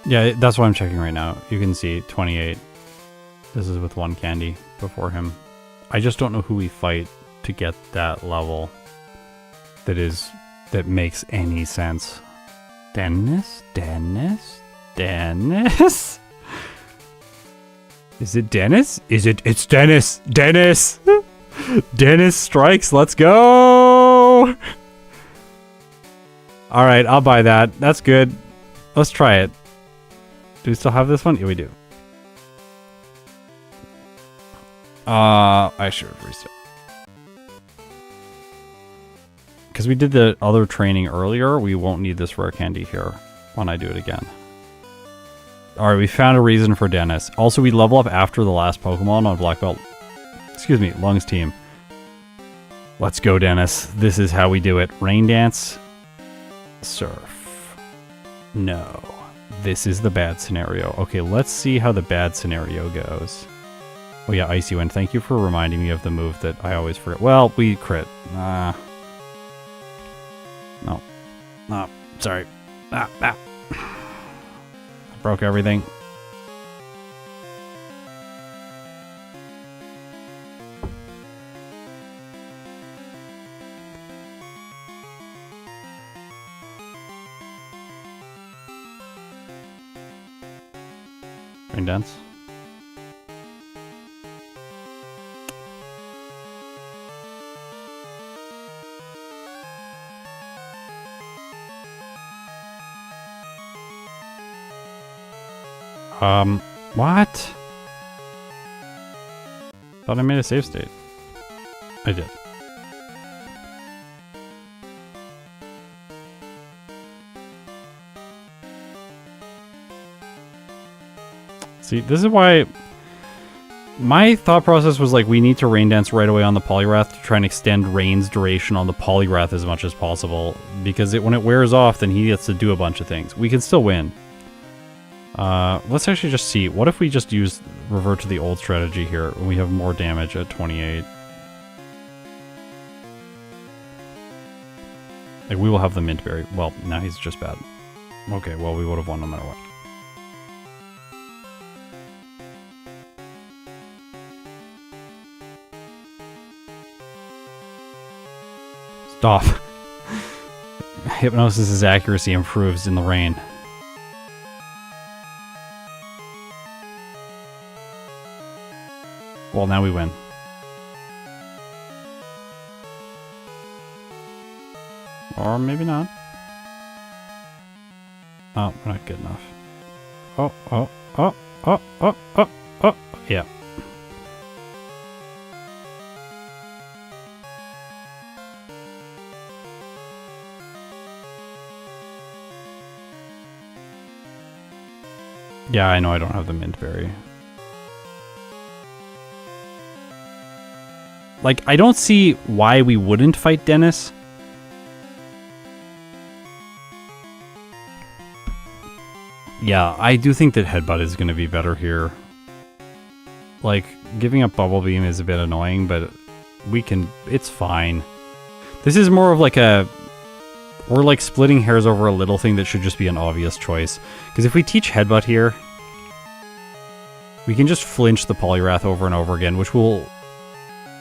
Speaker 1: Yeah, that's what I'm checking right now. You can see 28. This is with one candy before him. I just don't know who we fight to get that level that makes any sense. Dennis? Dennis? Dennis? Is it Dennis? It's Dennis! Dennis! Dennis strikes, let's go! Alright, I'll buy that. That's good. Let's try it. Do we still have this one? Yeah, we do. I should have reset. Because we did the other training earlier, we won't need this rare candy here when I do it again. Alright, we found a reason for Dennis. Also, we level up after the last Pokemon on Black Belt. Excuse me, Lungs team. Let's go, Dennis. This is how we do it. Rain Dance. Surf. No. This is the bad scenario. Okay, let's see how the bad scenario goes. Oh yeah, Icy Wind. Thank you for reminding me of the move that I always forget. Well, we crit. No. No. Sorry. I broke everything. Rain Dance. What? Thought I made a save state. I did. See, this is why my thought process was like, we need to Rain Dance right away on the Poliwrath to try and extend Rain's duration on the Poliwrath as much as possible. Because when it wears off, then he gets to do a bunch of things. We can still win. Let's actually just see. What if we just revert to the old strategy here when we have more damage at 28? Like, we will have the mint berry. Well, now he's just bad. Okay, well, we would have won no matter what. Stop. Hypnosis's accuracy improves in the rain. Well, now we win. Or maybe not. Oh, we're not good enough. Oh. Yeah. Yeah, I know I don't have the mint berry. Like, I don't see why we wouldn't fight Dennis. Yeah, I do think that Headbutt is going to be better here. Like, giving up Bubble Beam is a bit annoying, but it's fine. This is more of like we're like splitting hairs over a little thing that should just be an obvious choice. Because if we teach Headbutt here, we can just flinch the Poliwrath over and over again, which will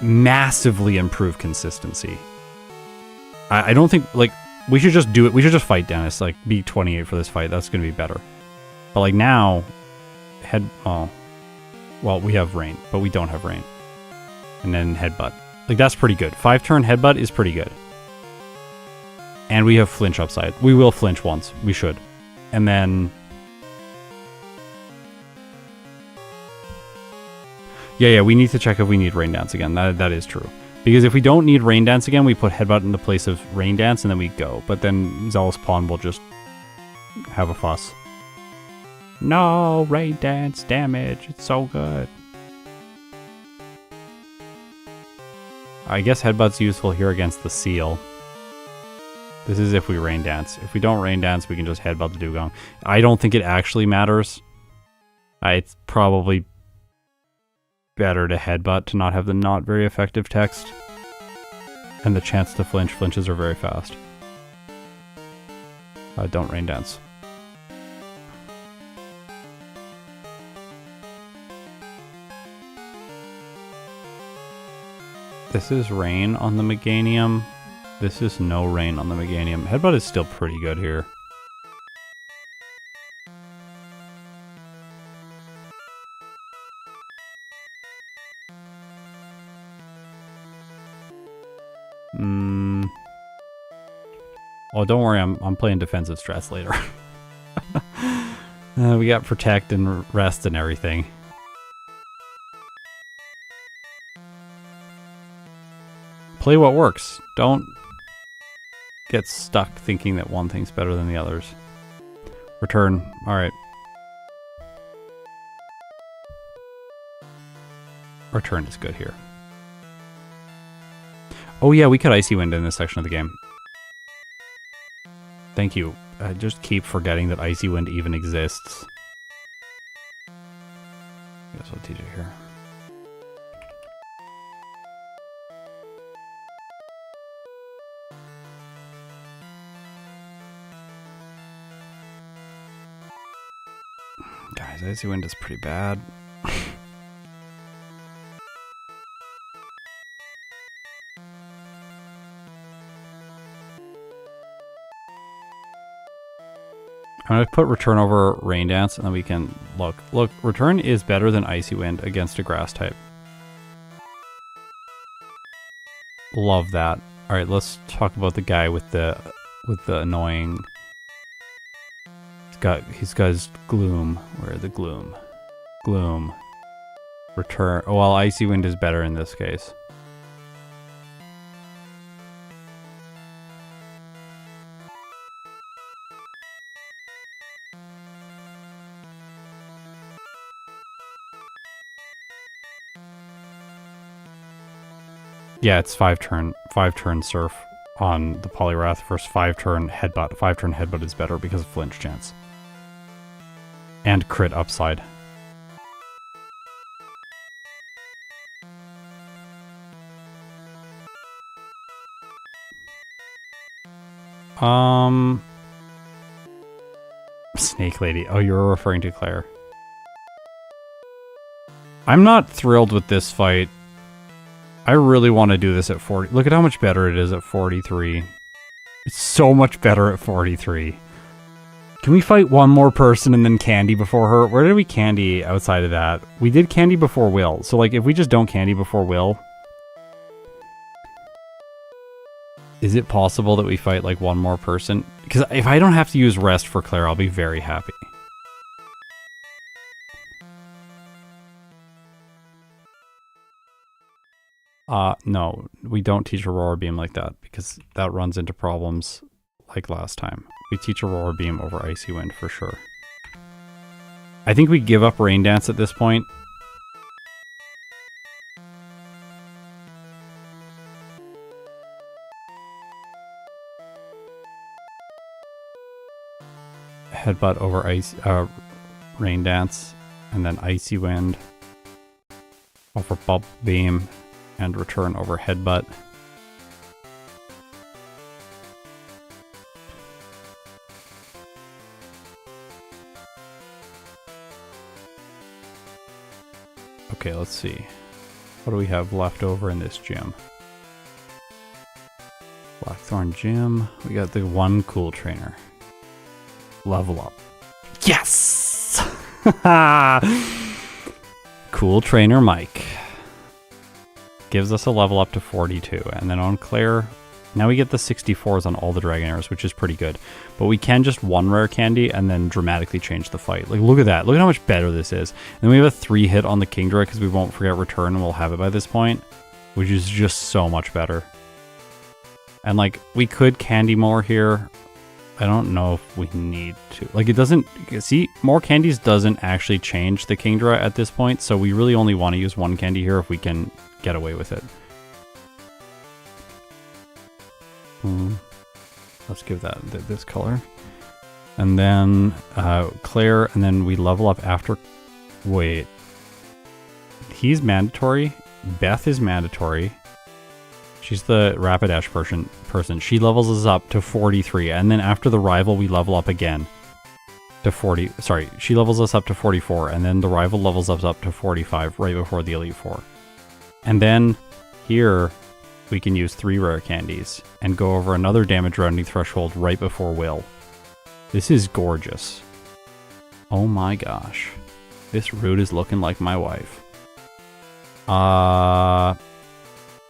Speaker 1: massively improve consistency. I don't think, like, we should just do it. We should just fight Dennis, like, be 28 for this fight. That's going to be better. But, like, now, well, we have Rain, but we don't have Rain. And then Headbutt. Like, that's pretty good. 5-turn Headbutt is pretty good. And we have Flinch upside. We will flinch once. We should. And then... Yeah, we need to check if we need Rain Dance again. That is true. Because if we don't need Rain Dance again, we put Headbutt in the place of Rain Dance, and then we go. But then Zealous Pawn will just have a fuss. No, Rain Dance damage. It's so good. I guess Headbutt's useful here against the Seal. This is if we Rain Dance. If we don't Rain Dance, we can just Headbutt the Dugong. I don't think it actually matters. It's probably better to Headbutt to not have the not very effective text. And the chance to flinch. Flinches are very fast. Don't Rain Dance. This is Rain on the Meganium. This is no Rain on the Meganium. Headbutt is still pretty good here. Oh, don't worry, I'm playing defensive strats later. We got Protect and Rest and everything. Play what works. Don't get stuck thinking that one thing's better than the others. Return. Alright. Return is good here. Oh yeah, we could Icy Wind in this section of the game. Thank you. I just keep forgetting that Icy Wind even exists. I guess I'll teach it here. Guys, Icy Wind is pretty bad. I'm going to put Return over Rain Dance, and then we can look. Look, Return is better than Icy Wind against a grass type. Love that. All right, let's talk about the guy with the annoying. He's got his Gloom. Where the Gloom? Gloom. Return. Oh, well, Icy Wind is better in this case. Yeah, it's 5-turn Surf on the Poliwrath versus 5-turn Headbutt. 5-turn Headbutt is better because of flinch chance. And crit upside. Snake Lady. Oh, you're referring to Clair. I'm not thrilled with this fight. I really want to do this at 40. Look at how much better it is at 43. It's so much better at 43. Can we fight one more person and then candy before her? Where did we candy outside of that? We did candy before Will. So, like, if we just don't candy before Will... Is it possible that we fight, like, one more person? Because if I don't have to use rest for Clair, I'll be very happy. No, we don't teach Aurora Beam like that, because that runs into problems like last time. We teach Aurora Beam over Icy Wind for sure. I think we give up Rain Dance at this point. Headbutt over Rain Dance, and then Icy Wind over Bubble Beam, and return over Headbutt. Okay, let's see. What do we have left over in this gym? Blackthorn Gym. We got the one cool trainer. Level up. Yes! Cool trainer Mike. Gives us a level up to 42. And then on Clair, now we get the 64s on all the Dragonairs, which is pretty good. But we can just one rare candy and then dramatically change the fight. Like, look at that. Look at how much better this is. And then we have a 3-hit on the Kingdra because we won't forget return and we'll have it by this point, which is just so much better. And, like, we could candy more here. I don't know if we need to. Like, it doesn't... See, more candies doesn't actually change the Kingdra at this point, so we really only want to use one candy here if we can get away with it. Let's give that this color. And then Clair, and then we level up after... Wait. He's mandatory. Beth is mandatory. She's the Rapidash person. She levels us up to 43, and then after the rival, we level up again to 40. Sorry, she levels us up to 44, and then the rival levels us up to 45 right before the Elite Four. And then here, we can use 3 rare candies and go over another damage rounding threshold right before Will. This is gorgeous. Oh my gosh. This route is looking like my wife.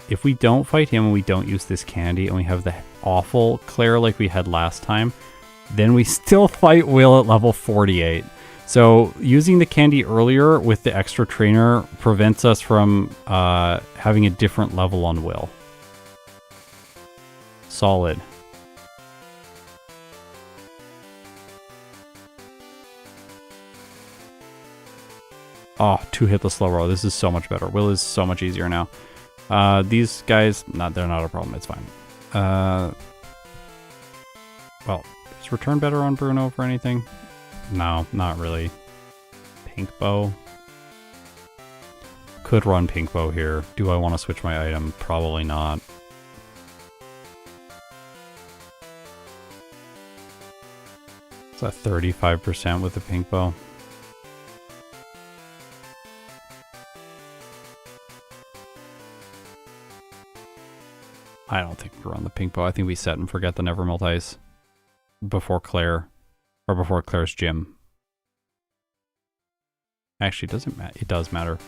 Speaker 1: If we don't fight him and we don't use this candy and we have the awful Clair like we had last time, then we still fight Will at level 48. So using the candy earlier with the extra trainer prevents us from having a different level on Will. Solid. Oh, 2-hitless slow roll. This is so much better. Will is so much easier now. These guys, they're not a problem. It's fine. Well, is return better on Bruno for anything? No, not really. Pink Bow. Could run Pink Bow here. Do I want to switch my item? Probably not. Is that 35% with the Pink Bow? I don't think we run the Pink Bow. I think we set and forget the Never Melt Ice before Clair, or before Clair's gym. Actually, it does matter.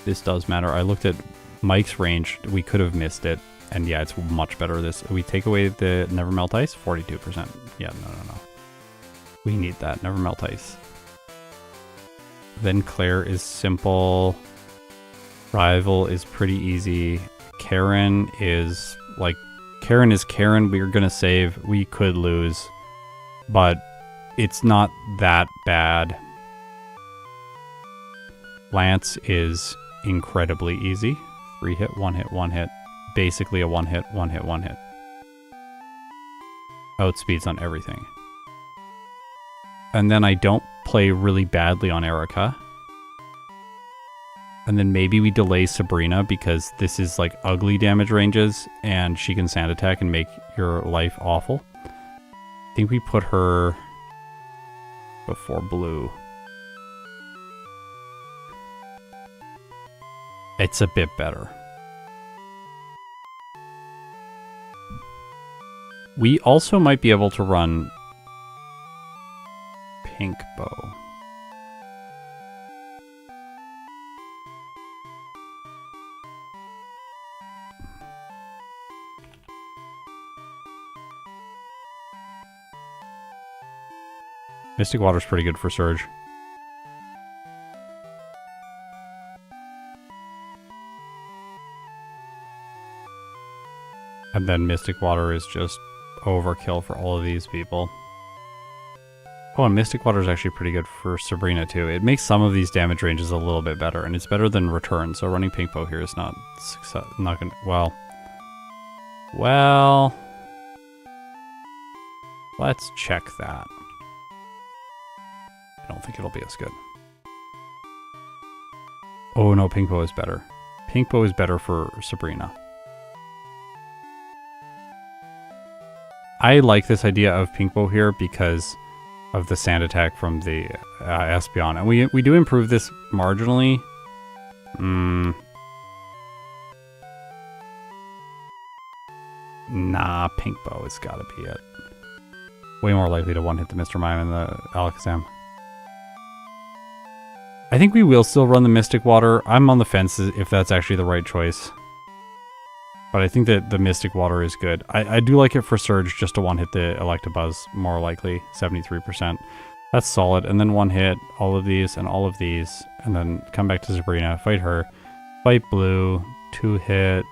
Speaker 1: This does matter. I looked at Mike's range. We could have missed it. And yeah, it's much better. We take away the Never Melt Ice, 42%. Yeah, no. We need that Never Melt Ice. Then Clair is simple. Rival is pretty easy. Karen is Karen. We're gonna save. We could lose, but it's not that bad. Lance is incredibly easy. 3-hit, 1-hit, 1-hit. Basically a 1-hit, 1-hit, 1-hit. Outspeeds on everything. And then I don't play really badly on Erica. And then maybe we delay Sabrina because this is like ugly damage ranges and she can sand attack and make your life awful. I think we put her before blue. It's a bit better. We also might be able to run pink bow. Mystic Water's pretty good for Surge. And then Mystic Water is just overkill for all of these people. Oh, and Mystic Water is actually pretty good for Sabrina too. It makes some of these damage ranges a little bit better, and it's better than Return, so running Pink Bow here is not gonna... Well... Let's check that. I don't think it'll be as good. Oh no, Pink Bow is better. Pink Bow is better for Sabrina. I like this idea of Pink Bow here because of the sand attack from the Espeon. And we do improve this marginally. Nah, Pink Bow has got to be it. Way more likely to one-hit the Mr. Mime and the Alakazam. I think we will still run the Mystic Water. I'm on the fence if that's actually the right choice. But I think that the Mystic Water is good. I do like it for Surge just to one-hit the Electabuzz, more likely, 73%. That's solid. And then one-hit all of these and all of these. And then come back to Sabrina, fight her. Fight Blue, two-hit,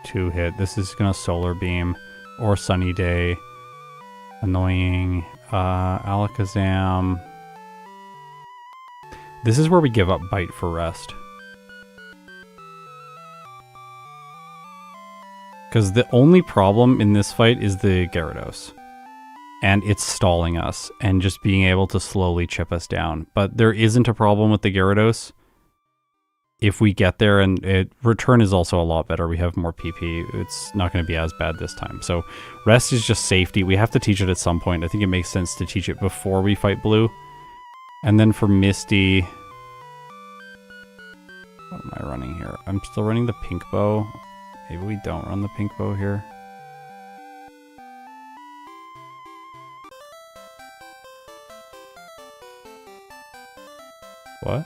Speaker 1: two-hit. This is going to Solar Beam or Sunny Day. Annoying. Alakazam. This is where we give up Bite for rest. Because the only problem in this fight is the Gyarados. And it's stalling us and just being able to slowly chip us down. But there isn't a problem with the Gyarados. If we get there, and Return is also a lot better. We have more PP. It's not going to be as bad this time. So rest is just safety. We have to teach it at some point. I think it makes sense to teach it before we fight Blue. And then for Misty... What am I running here? I'm still running the Pink Bow. Maybe we don't run the Pink Bow here. What?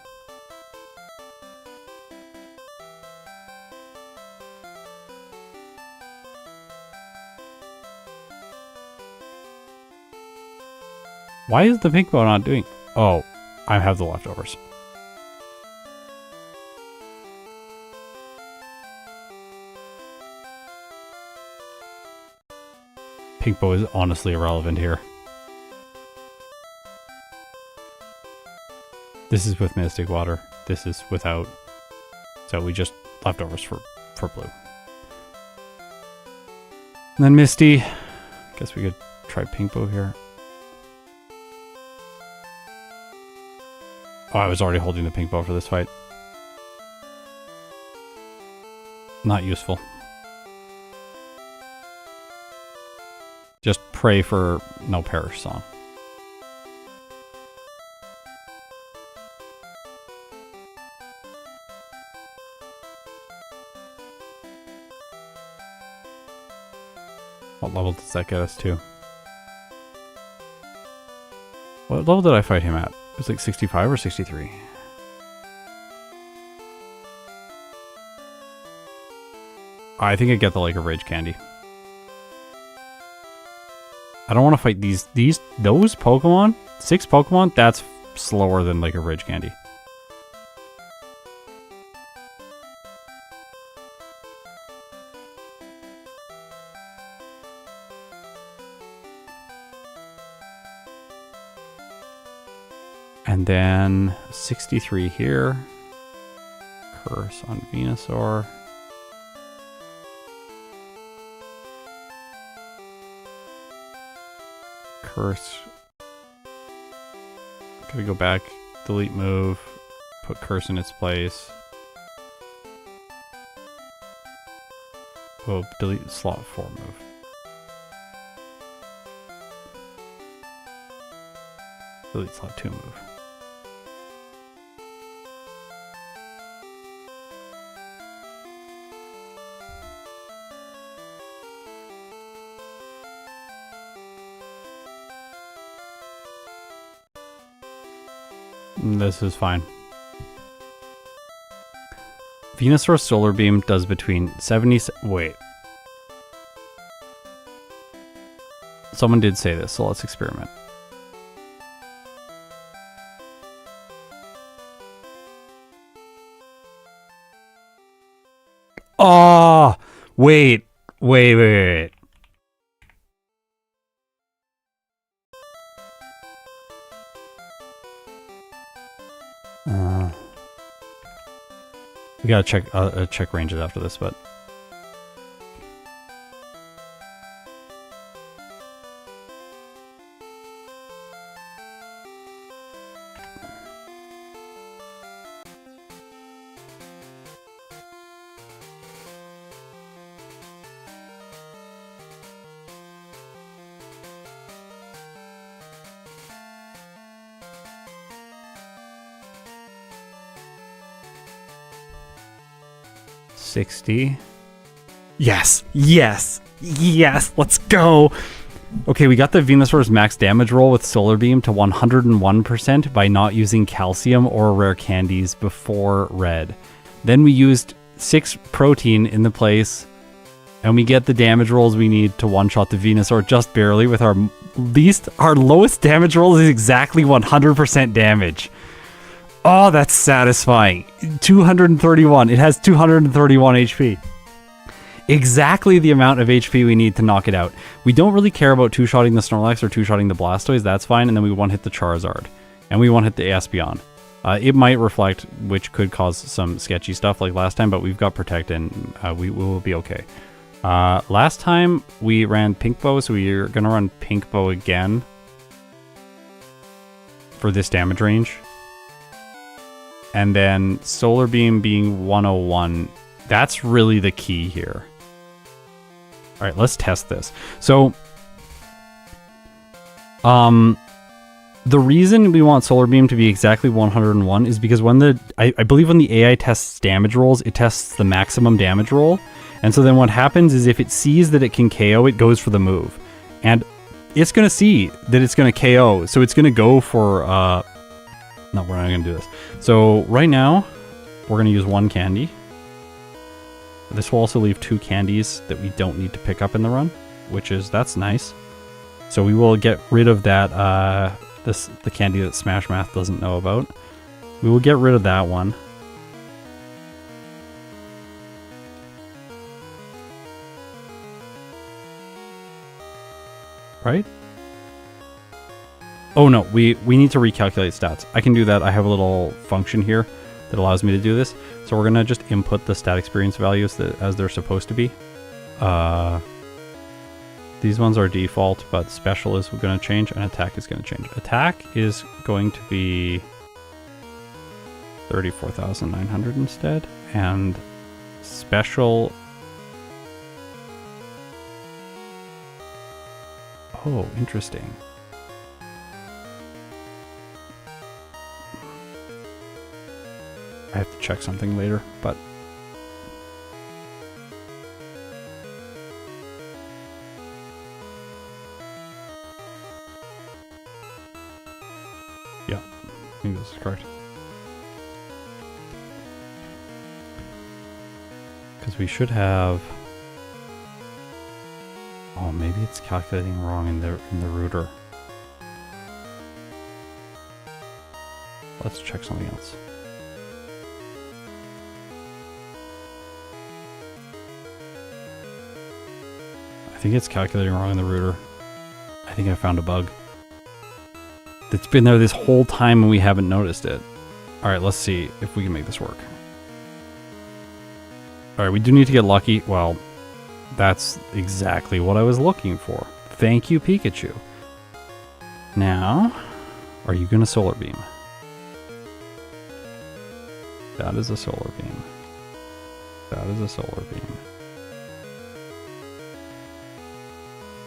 Speaker 1: Why is the Pink Bow not doing... Oh, I have the leftovers. Pink Bow is honestly irrelevant here. This is with Mystic Water. This is without. So we just leftovers for Blue. And then Misty. Guess we could try Pink Bow here. Oh, I was already holding the Pink Bow for this fight. Not useful. Just pray for no Perish Song. What level does that get us to? What level did I fight him at? It was like 65 or 63. I think I get the Lake of Rage candy. I don't want to fight those Pokemon. 6 Pokemon? That's slower than Lake of Rage candy. And then 63 here. Curse on Venusaur. Curse. Gotta go back, delete move, put curse in its place. Oh, delete slot 4 move. Delete slot 2 move. This is fine. Venusaur Solar Beam does between 70... Wait. Someone did say this, so let's experiment. Oh! Wait. We gotta check ranges after this, but Yes, let's go. Okay, we got the Venusaur's max damage roll with Solar Beam to 101% by not using calcium or rare candies before red. Then we used 6 protein in the place, and we get the damage rolls we need to one-shot the Venusaur just barely with our lowest damage roll is exactly 100% damage. Oh, that's satisfying. 231. It has 231 HP. Exactly the amount of HP we need to knock it out. We don't really care about two-shotting the Snorlax or two-shotting the Blastoise. That's fine. And then we one-hit the Charizard. And we one-hit the Espeon. It might reflect, which could cause some sketchy stuff like last time, but we've got Protect and we will be okay. Last time we ran Pink Bow, so we're going to run Pink Bow again for this damage range. And then Solar Beam being 101. That's really the key here. All right, let's test this. So, the reason we want Solar Beam to be exactly 101 is because when I believe when the AI tests damage rolls, it tests the maximum damage roll. And so then what happens is if it sees that it can KO, it goes for the move. And it's going to see that it's going to KO. So it's going to go for... No, we're not going to do this. So right now, we're going to use 1 candy. This will also leave 2 candies that we don't need to pick up in the run, that's nice. So we will get rid of that, the candy that Smash Math doesn't know about. We will get rid of that one. Right? Oh no, we need to recalculate stats. I can do that. I have a little function here that allows me to do this. So we're gonna just input the stat experience values as they're supposed to be. These ones are default, but special is going to change and attack is going to change. Attack is going to be 34,900 instead, and special... Oh, interesting. I have to check something later, but... Yeah, I think this is correct. Because we should have... Oh, maybe it's calculating wrong in the router. Let's check something else. I think it's calculating wrong in the router. I think I found a bug. It's been there this whole time and we haven't noticed it. Alright, let's see if we can make this work. Alright, we do need to get lucky. Well, that's exactly what I was looking for. Thank you, Pikachu. Now, Are you going to solar beam? That is a solar beam. That is a solar beam.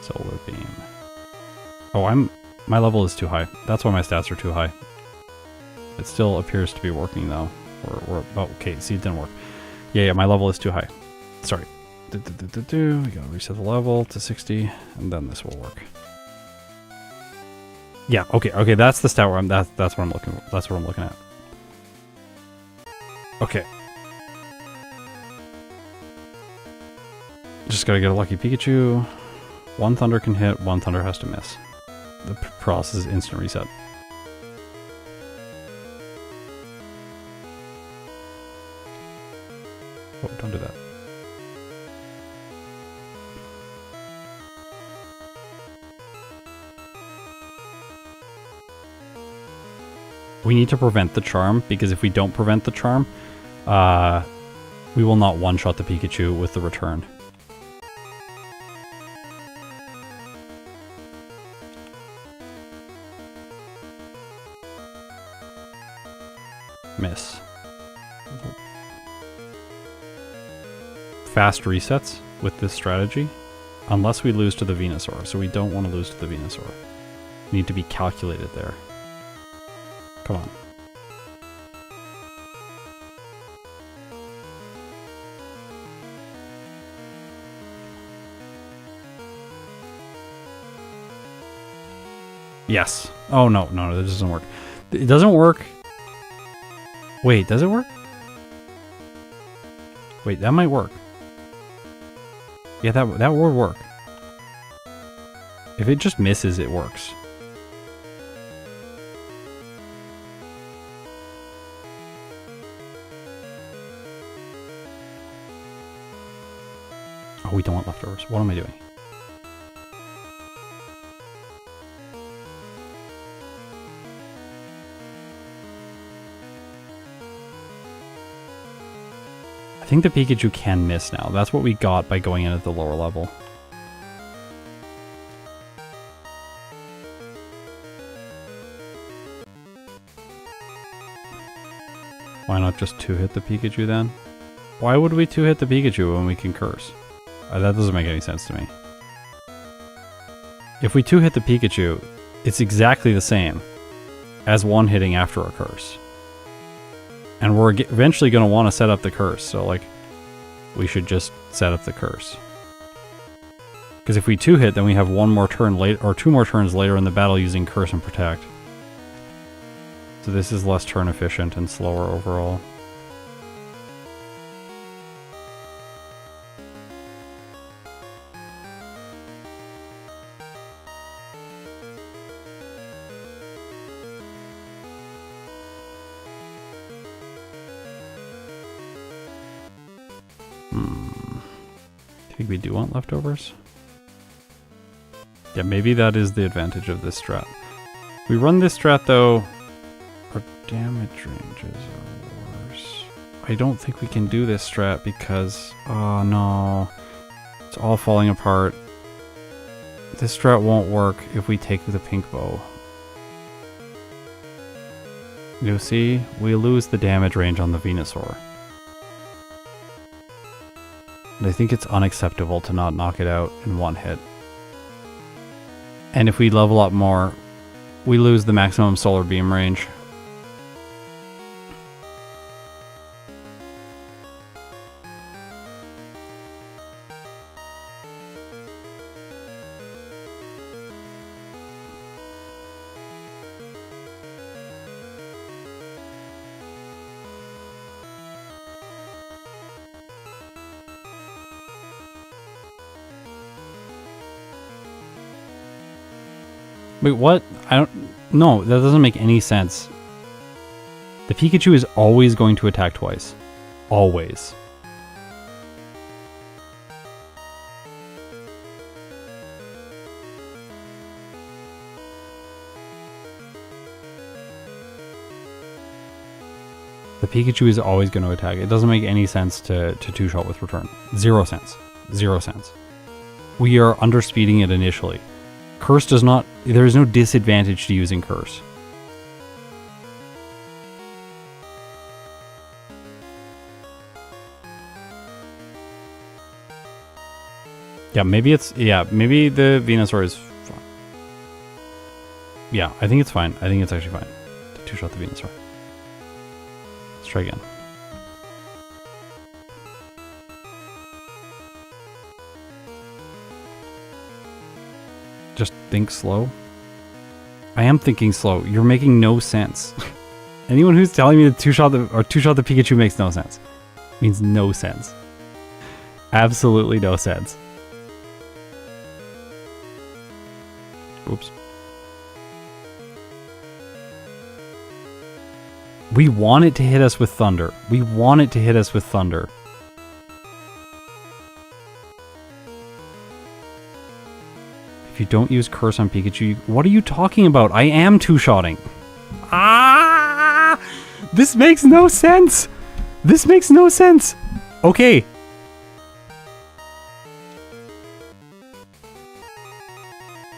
Speaker 1: Solar beam. Oh, my level is too high. That's why my stats are too high. It still appears to be working though. Oh, okay, see, it didn't work. Yeah, my level is too high. Sorry. We gotta reset the level to 60, and then this will work. Yeah, okay, that's the stat where that's what I'm looking for. That's what I'm looking at. Okay. Just gotta get a lucky Pikachu. One Thunder can hit, one Thunder has to miss. The paralysis is instant reset. Oh, don't do that. We need to prevent the charm, because if we don't prevent the charm, we will not one-shot the Pikachu with the return. Miss. Fast resets with this strategy, unless we lose to the Venusaur. So we don't want to lose to the Venusaur. We need to be calculated there. Come on. Yes. Oh, no, that doesn't work. It doesn't work. Wait, does it work? Wait, that might work. Yeah, that would work. If it just misses, it works. Oh, we don't want leftovers. What am I doing? I think the Pikachu can miss now. That's what we got by going in at the lower level. Why not just 2-hit the Pikachu then? Why would we 2-hit the Pikachu when we can curse? That doesn't make any sense to me. If we 2-hit the Pikachu, it's exactly the same as 1-hitting after a curse. And we're eventually going to want to set up the curse, so like, we should just set up the curse. Because if we 2-hit, then we have one more turn late, or 2 more turns later in the battle using curse and protect. So this is less turn efficient and slower overall. I think we do want leftovers. Yeah, maybe that is the advantage of this strat. We run this strat though, our damage ranges are worse. I don't think we can do this strat because, oh no, it's all falling apart. This strat won't work if we take the pink bow. You see, we lose the damage range on the Venusaur. And I think it's unacceptable to not knock it out in one hit. And if we level up more, we lose the maximum solar beam range. Wait, what? No, that doesn't make any sense. The Pikachu is always going to attack twice. Always. The Pikachu is always going to attack. It doesn't make any sense to two-shot with return. 0 cents. 0 cents. We are underspeeding it initially. Curse does not... There is no disadvantage to using Curse. Yeah, maybe it's... Yeah, maybe the Venusaur is fine. Yeah, I think it's fine. I think it's actually fine to two-shot the Venusaur. Let's try again. Just think slow. I am thinking slow. You're making no sense. Anyone who's telling me to two-shot the Pikachu makes no sense. Means no sense. Absolutely no sense. Oops. We want it to hit us with thunder. We want it to hit us with thunder. If you don't use Curse on Pikachu, what are you talking about? I am two-shotting. Ah! This makes no sense. This makes no sense. Okay.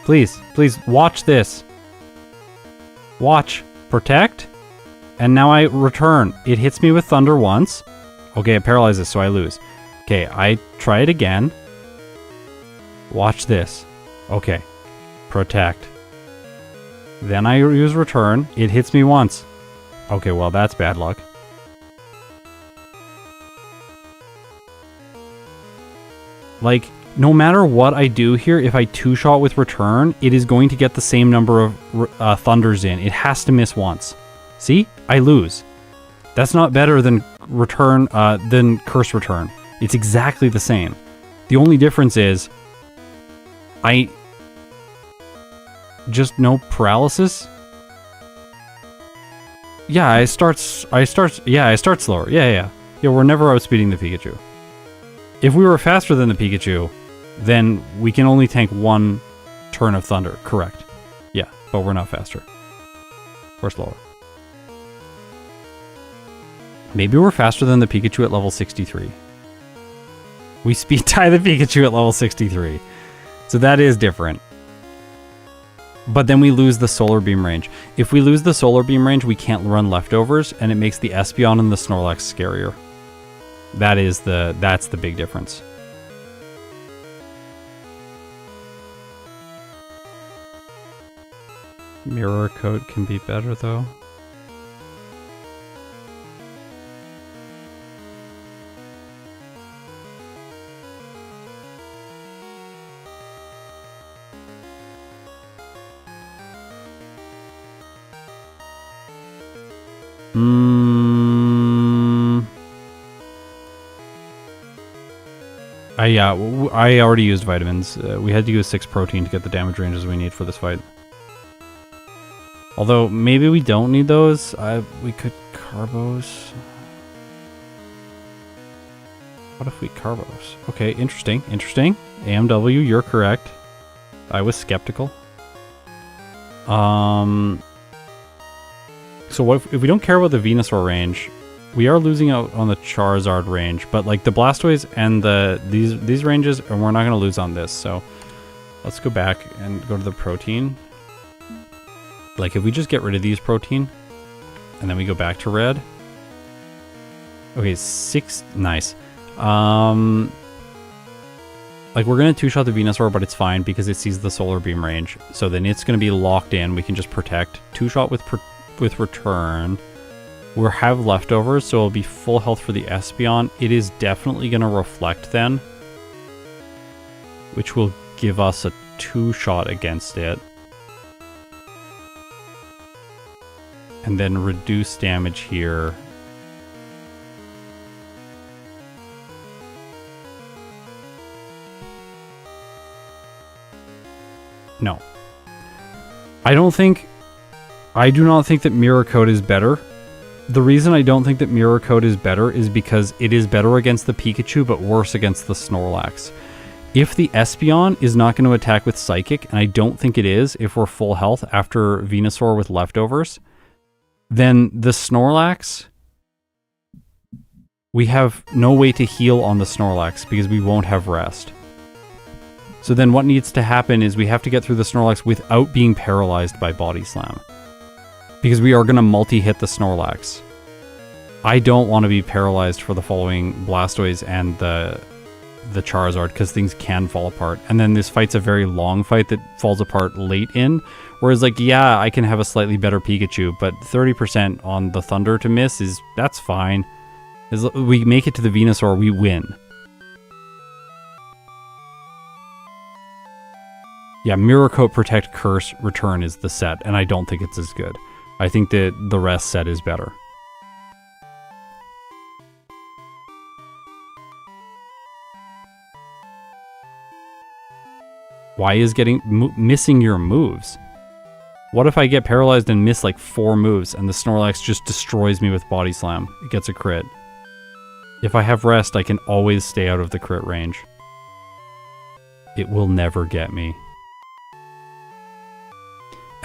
Speaker 1: Please, please, watch this. Watch. Protect. And now I return. It hits me with thunder once. Okay, it paralyzes, so I lose. Okay, I try it again. Watch this. Okay. Protect. Then I use return. It hits me once. Okay, well, that's bad luck. Like, no matter what I do here, if I two-shot with return, it is going to get the same number of thunders in. It has to miss once. See? I lose. That's not better than return, than curse return. It's exactly the same. The only difference is I just no paralysis. Yeah, I start slower. Yeah, we're never outspeeding the Pikachu. If we were faster than the Pikachu, then we can only tank one turn of thunder. Correct. Yeah, but we're not faster. We're slower. Maybe we're faster than the Pikachu at level 63. We speed tie the Pikachu at level 63. So that is different. But then we lose the Solar Beam range. If we lose the Solar Beam range, we can't run leftovers, and it makes the Espeon and the Snorlax scarier. That's the big difference. Mirror Coat can be better though. I already used vitamins. We had to use 6 protein to get the damage ranges we need for this fight. Although, maybe we don't need those. We could Carbos. What if we Carbos? Okay, interesting. AMW, you're correct. I was skeptical. So what if we don't care about the Venusaur range, we are losing out on the Charizard range, but like the Blastoise and these ranges, and we're not going to lose on this. So let's go back and go to the protein. Like if we just get rid of these protein, and then we go back to red. Okay, 6, nice. Like we're going to two-shot the Venusaur, but it's fine because it sees the Solar Beam range. So then it's going to be locked in. We can just protect. Two-shot with return. We'll have leftovers, so it'll be full health for the Espeon. It is definitely going to reflect then, which will give us a two-shot against it. And then reduce damage here. No. I do not think that Mirror Coat is better. The reason I don't think that Mirror Coat is better is because it is better against the Pikachu, but worse against the Snorlax. If the Espeon is not going to attack with Psychic, and I don't think it is if we're full health after Venusaur with leftovers, then the Snorlax, we have no way to heal on the Snorlax because we won't have rest. So then what needs to happen is we have to get through the Snorlax without being paralyzed by Body Slam. Because we are going to multi-hit the Snorlax. I don't want to be paralyzed for the following Blastoise and the the Charizard because things can fall apart. And then this fight's a very long fight that falls apart late in. Whereas, like, yeah, I can have a slightly better Pikachu, but 30% on the Thunder to miss that's fine. As we make it to the Venusaur, we win. Yeah, Mirror Coat, Protect, Curse, Return is the set, and I don't think it's as good. I think that the rest set is better. Why is missing your moves? What if I get paralyzed and miss like 4 moves and the Snorlax just destroys me with Body Slam? It gets a crit. If I have rest, I can always stay out of the crit range. It will never get me.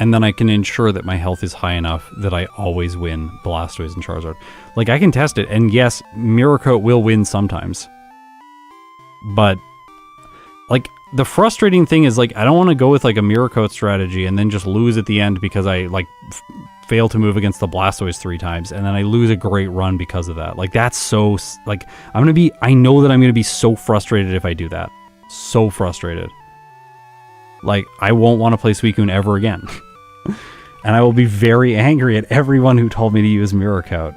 Speaker 1: And then I can ensure that my health is high enough that I always win Blastoise and Charizard. Like, I can test it, and yes, Mirror Coat will win sometimes. But, like, the frustrating thing is, like, I don't want to go with, like, a Mirror Coat strategy and then just lose at the end because I, like, fail to move against the Blastoise 3 times, and then I lose a great run because of that. Like, that's so, like, I know that I'm going to be so frustrated if I do that. So frustrated. Like, I won't want to play Suicune ever again. And I will be very angry at everyone who told me to use Mirror Coat.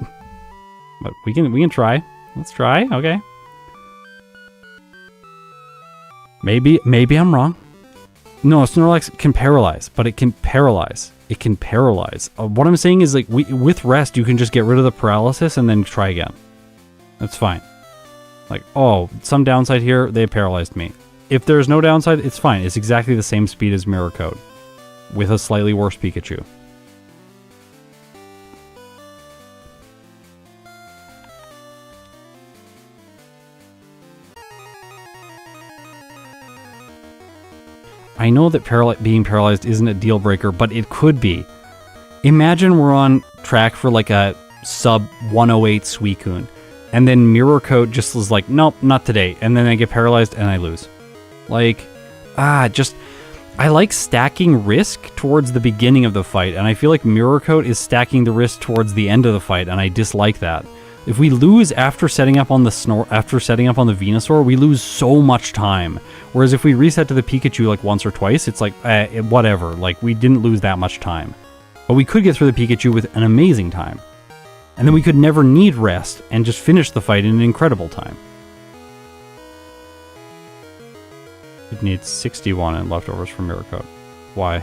Speaker 1: But we can try. Let's try, okay. Maybe I'm wrong. No, Snorlax can paralyze, but it can paralyze. It can paralyze. What I'm saying is, like, with rest, you can just get rid of the paralysis and then try again. That's fine. Like, oh, some downside here, they paralyzed me. If there's no downside, it's fine. It's exactly the same speed as Mirror Coat, with a slightly worse Pikachu. I know that being paralyzed isn't a deal breaker, but it could be. Imagine we're on track for like a sub 108 Suicune, and then Mirror Coat just was like, nope, not today, and then I get paralyzed and I lose. Like, I like stacking risk towards the beginning of the fight, and I feel like Mirror Coat is stacking the risk towards the end of the fight, and I dislike that. If we lose after setting up on the Venusaur, we lose so much time. Whereas if we reset to the Pikachu like once or twice, it's like, whatever, like we didn't lose that much time. But we could get through the Pikachu with an amazing time. And then we could never need rest and just finish the fight in an incredible time. It needs 61 in leftovers for Mirror Coat. Why? Are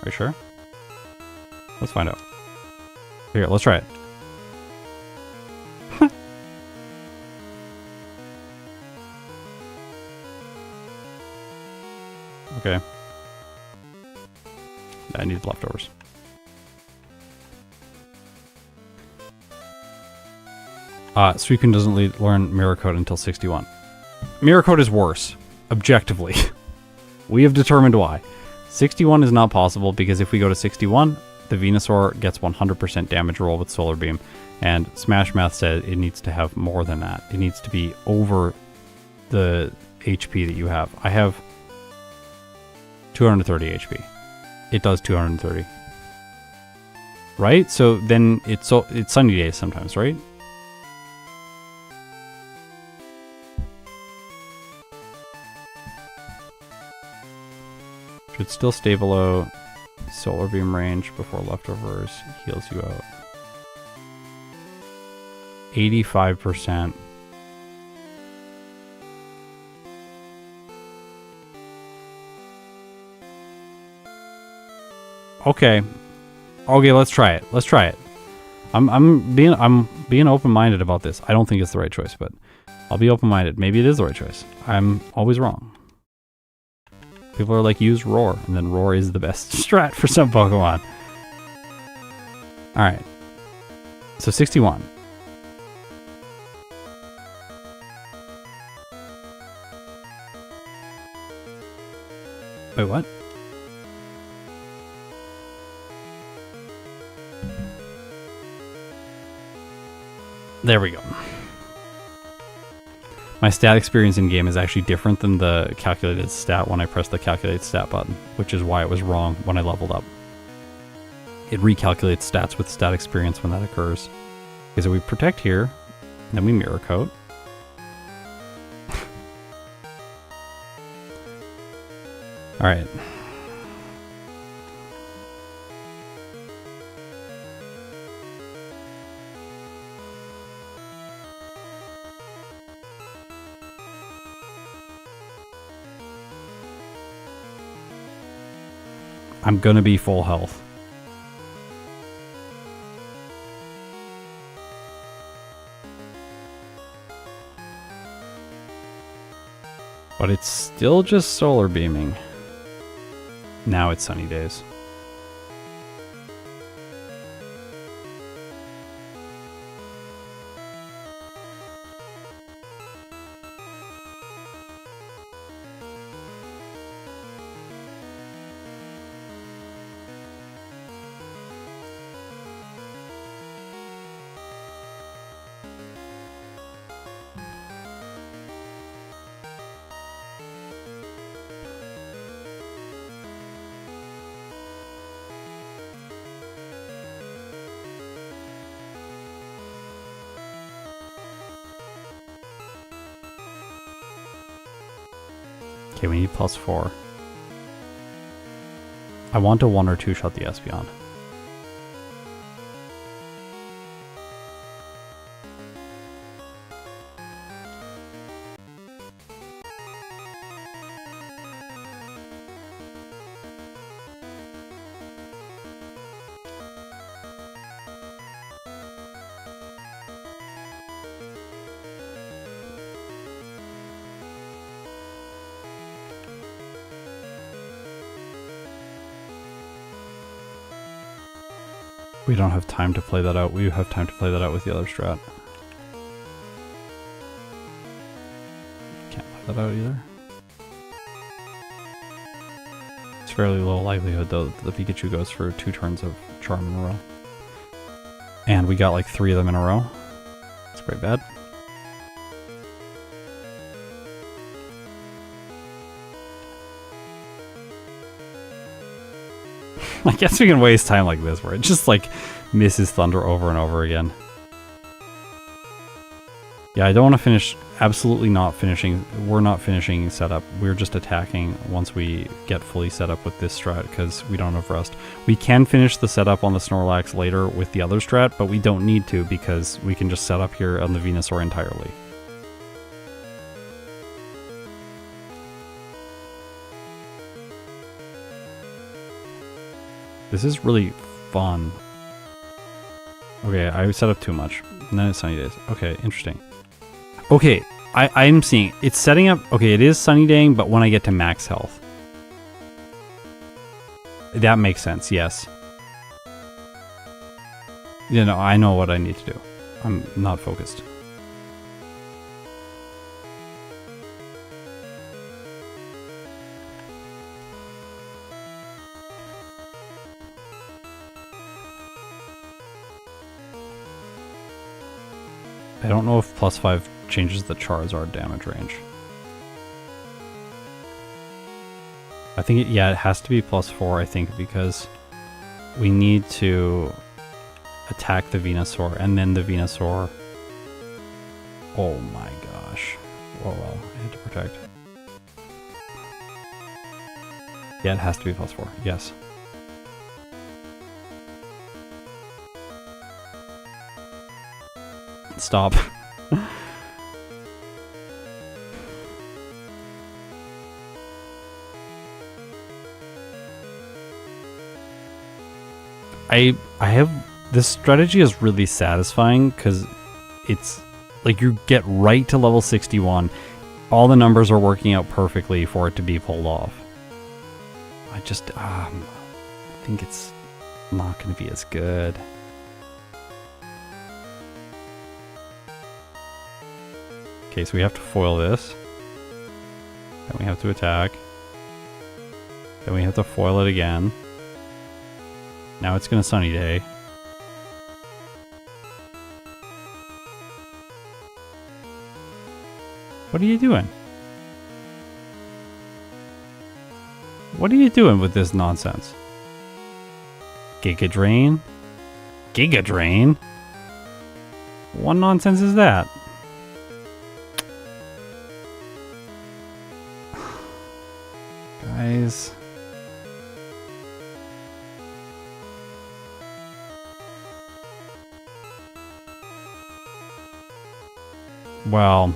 Speaker 1: you sure? Let's find out. Here, let's try it. Okay. I need leftovers. Suicune doesn't learn Mirror Coat until 61. Mirror Coat is worse, objectively. We have determined why. 61 is not possible because if we go to 61, the Venusaur gets 100% damage roll with Solar Beam, and Smash Math said it needs to have more than that. It needs to be over the HP that you have. I have 230 HP. It does 230. Right? So then it's sunny days sometimes, right? Should still stay below Solar Beam range before leftovers heals you out. 85%. Okay. Okay, let's try it. Let's try it. I'm being open-minded about this. I don't think it's the right choice, but I'll be open-minded. Maybe it is the right choice. I'm always wrong. People are like, use Roar, and then Roar is the best strat for some Pokemon. Alright. So 61. Wait, what? There we go. My stat experience in game is actually different than the calculated stat when I press the calculate stat button, which is why it was wrong when I leveled up. It recalculates stats with stat experience when that occurs. Okay, so we protect here, then we Mirror Coat. All right. I'm gonna be full health. But it's still just solar beaming. Now it's sunny days. Okay, we need +4. I want to 1 or 2 shot the Espeon. We don't have time to play that out. We have time to play that out with the other strat. Can't play that out either. It's fairly low likelihood though that the Pikachu goes for 2 turns of Charm in a row. And we got like 3 of them in a row. It's pretty bad. I guess we can waste time like this where it just like misses Thunder over and over again. Yeah, I don't want to finish, absolutely not finishing, we're not finishing setup. We're just attacking once we get fully set up with this strat because we don't have rest. We can finish the setup on the Snorlax later with the other strat, but we don't need to because we can just set up here on the Venusaur entirely. This is really fun. Okay, I set up too much. And then it's sunny days. Okay, interesting. Okay, I'm seeing it's setting up. Okay, it is sunny daying, but when I get to max health. That makes sense, yes. You know, I know what I need to do. I'm not focused. I don't know if +5 changes the Charizard damage range. I think yeah, it has to be +4, I think, because we need to attack the Venusaur, and then the Venusaur... Oh my gosh. Oh well, I had to protect. Yeah, it has to be +4, yes. Stop. I have this strategy is really satisfying because it's like you get right to level 61, all the numbers are working out perfectly for it to be pulled off. I just I think it's not going to be as good. Okay, so we have to foil this. Then we have to attack. Then we have to foil it again. Now it's gonna sunny day. What are you doing? What are you doing with this nonsense? Giga Drain? Giga Drain? What nonsense is that? Guys. guys. Well...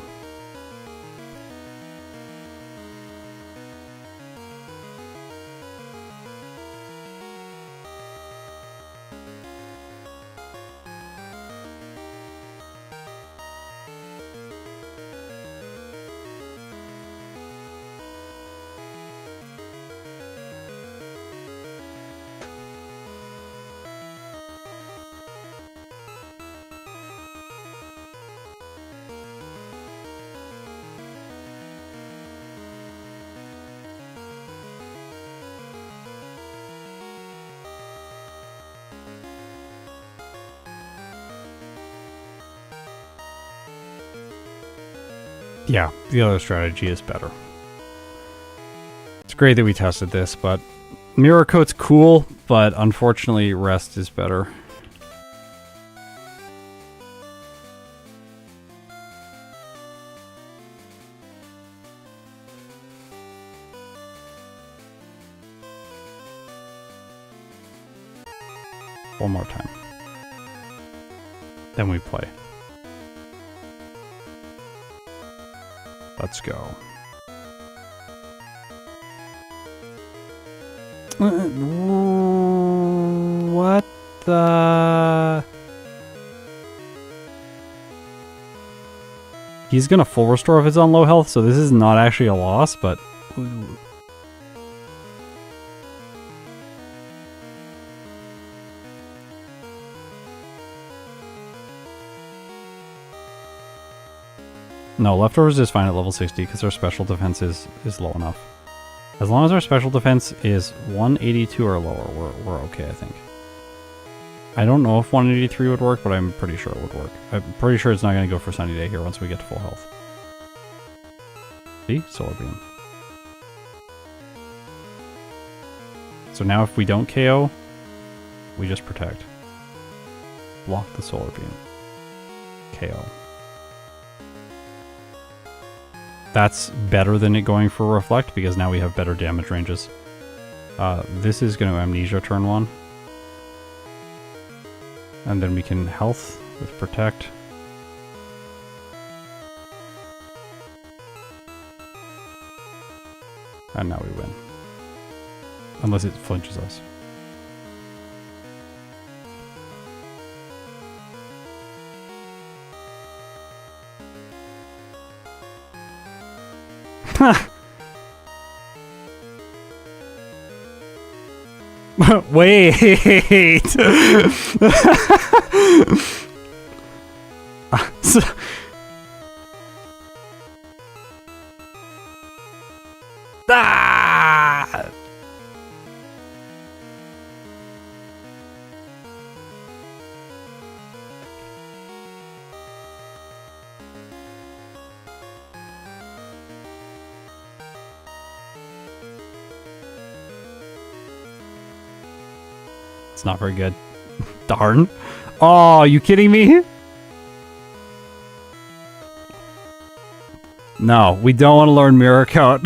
Speaker 1: yeah, the other strategy is better. It's great that we tested this, but Mirror Coat's cool, but unfortunately Rest is better. One more time. Then we play. Let's go. What the... He's gonna full restore if it's on low health, so this is not actually a loss, but... No, leftovers is fine at level 60 because our special defense is low enough. As long as our special defense is 182 or lower, we're okay, I think. I don't know if 183 would work, but I'm pretty sure it would work. I'm pretty sure it's not going to go for Sunny Day here once we get to full health. See? Solar Beam. So now if we don't KO, we just protect. Block the Solar Beam. KO. That's better than it going for Reflect, because now we have better damage ranges. This is going to Amnesia turn 1. And then we can Health with Protect. And now we win. Unless it flinches us. Wait. Ah! It's not very good. Darn. Oh, are you kidding me? No, we don't want to learn Mirror Coat.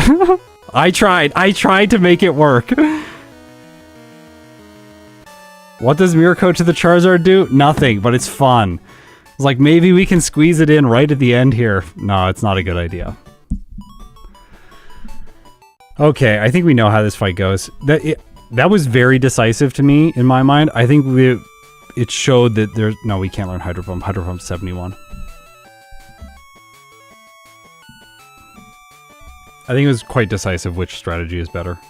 Speaker 1: I tried to make it work. What does Mirror Coat to the Charizard do? Nothing, but it's fun. It's like, maybe we can squeeze it in right at the end here. No, it's not a good idea. Okay, I think we know how this fight goes. That was very decisive to me, in my mind. I think it showed that there's... No, we can't learn Hydro Pump. Hydro Pump's 71. I think it was quite decisive which strategy is better.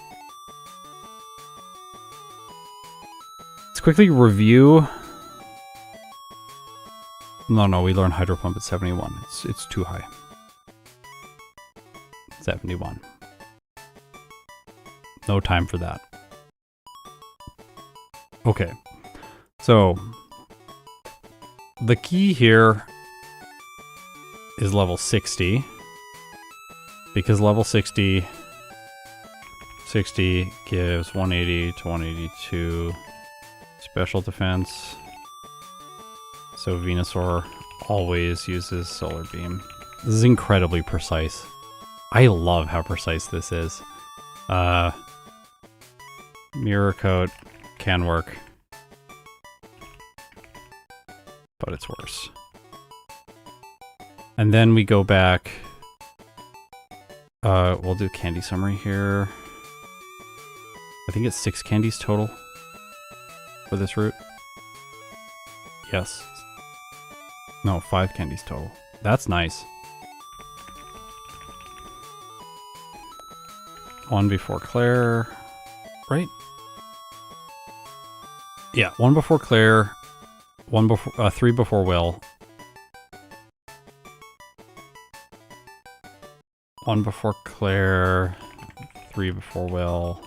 Speaker 1: Let's quickly review... No, we learn Hydro Pump at 71. It's too high. 71. No time for that. Okay, so the key here is level 60, because level 60 gives 180 to 182 special defense, so Venusaur always uses Solar Beam. This is incredibly precise. I love how precise this is. Mirror coat can work. But it's worse. And then we go back. We'll do candy summary here. I think it's 6 candies total for this route. Yes. No, 5 candies total. That's nice. 1 before Clair, right? Yeah, 1 before Clair, 1 before, 3 before Will. 1 before Clair, 3 before Will,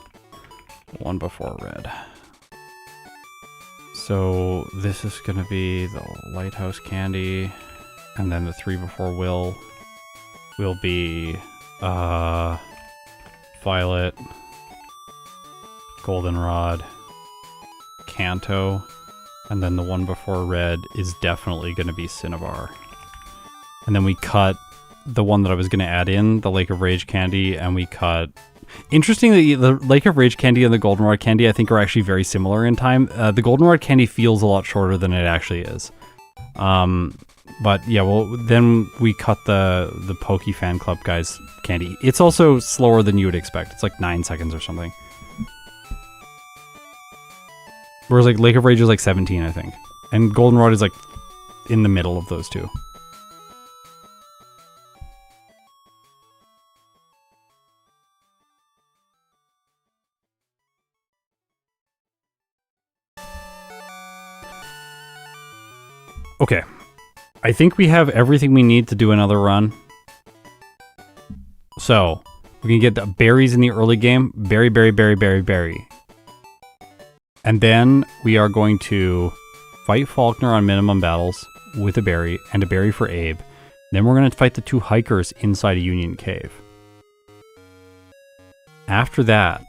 Speaker 1: 1 before Red. So this is gonna be the Lighthouse Candy, and then the 3 before Will be Violet, Goldenrod, Kanto, and then the 1 before Red is definitely gonna be Cinnabar. And then we cut the one that I was going to add in, the Lake of Rage candy, and we cut... Interestingly, the Lake of Rage candy and the Goldenrod candy I think are actually very similar in time. The Goldenrod candy feels a lot shorter than it actually is. But yeah, well, then we cut the Poke Fan Club guys candy. It's also slower than you would expect. It's like 9 seconds or something. Whereas like Lake of Rage is like 17, I think. And Goldenrod is like in the middle of those two. Okay, I think we have everything we need to do another run. So, we can get the berries in the early game. Berry, berry, berry, berry, berry. And then we are going to fight Falkner on minimum battles with a berry and a berry for Abe. Then we're going to fight the 2 hikers inside a Union Cave. After that,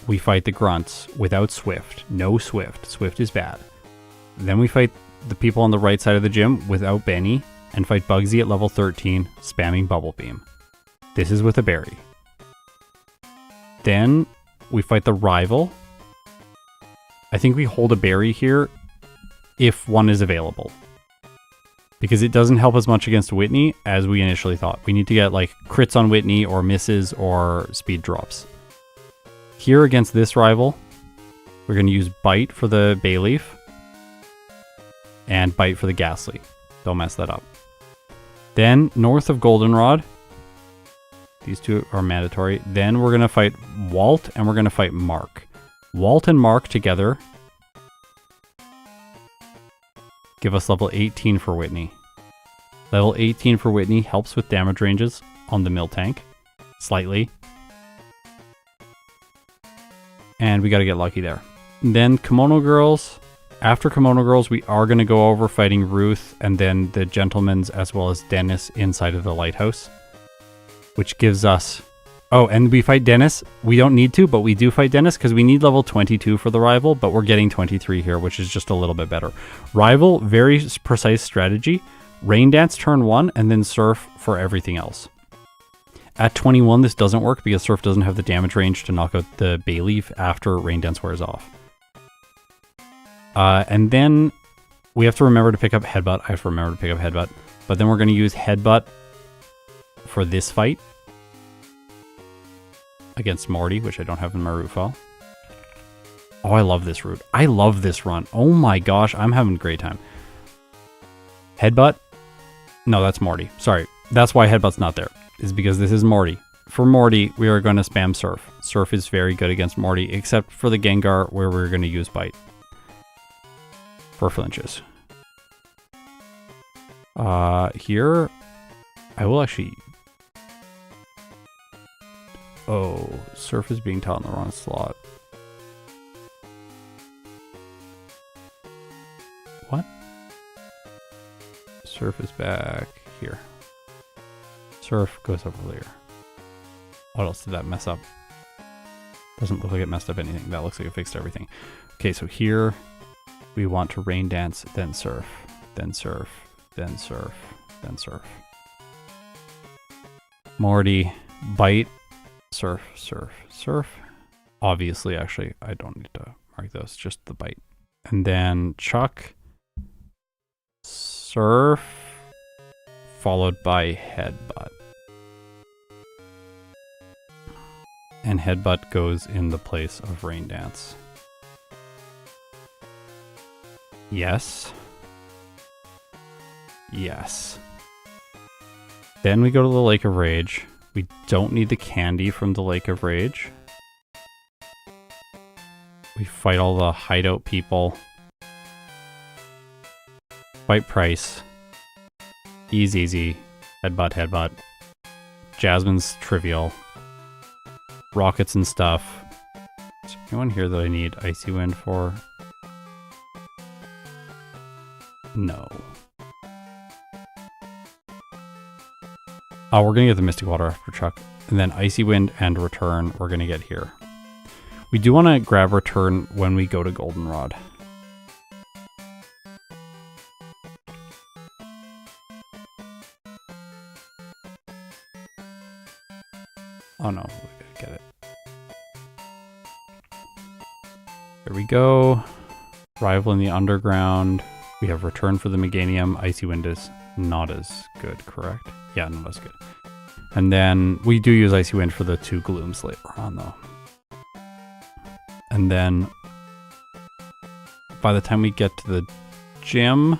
Speaker 1: we fight the grunts without Swift. No Swift. Swift is bad. Then we fight the people on the right side of the gym without Benny, and fight Bugsy at level 13, spamming Bubble Beam. This is with a berry. Then we fight the rival. I think we hold a berry here if one is available, because it doesn't help as much against Whitney as we initially thought. We need to get like crits on Whitney or misses or speed drops. Here against this rival, we're going to use Bite for the Bayleaf and Bite for the Ghastly. Don't mess that up. Then north of Goldenrod, these 2 are mandatory. Then we're going to fight Walt and we're going to fight Mark. Walt and Mark together give us level 18 for Whitney. Level 18 for Whitney helps with damage ranges on the mill tank, slightly. And we got to get lucky there. Then Kimono Girls. After Kimono Girls, we are going to go over fighting Ruth and then the Gentleman's as well as Dennis inside of the lighthouse, which gives us... Oh, and we fight Dennis. We don't need to, but we do fight Dennis because we need level 22 for the rival, but we're getting 23 here, which is just a little bit better. Rival, very precise strategy. Rain Dance turn 1 and then Surf for everything else. At 21, this doesn't work because Surf doesn't have the damage range to knock out the Bayleaf after Rain Dance wears off. And then we have to remember to pick up Headbutt. I have to remember to pick up Headbutt. But then we're going to use Headbutt for this fight against Morty, which I don't have in my route file. Oh, I love this route. I love this run. Oh my gosh, I'm having a great time. Headbutt? No, that's Morty. Sorry. That's why Headbutt's not there. Is because this is Morty. For Morty, we are going to spam Surf. Surf is very good against Morty, except for the Gengar where we're going to use Bite for flinches. Here, I will actually... Oh, Surf is being taught in the wrong slot. What? Surf is back here. Surf goes over there. What else did that mess up? Doesn't look like it messed up anything. That looks like it fixed everything. Okay, so here we want to Rain Dance, then Surf, then Surf, then Surf, then Surf. Morty, Bite, Surf, Surf, Surf. Obviously, actually, I don't need to mark those, just the bite. And then Chuck, Surf, followed by Headbutt. And Headbutt goes in the place of Rain Dance. Yes. Yes. Then we go to the Lake of Rage. We don't need the candy from the Lake of Rage. We fight all the hideout people. Fight Pryce. Easy. Headbutt. Jasmine's trivial. Rockets and stuff. Is there anyone here that I need Icy Wind for? No. Oh, we're gonna get the Mystic Water after Chuck. And then Icy Wind and Return we're gonna get here. We do want to grab Return when we go to Goldenrod. Oh no, we gotta get it. Here we go. Rival in the Underground. We have Return for the Meganium. Icy Wind is not as good, correct? Yeah, not as good. And then we do use Icy Wind for the 2 Glooms later on though. And then by the time we get to the gym,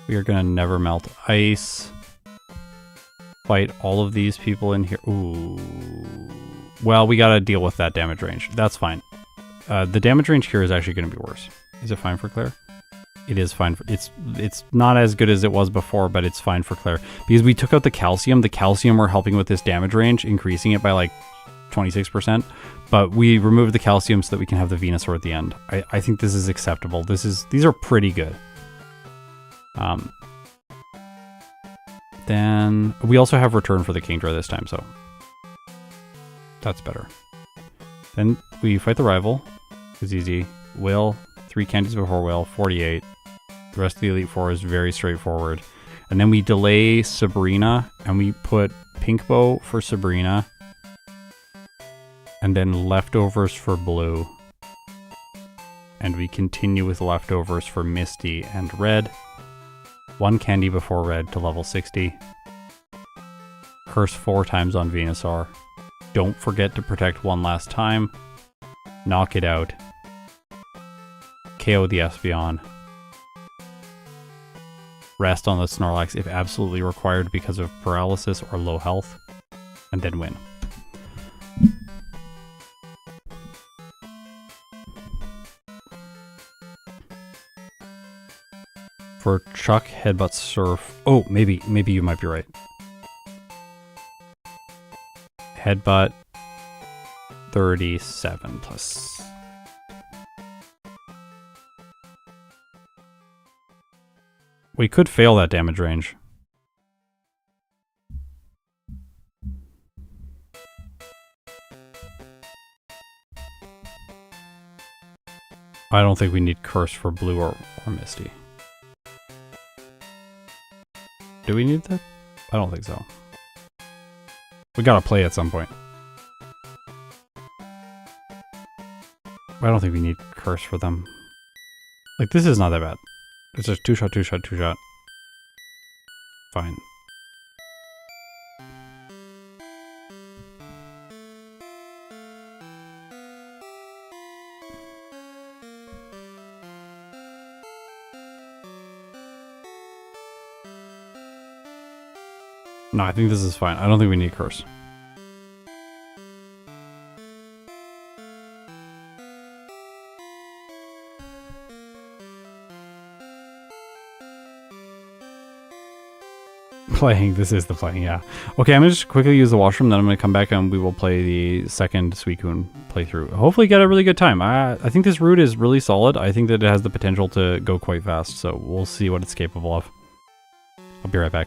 Speaker 1: we are gonna never melt ice. Fight all of these people in here. Ooh. Well, we gotta deal with that damage range. That's fine. The damage range here is actually gonna be worse. Is it fine for Clair? It is fine. It's not as good as it was before, but it's fine for Clair. Because we took out the calcium. The calcium were helping with this damage range, increasing it by like 26%. But we removed the calcium so that we can have the Venusaur at the end. I think this is acceptable. These are pretty good. Then we also have Return for the Kingdra this time, so that's better. Then we fight the rival. It's easy. Will, 3 candies before Will, 48. The rest of the Elite Four is very straightforward. And then we delay Sabrina, and we put Pink Bow for Sabrina. And then leftovers for Blue. And we continue with leftovers for Misty and Red. 1 candy before Red to level 60. Curse 4 times on Venusaur. Don't forget to protect 1 last time. Knock it out. KO the Espeon. Rest on the Snorlax if absolutely required because of paralysis or low health. And then win. For Chuck, Headbutt, Surf. Oh, maybe you might be right. Headbutt 37 plus. We could fail that damage range. I don't think we need Curse for Blue or Misty. Do we need that? I don't think so. We gotta play at some point. I don't think we need Curse for them. Like, this is not that bad. It's just 2-shot, 2-shot, 2-shot. Fine. No, I think this is fine. I don't think we need Curse. Playing, this is the playing, yeah. Okay, I'm gonna just quickly use the washroom, then I'm gonna come back and we will play the second Suicune playthrough. Hopefully get a really good time. I think this route is really solid. I think that it has the potential to go quite fast, so we'll see what it's capable of. I'll be right back.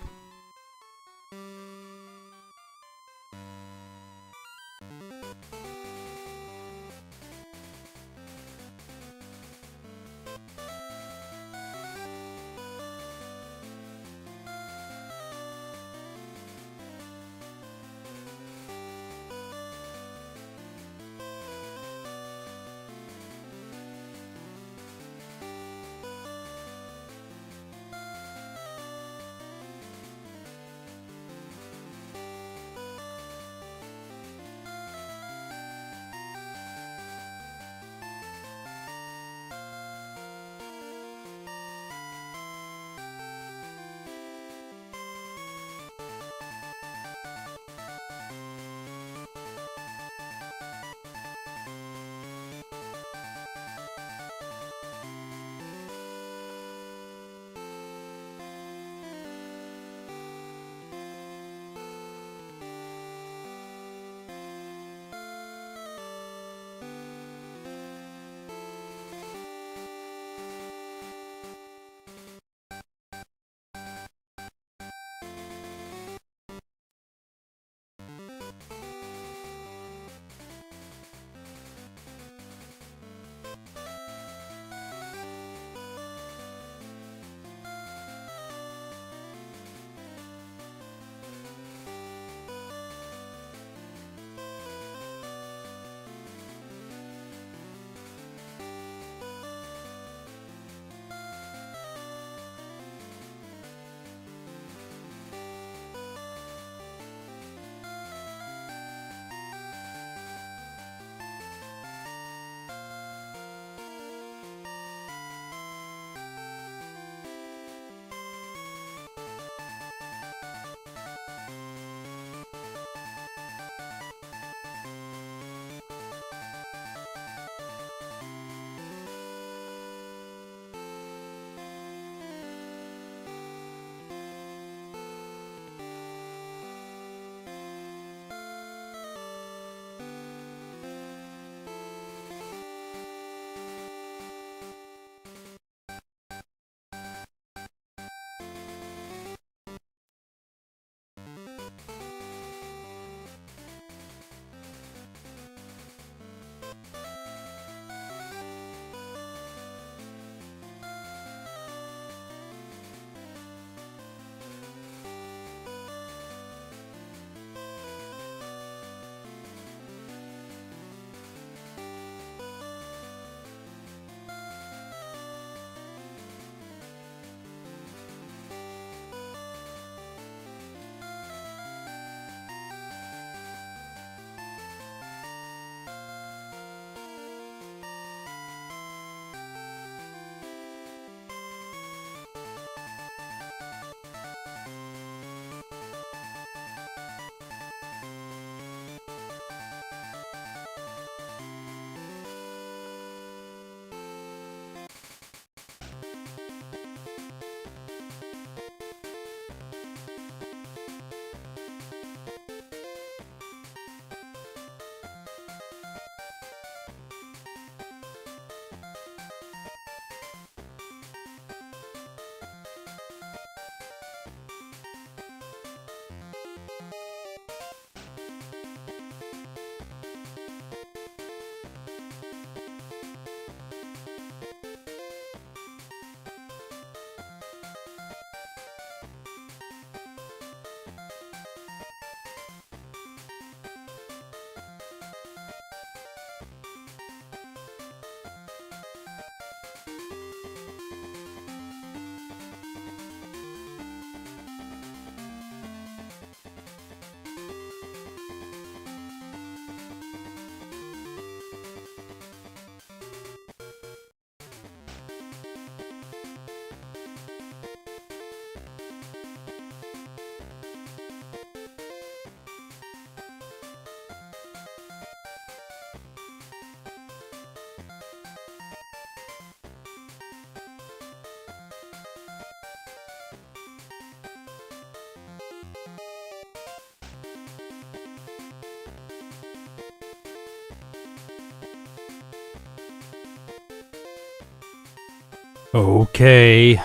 Speaker 1: Okay,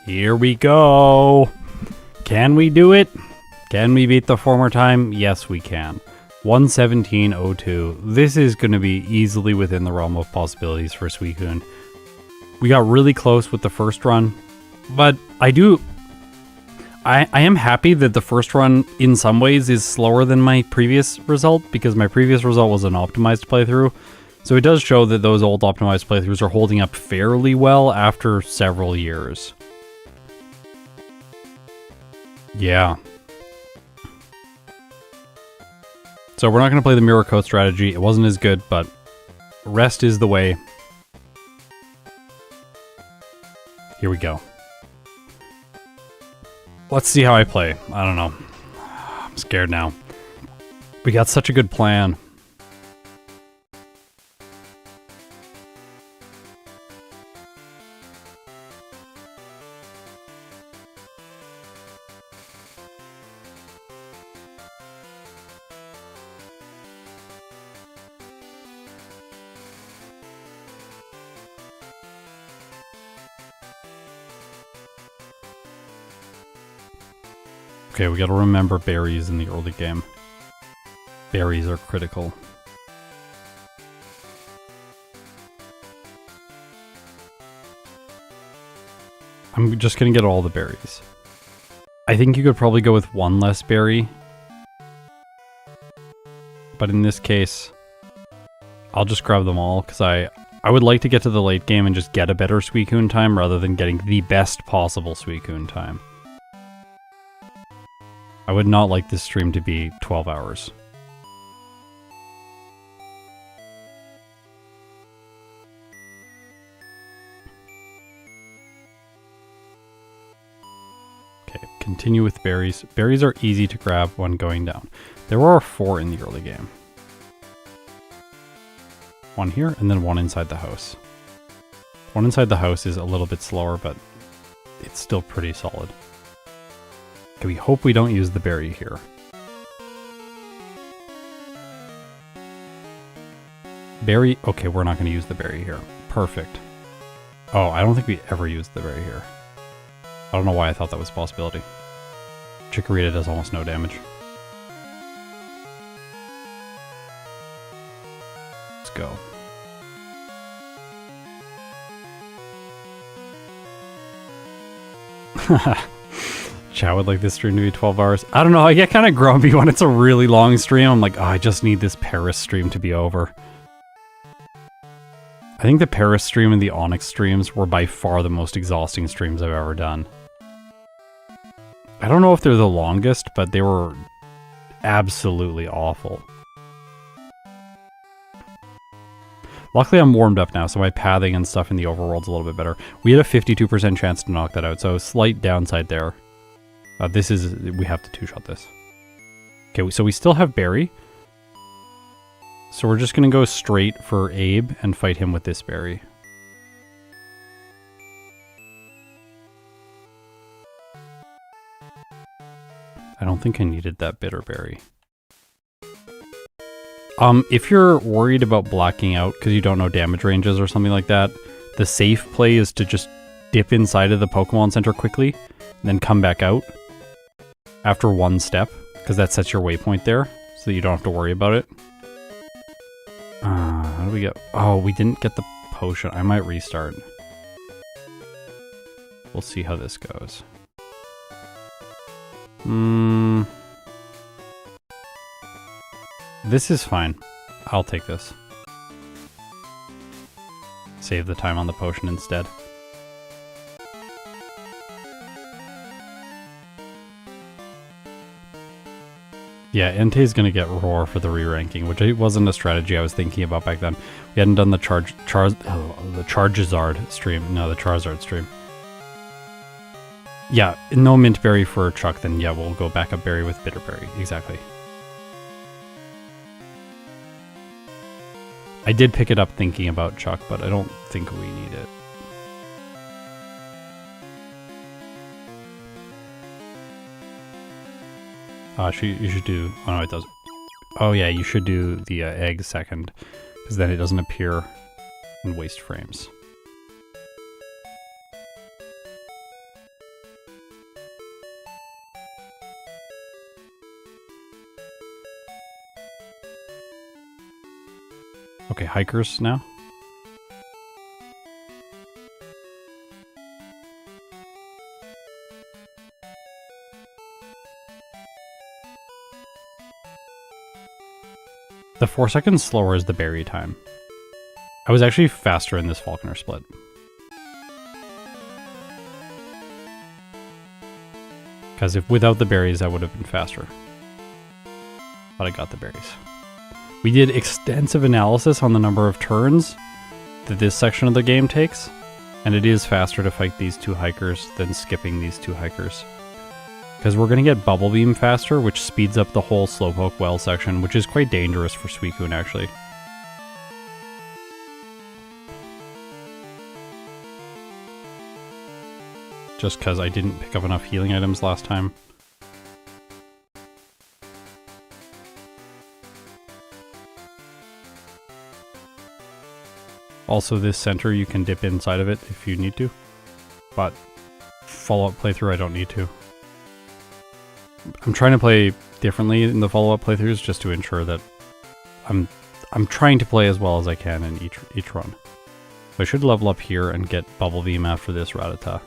Speaker 1: here we go. Can we do it? Can we beat the former time? Yes, we can. 117.02. This is going to be easily within the realm of possibilities for Suicune. We got really close with the first run, but I am happy that the first run in some ways is slower than my previous result, because my previous result was an optimized playthrough. So it does show that those old optimized playthroughs are holding up fairly well after several years. Yeah. So we're not going to play the Mirror Coat strategy. It wasn't as good, but rest is the way. Here we go. Let's see how I play. I don't know. I'm scared now. We got such a good plan. Okay, we gotta remember berries in the early game. Berries are critical. I'm just gonna get all the berries. I think you could probably go with one less berry. But in this case, I'll just grab them all, because I would like to get to the late game and just get a better Suicune time rather than getting the best possible Suicune time. I would not like this stream to be 12 hours. Okay, continue with berries. Berries are easy to grab when going down. There are 4 in the early game. 1 here, and then 1 inside the house. 1 inside the house is a little bit slower, but it's still pretty solid. Okay, we hope we don't use the berry here. Berry, okay, we're not going to use the berry here. Perfect. Oh, I don't think we ever used the berry here. I don't know why I thought that was a possibility. Chikorita does almost no damage. Let's go. Chat would like this stream to be 12 hours. I don't know, I get kind of grumpy when it's a really long stream. I'm like, oh, I just need this Paris stream to be over. I think the Paris stream and the Onyx streams were by far the most exhausting streams I've ever done. I don't know if they're the longest, but they were absolutely awful. Luckily I'm warmed up now, so my pathing and stuff in the overworld's a little bit better. We had a 52% chance to knock that out, so slight downside there. We have to two-shot this. Okay, so we still have berry. So we're just gonna go straight for Abe and fight him with this berry. I don't think I needed that bitter berry. If you're worried about blacking out because you don't know damage ranges or something like that, the safe play is to just dip inside of the Pokemon Center quickly, and then come back out after 1 step, because that sets your waypoint there, so that you don't have to worry about it. How do we get... Oh, we didn't get the potion. I might restart. We'll see how this goes. This is fine. I'll take this. Save the time on the potion instead. Yeah, Entei's gonna get Roar for the re-ranking, which wasn't a strategy I was thinking about back then. We hadn't done the Charizard stream. No, the Charizard stream. Yeah, no mint berry for Chuck, then yeah, we'll go back up berry with bitter berry. Exactly. I did pick it up thinking about Chuck, but I don't think we need it. You should do... Oh no, it does. Oh yeah, you should do the egg second, because then it doesn't appear and waste frames. Okay, hikers now. The 4 seconds slower is the berry time. I was actually faster in this Falkner split. Because if without the berries, I would have been faster. But I got the berries. We did extensive analysis on the number of turns that this section of the game takes, and it is faster to fight these 2 hikers than skipping these 2 hikers. Because we're going to get Bubble Beam faster, which speeds up the whole Slowpoke Well section, which is quite dangerous for Suicune, actually. Just because I didn't pick up enough healing items last time. Also, this center, you can dip inside of it if you need to. But follow-up playthrough, I don't need to. I'm trying to play differently in the follow-up playthroughs just to ensure that I'm trying to play as well as I can in each run. So I should level up here and get Bubble Beam after this Rattata,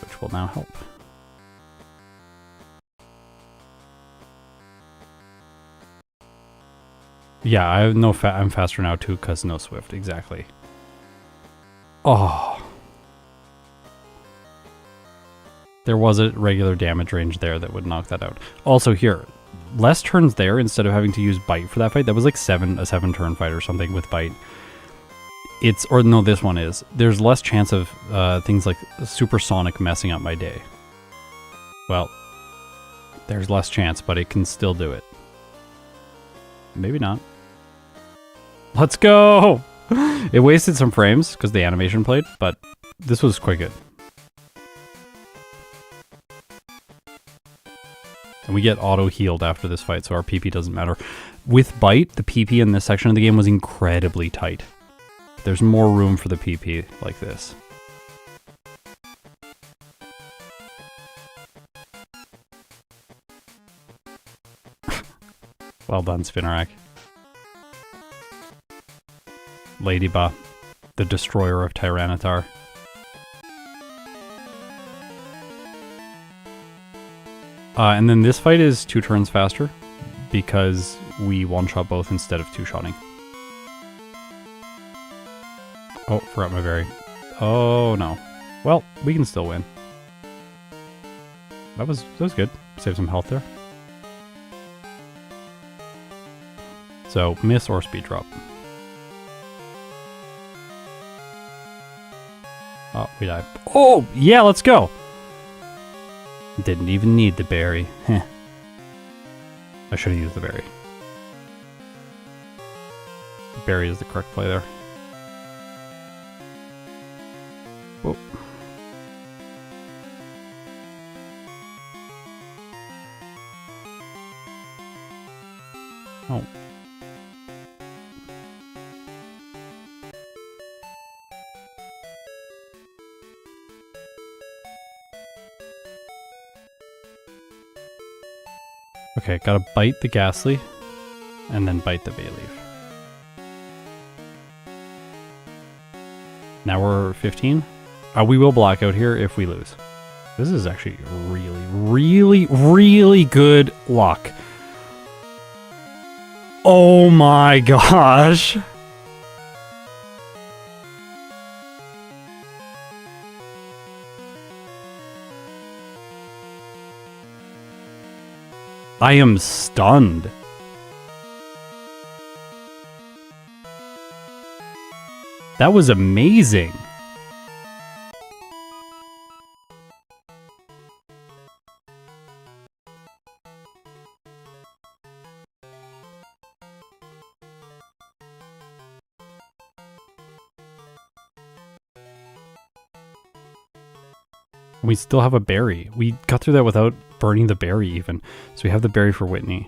Speaker 1: which will now help. Yeah, I have I'm faster now too because no Swift, exactly. Oh. There was a regular damage range there that would knock that out. Also here, less turns there instead of having to use Bite for that fight. That was like a 7-turn fight or something with Bite. Or no, this one is. There's less chance of things like Supersonic messing up my day. Well, there's less chance, but it can still do it. Maybe not. Let's go! It wasted some frames because the animation played, but this was quite good. And we get auto-healed after this fight, so our PP doesn't matter. With Bite, the PP in this section of the game was incredibly tight. There's more room for the PP like this. Well done, Spinnerack. Ladybug, the destroyer of Tyranitar. And then this fight is 2 turns faster because we one-shot both instead of 2-shotting. Oh, forgot my berry. Oh no. Well, we can still win. That was good. Save some health there. So, miss or speed drop. Oh, we died. Oh, yeah, let's go! Didn't even need the berry. Heh. I should have used the berry. The berry is the correct play there. Whoa. Oh. Okay, gotta bite the Ghastly, and then bite the Bayleaf. Now we're 15. We will blackout here if we lose. This is actually really good luck. Oh my gosh! I am stunned. That was amazing. We still have a berry. We got through that without burning the berry even. So we have the berry for Whitney.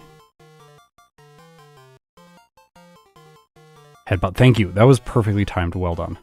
Speaker 1: Headbutt. Thank you. That was perfectly timed. Well done.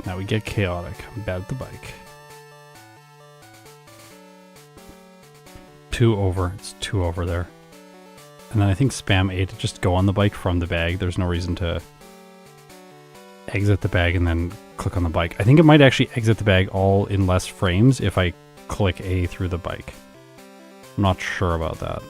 Speaker 1: Now we get chaotic. I'm bad at the bike. 2 over. It's 2 over there. And then I think spam A to just go on the bike from the bag. There's no reason to exit the bag and then click on the bike. I think it might actually exit the bag all in less frames if I click A through the bike. I'm not sure about that.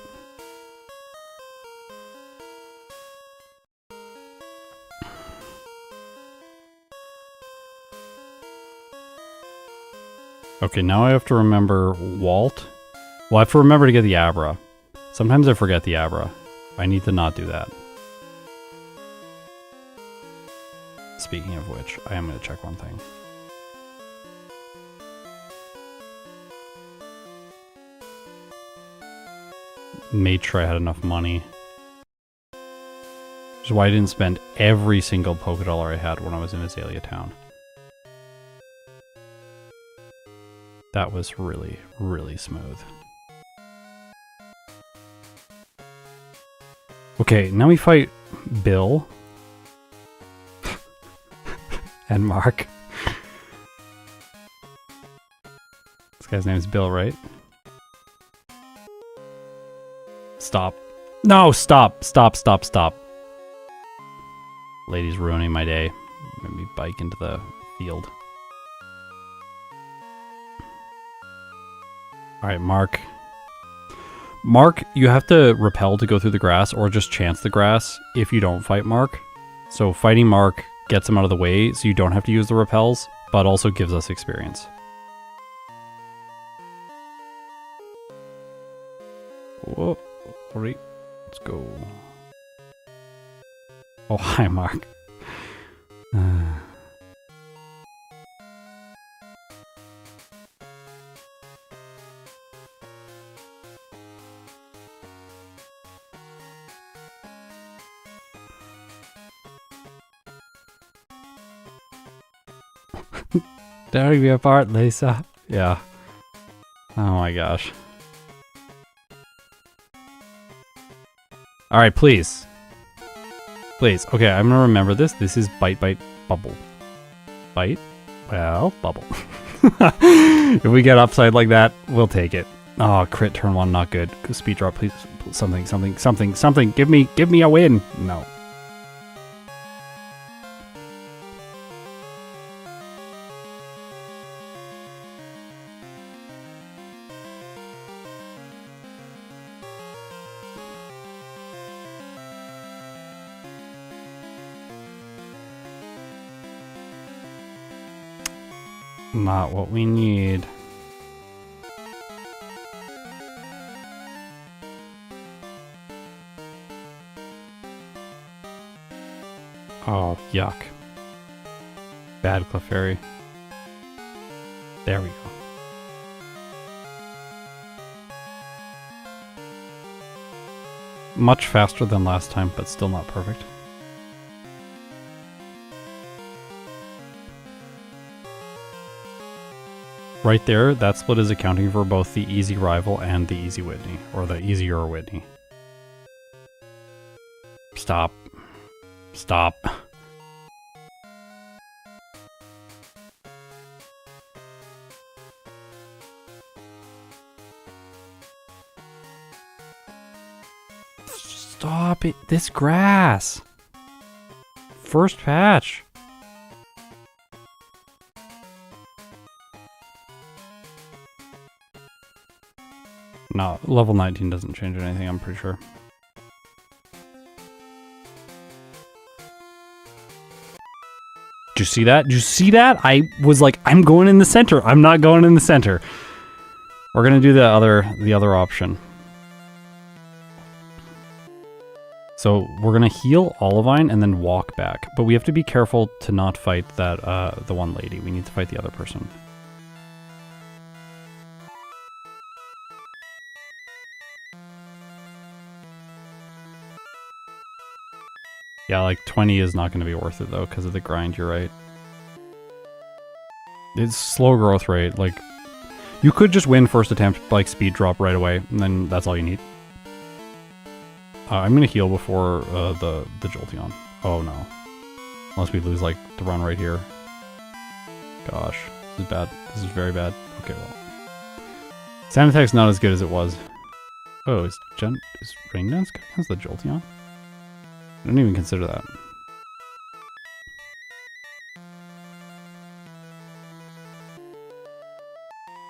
Speaker 1: Okay, now I have to remember Walt. Well, I have to remember to get the Abra. Sometimes I forget the Abra. I need to not do that. Speaking of which, I am going to check one thing. Made sure I had enough money. Which is why I didn't spend every single Poké Dollar I had when I was in Azalea Town. That was really, really smooth. Okay, now we fight Bill. And Mark. This guy's name is Bill, right? Stop. No, stop. Stop, stop, stop. Lady's ruining my day. Made me bike into the field. Alright, Mark. Mark, you have to repel to go through the grass or just chance the grass if you don't fight Mark. So fighting Mark gets him out of the way so you don't have to use the repels, but also gives us experience. Whoa, alright, let's go. Oh, hi, Mark. Tearing me apart, Lisa. Yeah. Oh my gosh. Alright, please. Please. Okay, I'm gonna remember this. This is bite, bite, bubble. Bite? Well, bubble. If we get upside like that, we'll take it. Oh, crit turn 1, not good. Speed drop, please. Something, something, something, something. Give me a win. No. Not what we need. Oh, yuck. Bad Clefairy. There we go. Much faster than last time, but still not perfect. Right there, that's what is accounting for both the easy rival and the easy Whitney, or the easier Whitney. Stop. Stop. Stop it. This grass. First patch. No, level 19 doesn't change anything, I'm pretty sure. Did you see that? Did you see that? I was like, I'm going in the center. I'm not going in the center. We're gonna do the other option. So we're gonna heal Olivine and then walk back, but we have to be careful to not fight that the one lady. We need to fight the other person. Yeah, like 20 is not going to be worth it though because of the grind, you're right. It's slow growth rate, like you could just win first attempt, like speed drop right away, and then that's all you need. I'm going to heal before the Jolteon. Oh no. Unless we lose like the run right here. Gosh, this is bad. This is very bad. Okay, well. Sound attack's not as good as it was. Oh, is Rain Dance has the Jolteon? I didn't even consider that.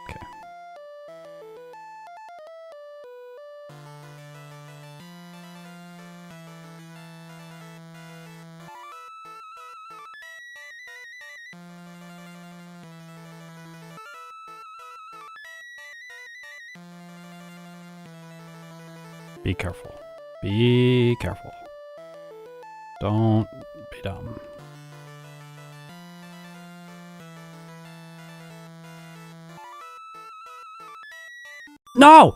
Speaker 1: Okay. Be careful. Be careful. Don't be dumb. No!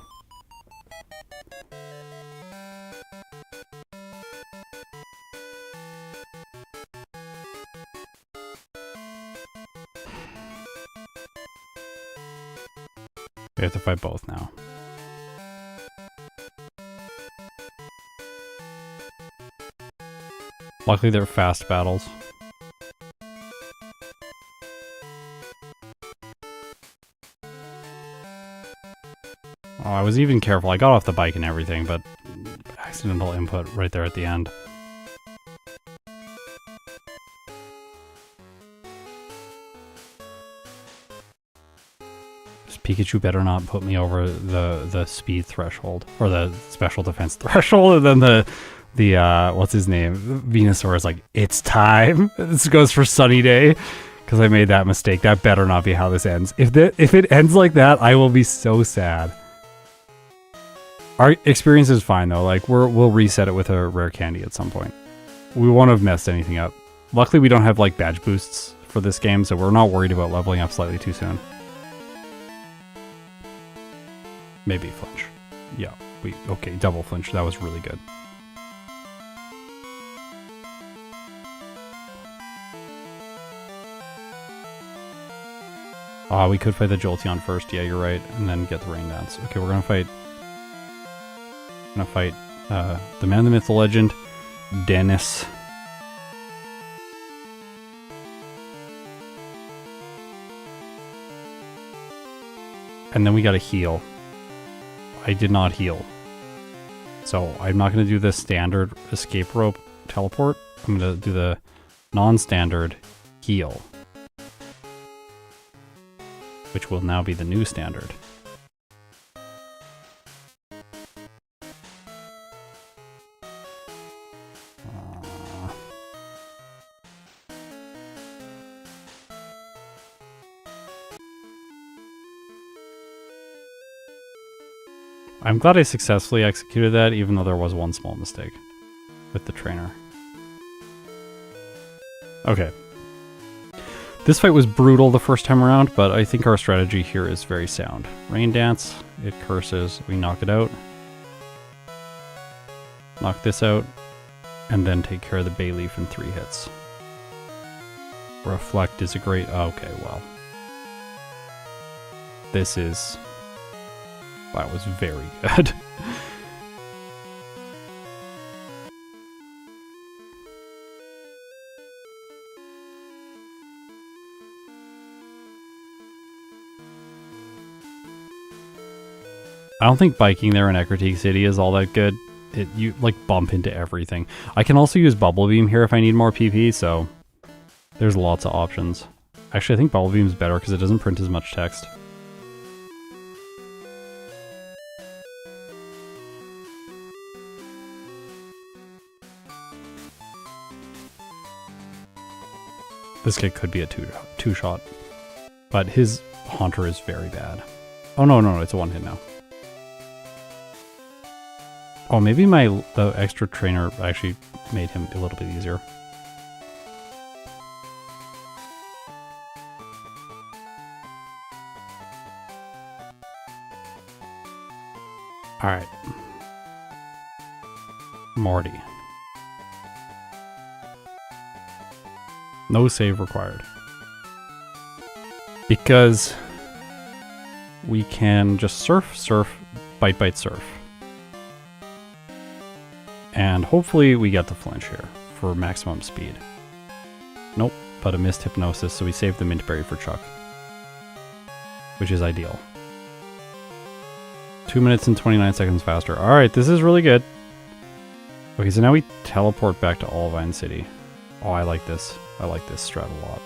Speaker 1: We have to fight both now. Luckily, they're fast battles. Oh, I was even careful. I got off the bike and everything, but accidental input right there at the end. This Pikachu better not put me over the speed threshold, or the special defense threshold, and then the what's his name? Venusaur is like, it's time. This goes for Sunny Day, because I made that mistake. That better not be how this ends. If it ends like that, I will be so sad. Our experience is fine though. Like we'll reset it with a rare candy at some point. We won't have messed anything up. Luckily, we don't have like badge boosts for this game, so we're not worried about leveling up slightly too soon. Maybe flinch. Yeah. Okay, double flinch. That was really good. We could fight the Jolteon first. Yeah, you're right. And then get the Rain Dance. Okay, we're gonna fight... the man, the myth, the legend, Dennis. And then we gotta heal. I did not heal. So I'm not gonna do the standard escape rope teleport. I'm gonna do the non-standard heal, which will now be the new standard. I'm glad I successfully executed that, even though there was one small mistake with the trainer. Okay. This fight was brutal the first time around, but I think our strategy here is very sound. Rain Dance, it curses, we knock it out. Knock this out, and then take care of the Bayleaf in 3 hits. Reflect is a great... Okay, well. This is... That was very good. I don't think biking there in Ecruteak City is all that good. You like bump into everything. I can also use Bubble Beam here if I need more PP, so there's lots of options. Actually, I think Bubble Beam is better because it doesn't print as much text. This kid could be a two-shot, but his Haunter is very bad. Oh no, it's a 1-hit now. Oh, maybe the extra trainer actually made him a little bit easier. Alright. Morty. No save required. Because we can just surf, bite, surf. And hopefully we get the flinch here for maximum speed. Nope, but a missed hypnosis, so we saved the mint berry for Chuck, which is ideal. 2 minutes and 29 seconds faster. All right, this is really good. Okay, so now we teleport back to Olivine City. Oh, I like this. I like this strat a lot.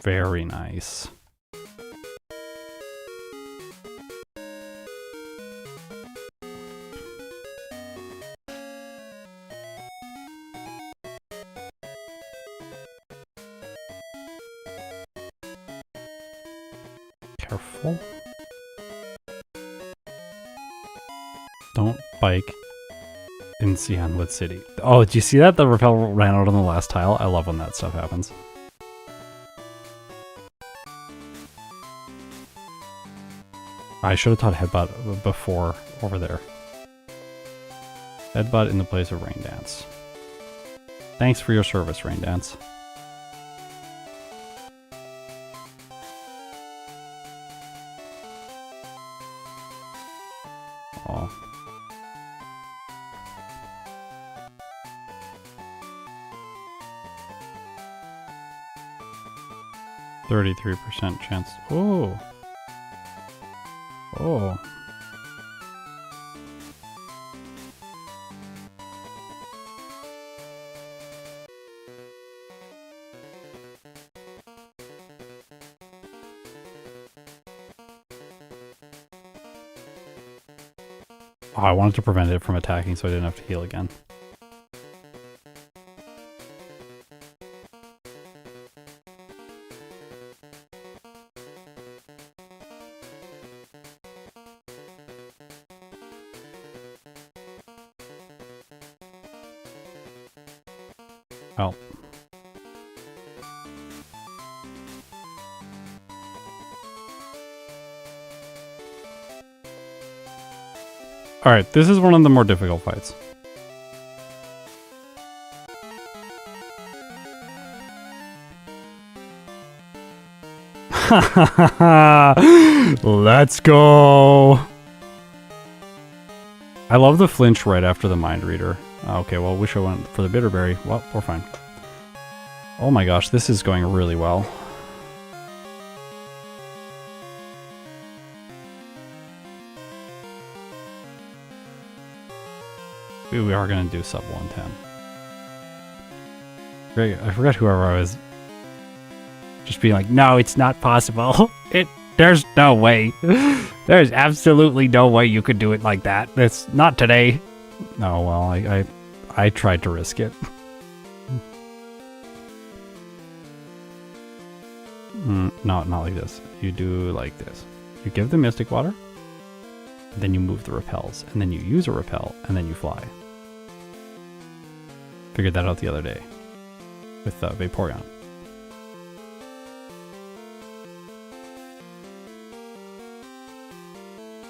Speaker 1: Very nice. Careful. Don't bike in Cianwood City. Oh, did you see that? The rappel ran out on the last tile. I love when that stuff happens. I should have taught Headbutt before over there. Headbutt in the place of Rain Dance. Thanks for your service, Rain Dance. Oh. %33% chance. Oh. Oh. Oh, I wanted to prevent it from attacking so I didn't have to heal again. Oh. Alright, this is one of the more difficult fights. Let's go! I love the flinch right after the mind reader. Okay, well, wish I went for the bitterberry. Well, we're fine. Oh my gosh, this is going really well. We are going to do sub 110. Great, I forgot whoever I was just being like, no, it's not possible. There's no way. There's absolutely no way you could do it like that. It's not today. No, well, I tried to risk it. No, not like this. You do like this. You give the mystic water, then you move the repels, and then you use a repel, and then you fly. Figured that out the other day with Vaporeon.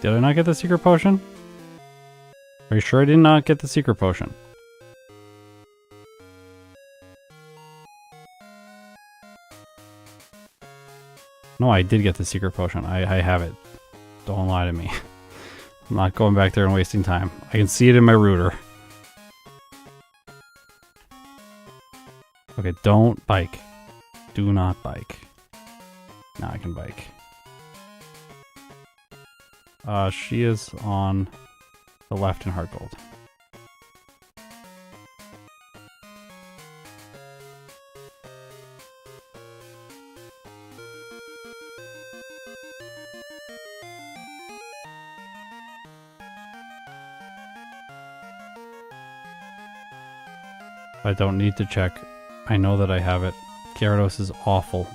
Speaker 1: Did I not get the secret potion? Are you sure I did not get the secret potion? No, I did get the secret potion. I have it. Don't lie to me. I'm not going back there and wasting time. I can see it in my router. Okay, don't bike. Do not bike. Now I can bike. She is on the left in Heart Gold. I don't need to check. I know that I have it. Gyarados is awful.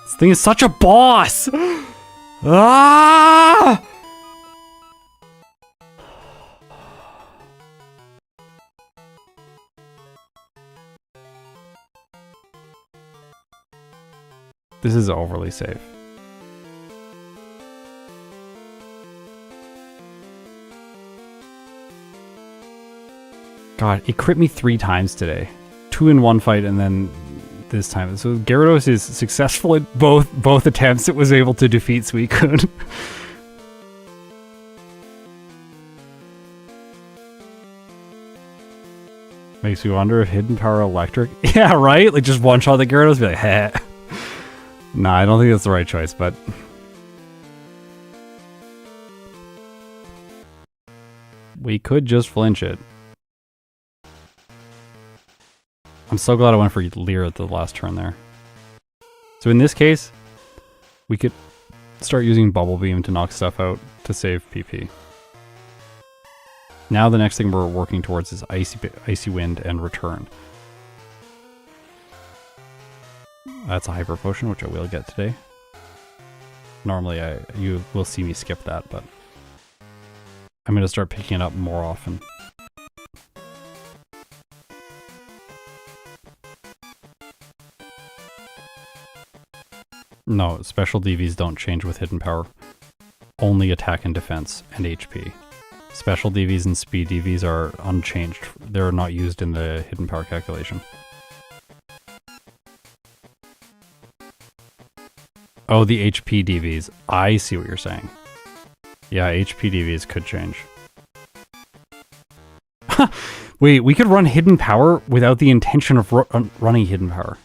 Speaker 1: This thing is such a boss! Ah! This is overly safe. God, it crit me 3 times today. 2 in one fight and then this time. So Gyarados is successful at both attempts. It was able to defeat Suicune. Makes me wonder if Hidden Power Electric... Yeah, right? Like, just one-shot the Gyarados, be like, heh. Nah, I don't think that's the right choice, but... We could just flinch it. I'm so glad I went for Leer at the last turn there. So in this case, we could start using Bubble Beam to knock stuff out to save PP. Now the next thing we're working towards is Icy Wind and Return. That's a Hyper Potion, which I will get today. Normally you will see me skip that, but I'm going to start picking it up more often. No, special DVs don't change with Hidden Power. Only attack and defense and HP. Special DVs and speed DVs are unchanged. They're not used in the Hidden Power calculation. Oh, the HP DVs. I see what you're saying. Yeah, HP DVs could change. Wait, we could run Hidden Power without the intention of running Hidden Power.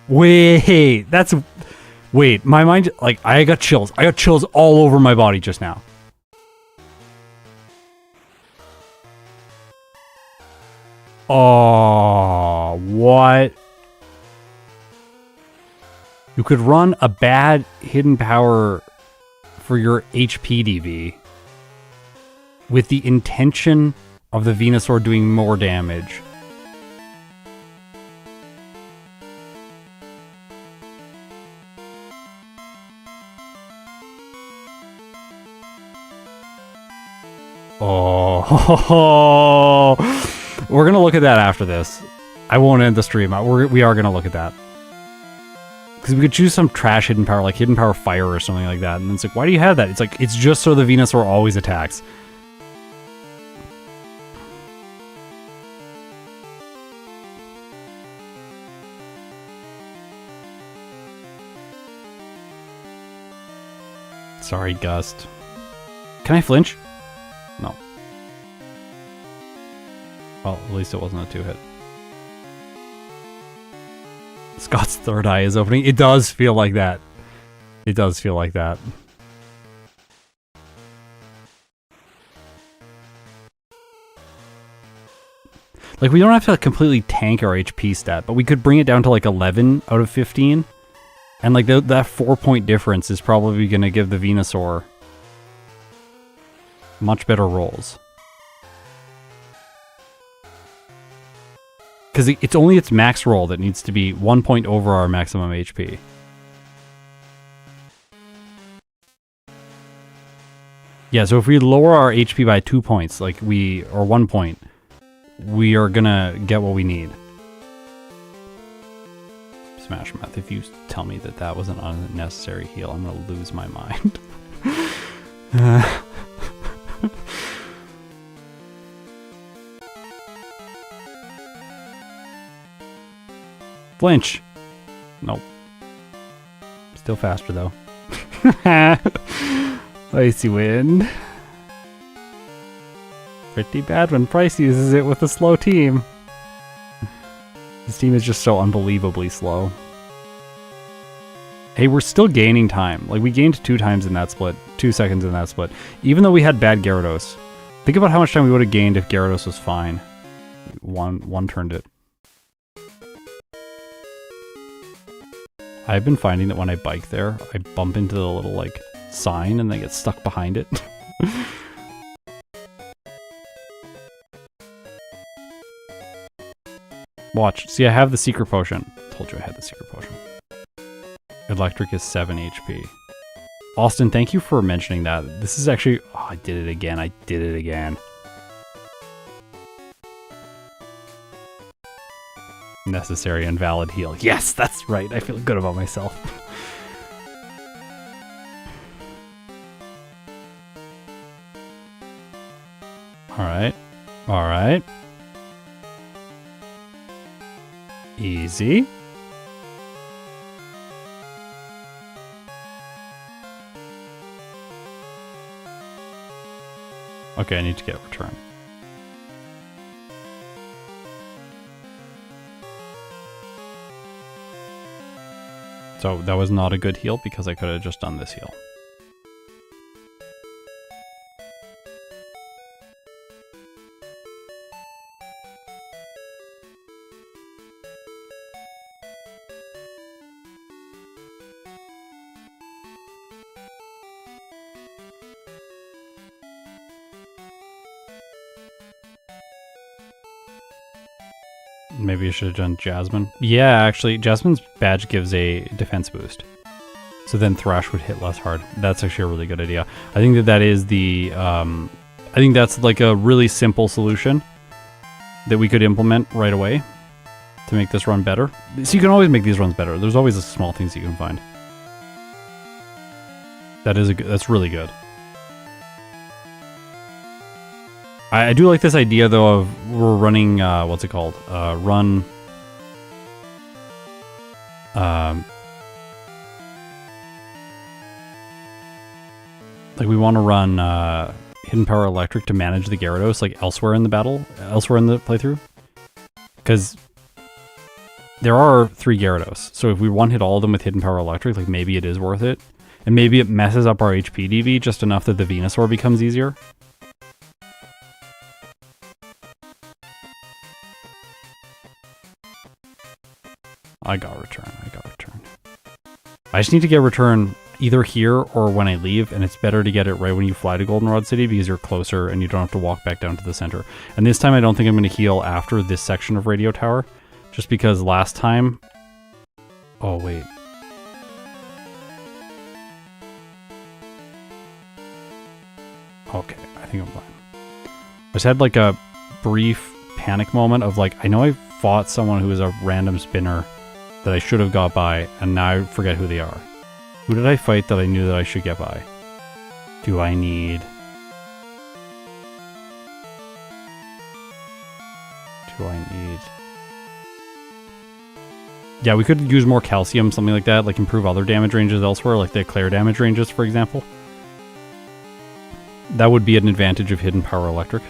Speaker 1: Wait, that's... Wait, my mind... Like, I got chills. I got chills all over my body just now. Oh, what? You could run a bad Hidden Power for your HP DV with the intention of the Venusaur doing more damage. Oh, we're gonna look at that after this. I won't end the stream. We are gonna look at that. Because we could choose some trash Hidden Power, like Hidden Power Fire or something like that. And it's like, why do you have that? It's like, it's just so the Venusaur always attacks. Sorry, Gust. Can I flinch? No. Well, at least it wasn't a 2-hit. Scott's third eye is opening. It does feel like that. It does feel like that. Like, we don't have to completely tank our HP stat, but we could bring it down to like 11 out of 15. And like that 4-point difference is probably going to give the Venusaur much better rolls. Because it's only its max roll that needs to be 1 point over our maximum HP. Yeah, so if we lower our HP by 2 points, like or 1 point, we are gonna get what we need. Smash Mouth, if you tell me that that was an unnecessary heal, I'm gonna lose my mind. Flinch. Nope. Still faster though. Icy Wind. Pretty bad when Pryce uses it with a slow team. This team is just so unbelievably slow. Hey, we're still gaining time. Like, we gained 2 times in that split. 2 seconds in that split. Even though we had bad Gyarados. Think about how much time we would have gained if Gyarados was fine. One turned it. I've been finding that when I bike there, I bump into the little, like, sign and then get stuck behind it. Watch. See, I have the secret potion. Told you I had the secret potion. Electric is 7 HP. Austin, thank you for mentioning that. This is actually... Oh, I did it again. I did it again. Necessary and valid heal. Yes, that's right. I feel good about myself. Alright. Alright. Easy. Okay, I need to get return. So that was not a good heal because I could have just done this heal. Maybe I should have done Jasmine. Yeah, actually, Jasmine's badge gives a defense boost. So then Thrash would hit less hard. That's actually a really good idea. I think that is the... I think that's like a really simple solution that we could implement right away to make this run better. So you can always make these runs better. There's always small things you can find. That's really good. I do like this idea, though, of we're running, what's it called? Run... like, we want to run Hidden Power Electric to manage the Gyarados, like, elsewhere in the battle, elsewhere in the playthrough. Because there are 3 Gyarados, so if we one-hit all of them with Hidden Power Electric, like, maybe it is worth it. And maybe it messes up our HP DV just enough that the Venusaur becomes easier. I got return. I just need to get return either here or when I leave, and it's better to get it right when you fly to Goldenrod City because you're closer and you don't have to walk back down to the center. And this time I don't think I'm going to heal after this section of Radio Tower, just because last time... Oh, wait. Okay, I think I'm fine. I just had like a brief panic moment of like, I know I fought someone who was a random spinner that I should have got by, and now I forget who they are. Who did I fight that I knew that I should get by? Do I need... Yeah, we could use more calcium, something like that, like improve other damage ranges elsewhere, like the Clair damage ranges, for example. That would be an advantage of Hidden Power Electric.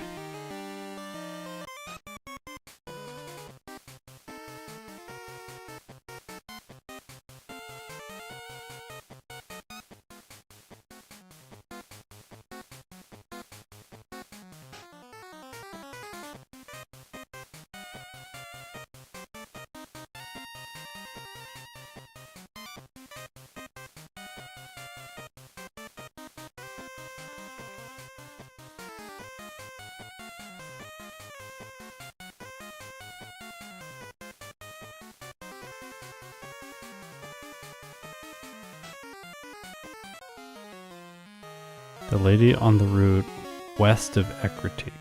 Speaker 1: The lady on the route west of Ekritik.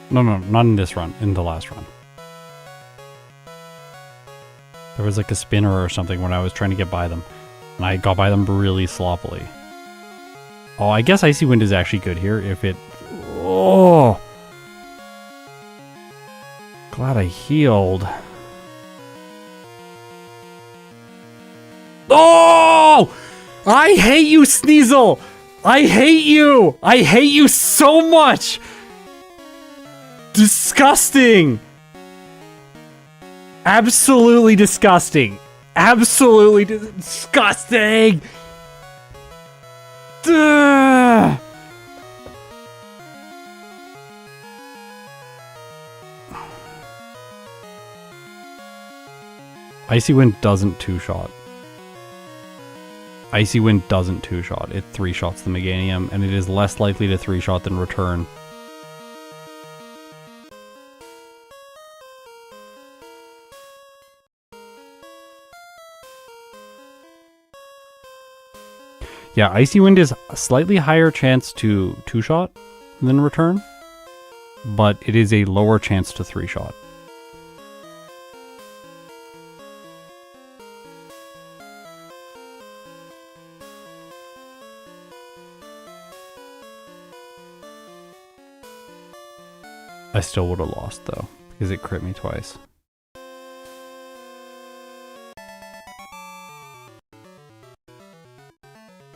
Speaker 1: No, not in this run, in the last run. There was like a spinner or something when I was trying to get by them, and I got by them really sloppily. Oh, I guess Icy Wind is actually good here if it... Oh! Glad I healed. Oh! I hate you, Sneasel! I hate you! I hate you so much! Disgusting! Absolutely disgusting! Absolutely disgusting! Duh! Icy Wind doesn't two-shot. Icy Wind doesn't two-shot. It three-shots the Meganium, and it is less likely to three-shot than return. Yeah, Icy Wind is a slightly higher chance to two-shot than return, but it is a lower chance to three-shot. I still would have lost, though, Because it crit me twice.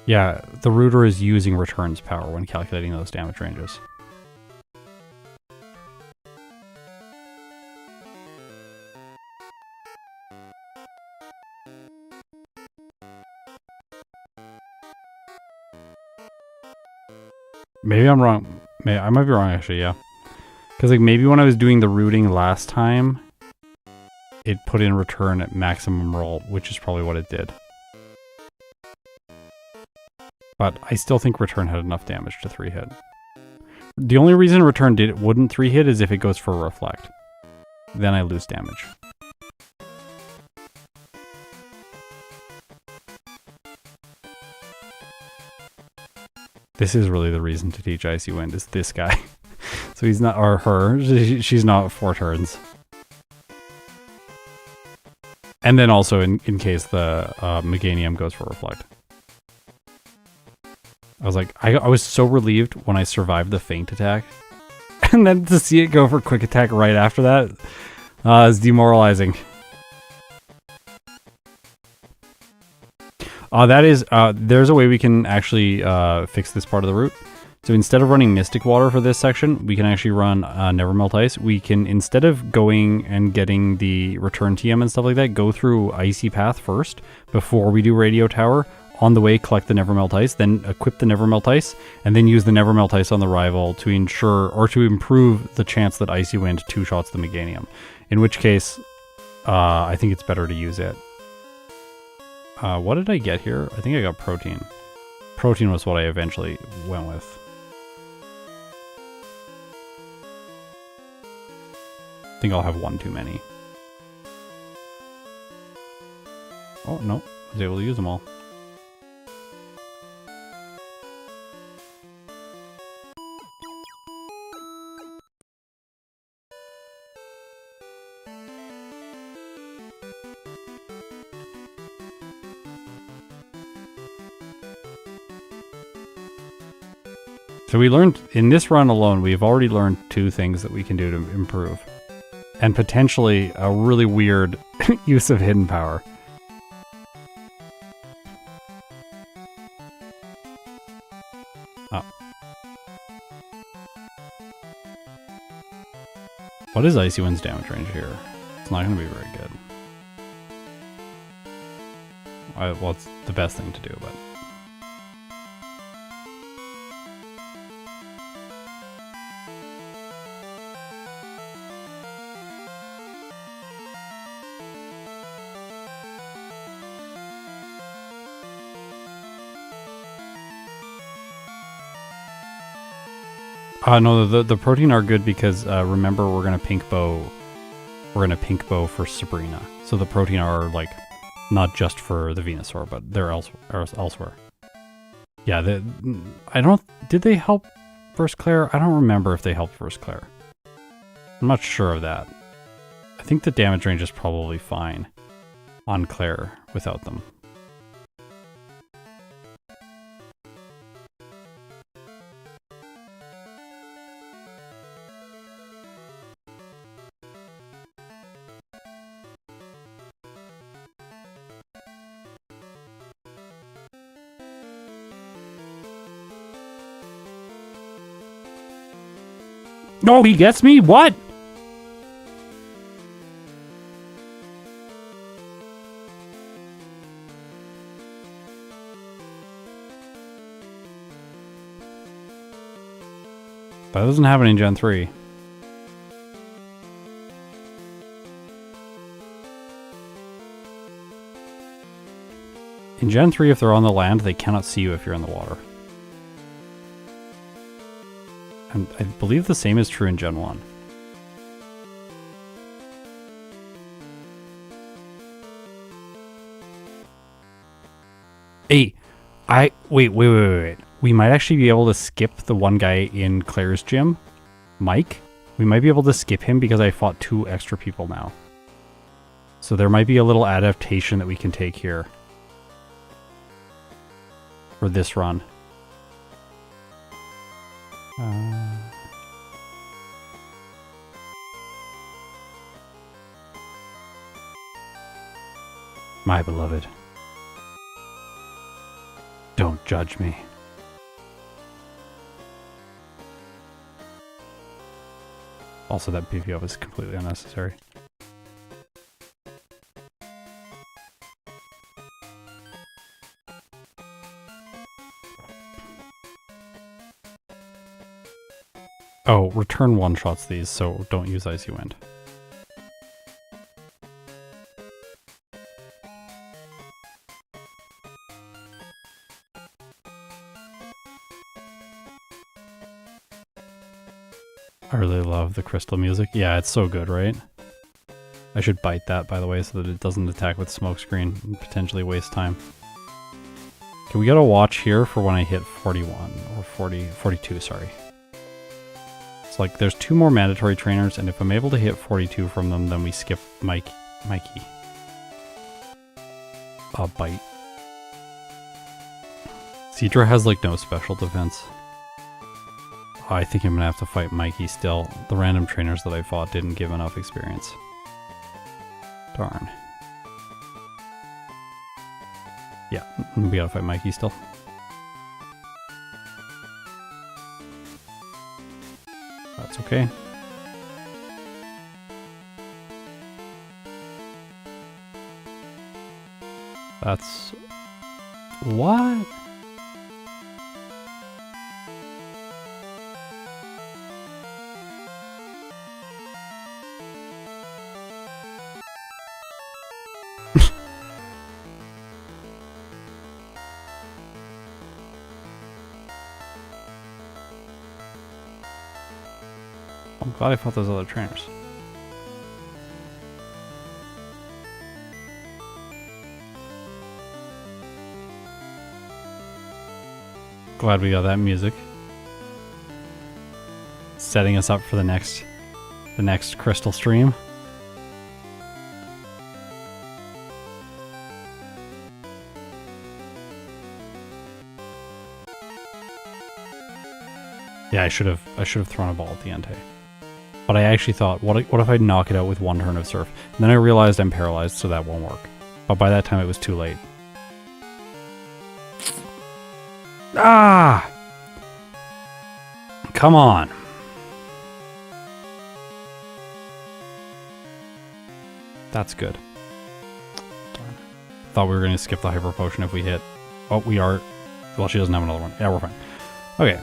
Speaker 1: Yeah, the Rooter is using Return's power when calculating those damage ranges. Maybe I'm wrong. I might be wrong, actually, yeah. Because like maybe when I was doing the rooting last time, it put in Return at maximum roll, which is probably what it did. But I still think Return had enough damage to 3-hit. The only reason Return wouldn't 3-hit is if it goes for a Reflect. Then I lose damage. This is really the reason to teach Icy Wind, is this guy. So he's not, or her, she's not 4 turns. And then also in case the Meganium goes for Reflect. I was like, I was so relieved when I survived the Feint attack. And then to see it go for Quick Attack right after that is demoralizing. There's a way we can actually fix this part of the route. So instead of running Mystic Water for this section, we can actually run Nevermelt Ice. We can, instead of going and getting the Return TM and stuff like that, go through Icy Path first before we do Radio Tower. On the way, collect the Nevermelt Ice, then equip the Nevermelt Ice, and then use the Nevermelt Ice on the rival to ensure, or to improve the chance that Icy Wind 2-shots the Meganium. In which case, I think it's better to use it. What did I get here? I think I got Protein. Protein was what I eventually went with. I think I'll have one too many. Oh, no. I was able to use them all. So we learned, in this run alone, we've already learned 2 things that we can do to improve. And potentially a really weird use of hidden power. Oh. What is Icy Wind's damage range here? It's not going to be very good. Well, it's the best thing to do, but... no, the Protein are good because remember we're gonna pink bow for Sabrina. So the Protein are like not just for the Venusaur, but they're elsewhere. Yeah, did they help versus Clair? I don't remember if they helped versus Clair. I'm not sure of that. I think the damage range is probably fine on Clair without them. No, he gets me? What? That doesn't happen in Gen 3. In Gen 3, if they're on the land, they cannot see you if you're in the water. And I believe the same is true in Gen 1. Hey, wait. We might actually be able to skip the one guy in Claire's gym, Mike. We might be able to skip him because I fought 2 extra people now. So there might be a little adaptation that we can take here for this run. My beloved. Don't judge me. Also, that PVO was completely unnecessary. Oh, return one-shots these, so don't use Icy Wind. I really love the crystal music. Yeah, it's so good, right? I should bite that, by the way, so that it doesn't attack with smokescreen and potentially waste time. Okay, we got a watch here for when I hit 41, or 42, sorry. It's like, there's 2 more mandatory trainers, and if I'm able to hit 42 from them, then we skip Mikey. Bite. Cedra has, like, no special defense. Oh, I think I'm gonna have to fight Mikey still. The random trainers that I fought didn't give enough experience. Darn. Yeah, we gotta fight Mikey still. That's okay. That's... what? I'm glad I fought those other trainers. Glad we got that music. Setting us up for the next crystal stream. Yeah, I should have thrown a ball at the end, hey. But I actually thought, what if I knock it out with 1 turn of surf? And then I realized I'm paralyzed, so that won't work. But by that time, it was too late. Ah! Come on. That's good. Darn. Thought we were going to skip the hyper potion if we hit. Oh, we are. Well, she doesn't have another one. Yeah, we're fine. Okay.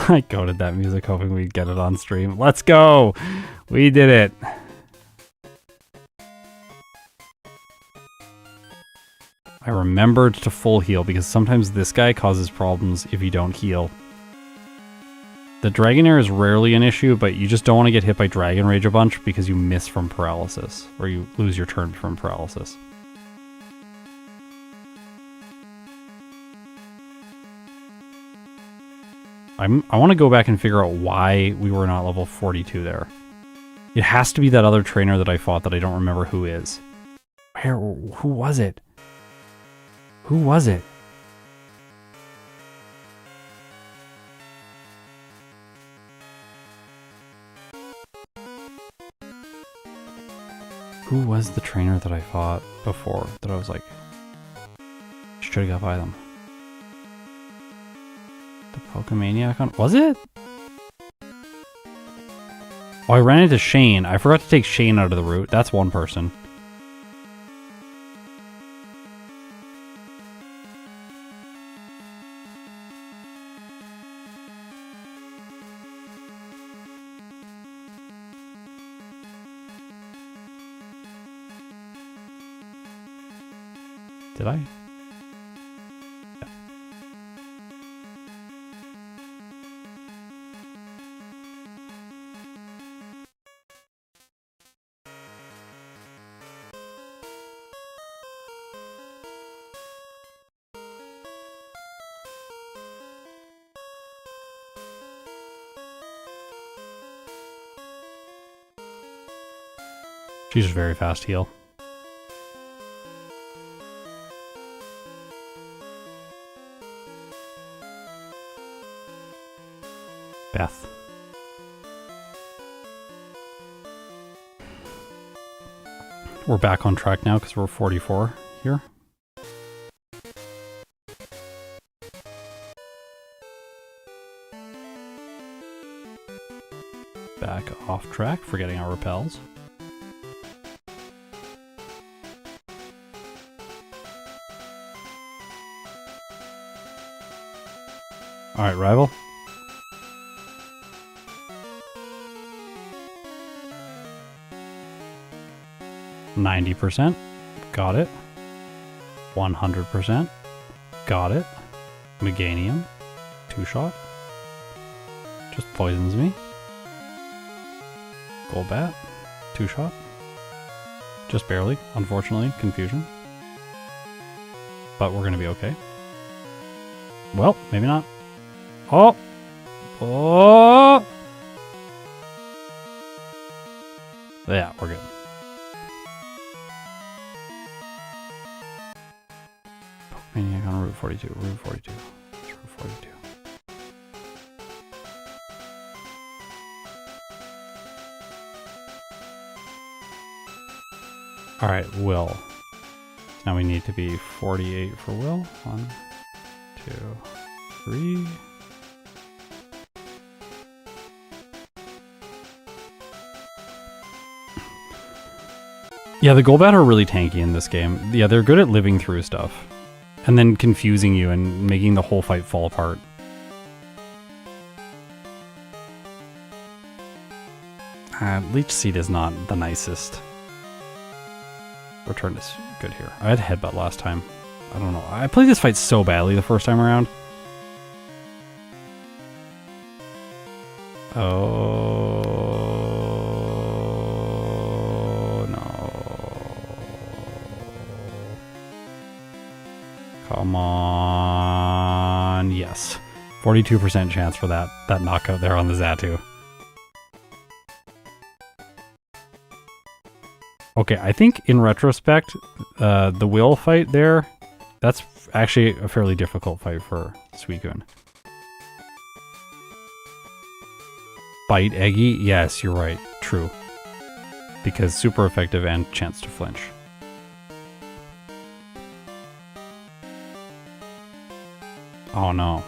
Speaker 1: I goaded that music hoping we'd get it on stream. Let's go! We did it! I remembered to full heal because sometimes this guy causes problems if you don't heal. The Dragonair is rarely an issue, but you just don't want to get hit by Dragon Rage a bunch because you miss from paralysis, or you lose your turn from paralysis. I want to go back and figure out why we were not level 42 there. It has to be that other trainer that I fought that I don't remember who is. Who was it? Who was it? Who was the trainer that I fought before that I was like, should have got by them? The Pokemaniac on... Was it? Oh, I ran into Shane. I forgot to take Shane out of the route. That's one person. Did I? Yeah. She's just very fast heal. Beth. We're back on track now because we're 44 here. Back off track, forgetting our repels. Alright, rival. %. Got it. 100%. Got it. Meganium. 2-shot. Just poisons me. Golbat. 2-shot. Just barely, unfortunately. Confusion. But we're gonna be okay. Well, maybe not. Oh! Oh! Yeah, we're good. Maniac on Route 42, Route 42, Route 42. Alright, Will. Now we need to be 48 for Will. 1, 2, 3. Yeah, the Golbat are really tanky in this game. Yeah, they're good at living through stuff. And then confusing you and making the whole fight fall apart. Leech Seed is not the nicest. Return is good here. I had Headbutt last time. I don't know. I played this fight so badly the first time around. Oh no. Come on. Yes. 42% chance for that knockout there on the Xatu. Okay, I think in retrospect, the Will fight there, that's actually a fairly difficult fight for Suicune. Bite Eggy? Yes, you're right. True. Because super effective and chance to flinch. Oh no.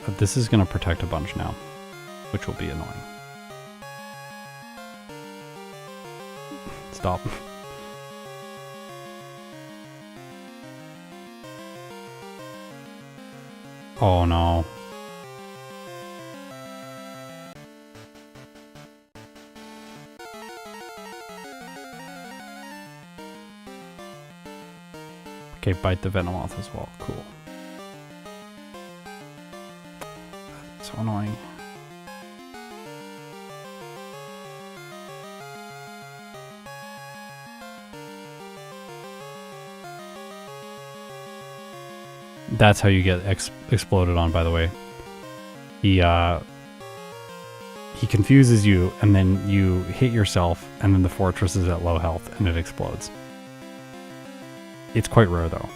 Speaker 1: But this is going to protect a bunch now, which will be annoying. Stop. Oh no. Okay, bite the Venomoth as well. Cool. So annoying. That's how you get exploded on, by the way. He confuses you, and then you hit yourself, and then the fortress is at low health, and it explodes. It's quite rare, though.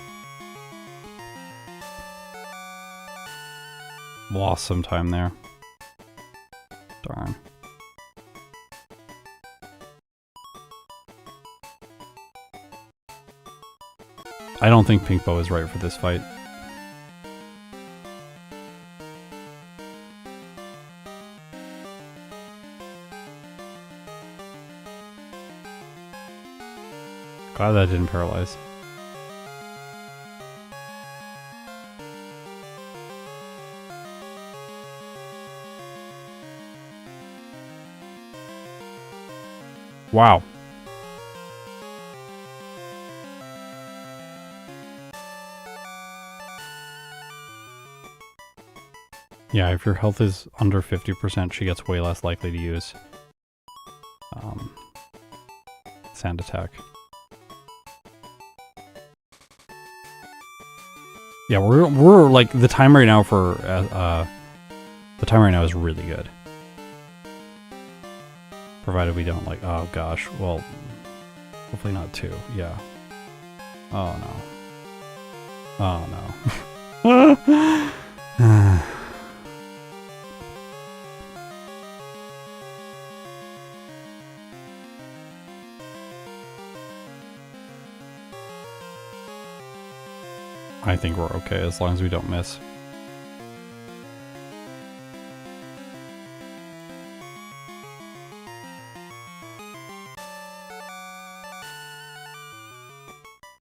Speaker 1: Lost some time there. Darn. I don't think Pink Bow is right for this fight. Glad that didn't paralyze. Wow. Yeah, if your health is under 50%, she gets way less likely to use Sand Attack. Yeah, we're like the time right now for the time right now is really good. Provided we don't like, oh gosh, well, hopefully not 2. Yeah. Oh no. Oh no. I think we're okay as long as we don't miss.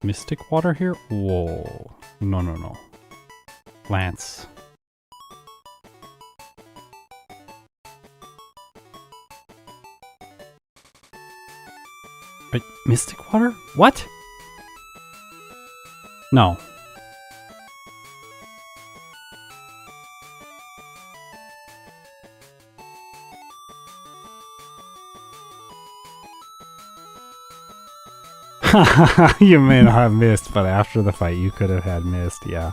Speaker 1: Mystic water here? Whoa. No, no, no. Lance. Wait, mystic water? What? No. You may not have missed, but after the fight you could have had missed, yeah.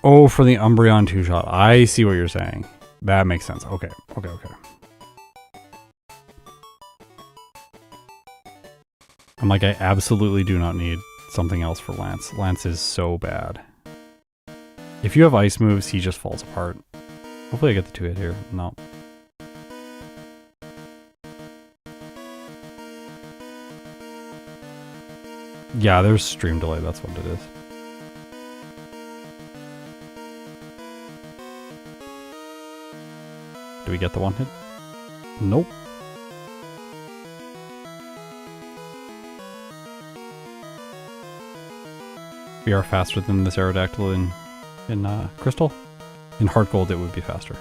Speaker 1: Oh, for the Umbreon 2-shot. I see what you're saying. That makes sense. Okay, okay, okay. I'm like, I absolutely do not need something else for Lance. Lance is so bad. If you have ice moves, he just falls apart. Hopefully I get the 2-hit here. No. Yeah, there's stream delay, that's what it is. Do we get the 1-hit? Nope. We are faster than this Aerodactyl in Crystal. In Heart Gold it would be faster.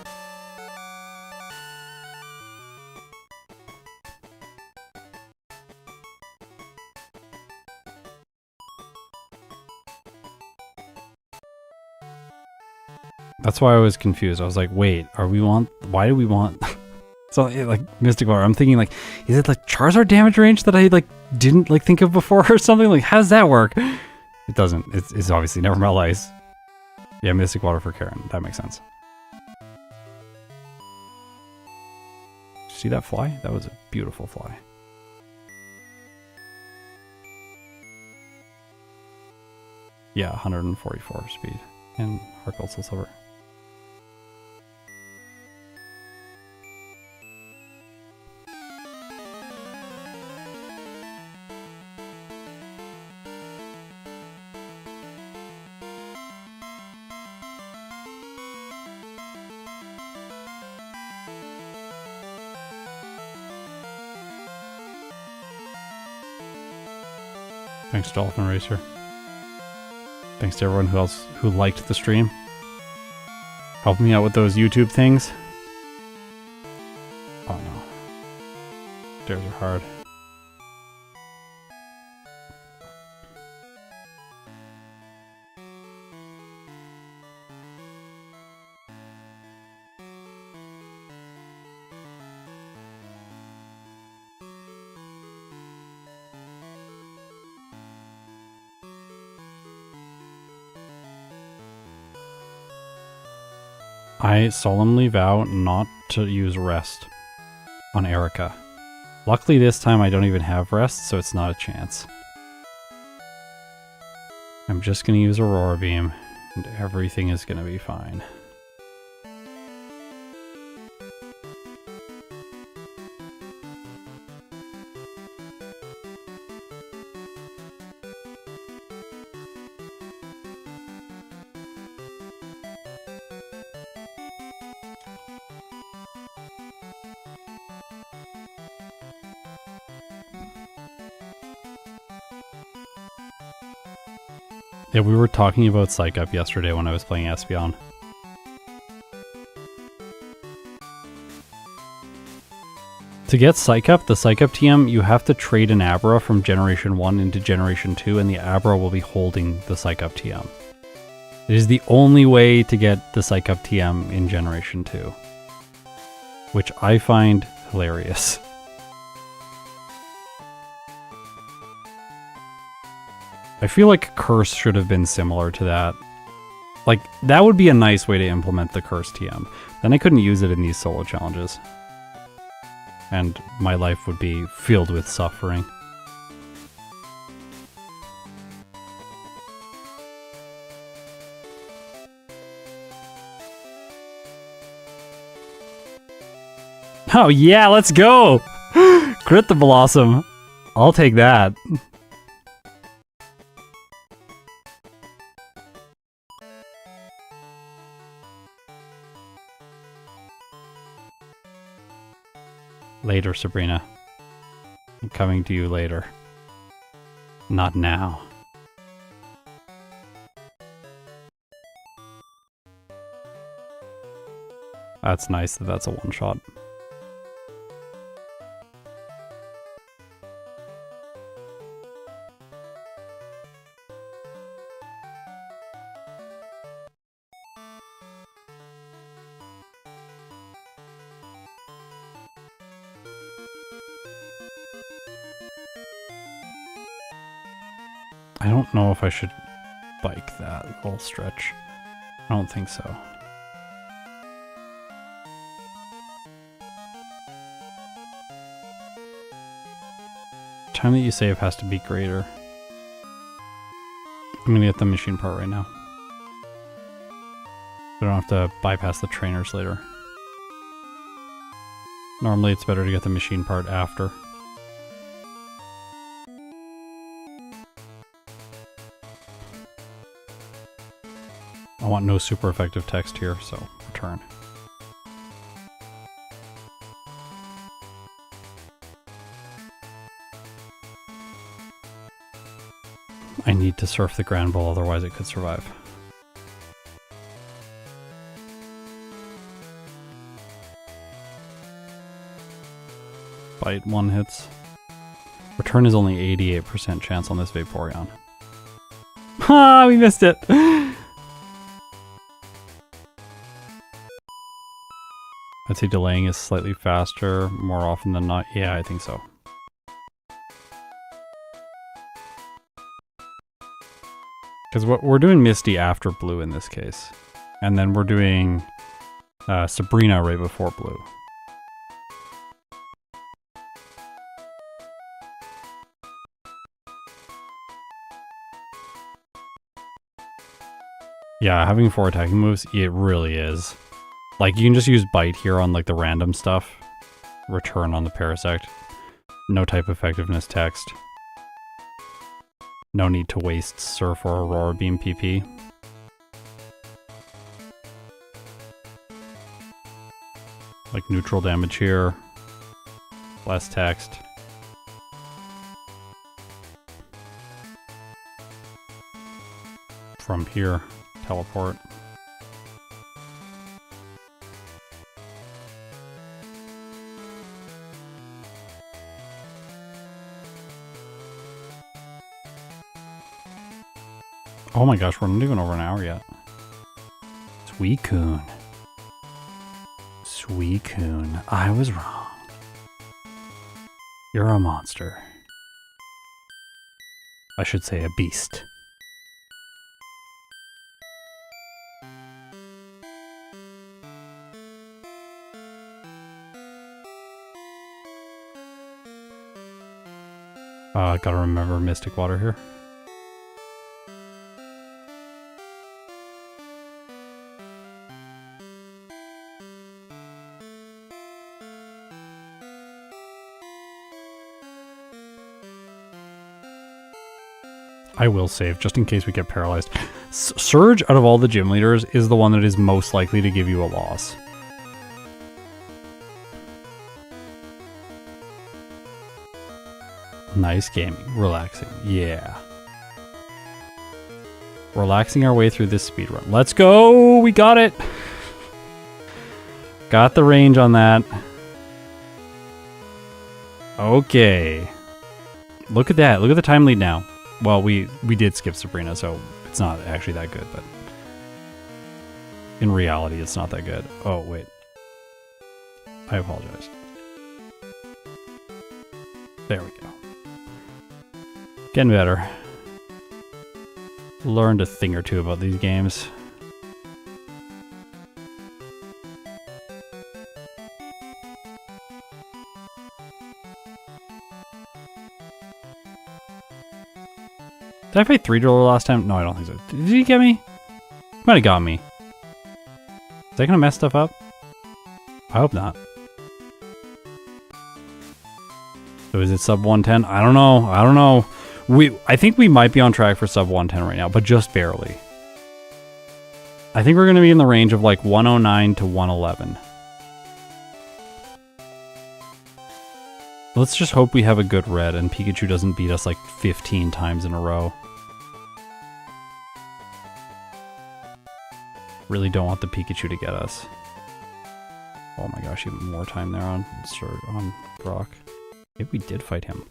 Speaker 1: That's why I was confused. I was like, wait, why do we want so like Mystic Water? I'm thinking like, is it like Charizard damage range that I like didn't like think of before or something? Like, how does that work? It doesn't. It's obviously never melt ice. Yeah, Mystic Water for Karen. That makes sense. See that fly? That was a beautiful fly. Yeah, 144 speed and Heart Gold Soul Silver. Thanks, Dolphin Racer. Thanks to everyone who liked the stream. Help me out with those YouTube things. Oh no. Stairs are hard. I solemnly vow not to use rest on Erica. Luckily this time I don't even have rest, so it's not a chance. I'm just gonna use Aurora Beam, and everything is gonna be fine. Yeah, we were talking about Psych Up yesterday when I was playing Espeon. To get Psych Up, the Psych Up TM, you have to trade an Abra from Generation 1 into Generation 2, and the Abra will be holding the Psych Up TM. It is the only way to get the Psych Up TM in Generation 2. Which I find hilarious. I feel like Curse should have been similar to that. Like, that would be a nice way to implement the Curse TM. Then I couldn't use it in these solo challenges. And my life would be filled with suffering. Oh yeah, let's go! Crit the Blossom. I'll take that. Later, Sabrina. I'm coming to you later. Not now. That's nice that that's a one-shot. I don't know if I should bike that little stretch. I don't think so. Time that you save has to be greater. I'm gonna get the machine part right now. I don't have to bypass the trainers later. Normally it's better to get the machine part after. I want no super effective text here, so return. I need to surf the Grand Bowl, otherwise it could survive. Bite 1 hits. Return is only 88% chance on this Vaporeon. Ha! We missed it! I'd say delaying is slightly faster, more often than not. Yeah, I think so. Because we're doing Misty after Blue in this case. And then we're doing Sabrina right before Blue. Yeah, having 4 attacking moves, it really is. Like, you can just use Bite here on, like, the random stuff. Return on the Parasect. No type effectiveness text. No need to waste Surf or Aurora Beam PP. Like, neutral damage here. Less text. From here, teleport. Oh my gosh, we're not even over an hour yet. Suicune. Suicune. I was wrong. You're a monster. I should say a beast. Gotta remember Mystic Water here. I will save, just in case we get paralyzed. Surge, out of all the gym leaders, is the one that is most likely to give you a loss. Nice gaming. Relaxing. Yeah. Relaxing our way through this speedrun. Let's go! We got it! Got the range on that. Okay. Look at that. Look at the time lead now. Well, we did skip Sabrina, so it's not actually that good, but in reality, it's not that good. Oh, wait. I apologize. There we go. Getting better. Learned a thing or two about these games. Did I fight 3-driller last time? No, I don't think so. Did he get me? He might have got me. Is that gonna mess stuff up? I hope not. So is it sub 110? I don't know. I don't know. I think we might be on track for sub 110 right now, but just barely. I think we're gonna be in the range of like 109 to 111. Let's just hope we have a good red and Pikachu doesn't beat us like 15 times in a row. Really don't want the Pikachu to get us. Oh my gosh, even more time there on Brock. Maybe we did fight him.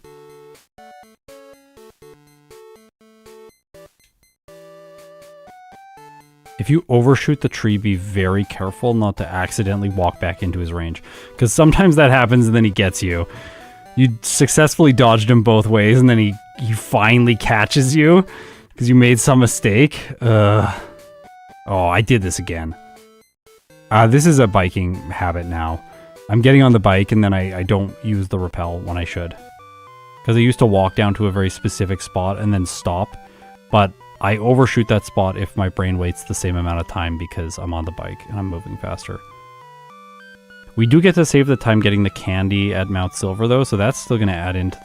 Speaker 1: If you overshoot the tree, be very careful not to accidentally walk back into his range. Because sometimes that happens and then he gets you. You successfully dodged him both ways and then he finally catches you. Because you made some mistake. Oh, I did this again. This is a biking habit now. I'm getting on the bike and then I don't use the rappel when I should. Because I used to walk down to a very specific spot and then stop. But I overshoot that spot if my brain waits the same amount of time because I'm on the bike and I'm moving faster. We do get to save the time getting the candy at Mount Silver though, so that's still going to add into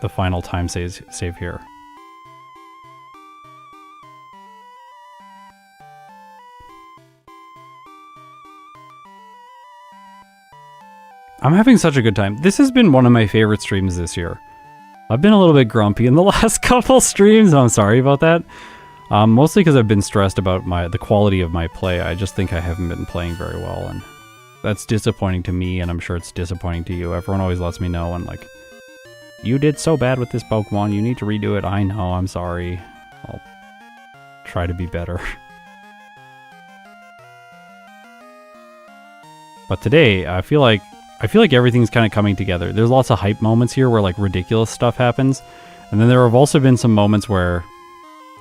Speaker 1: the final time save here. I'm having such a good time. This has been one of my favorite streams this year. I've been a little bit grumpy in the last couple streams. I'm sorry about that. Mostly because I've been stressed about the quality of my play. I just think I haven't been playing very well, and that's disappointing to me, and I'm sure it's disappointing to you. Everyone always lets me know, and like, you did so bad with this Pokemon, you need to redo it. I know, I'm sorry. I'll try to be better. But today, I feel like everything's kind of coming together. There's lots of hype moments here where like ridiculous stuff happens. And then there have also been some moments where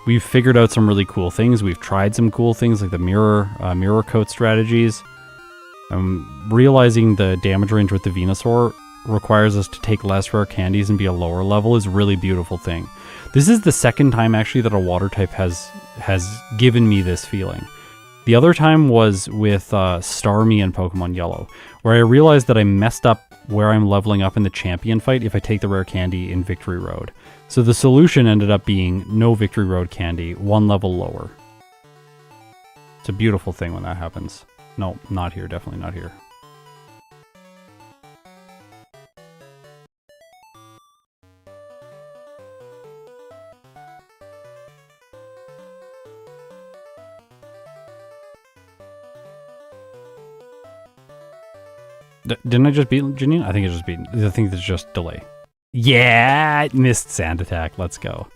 Speaker 1: we've figured out some really cool things. We've tried some cool things like the mirror coat strategies. Realizing the damage range with the Venusaur requires us to take less rare candies and be a lower level is a really beautiful thing. This is the second time actually that a water type has given me this feeling. The other time was with Starmie in Pokemon Yellow, where I realized that I messed up where I'm leveling up in the champion fight if I take the rare candy in Victory Road. So the solution ended up being no Victory Road candy, one level lower. It's a beautiful thing when that happens. No, not here, definitely not here. Didn't I just beat Janine? I think I just beat. I think it's just delay. Yeah, I missed Sand Attack. Let's go.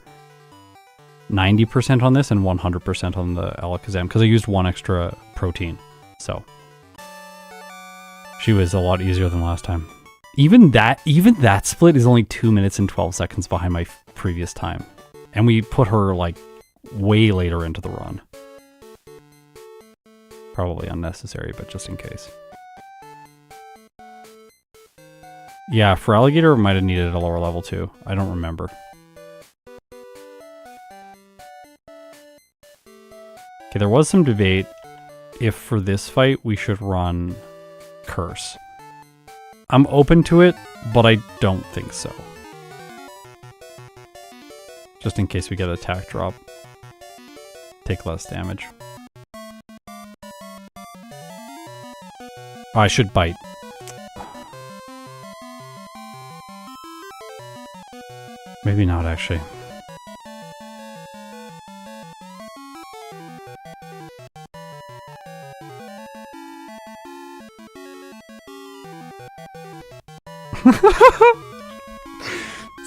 Speaker 1: 90% on this and 100% on the Alakazam because I used one extra protein. So she was a lot easier than last time. Even that split is only 2 minutes and 12 seconds behind my previous time, and we put her like way later into the run. Probably unnecessary, but just in case. Yeah, for Alligator, might have needed a lower level too. I don't remember. Okay, there was some debate if for this fight we should run Curse. I'm open to it, but I don't think so. Just in case we get attack drop. Take less damage. Oh, I should bite. Maybe not, actually.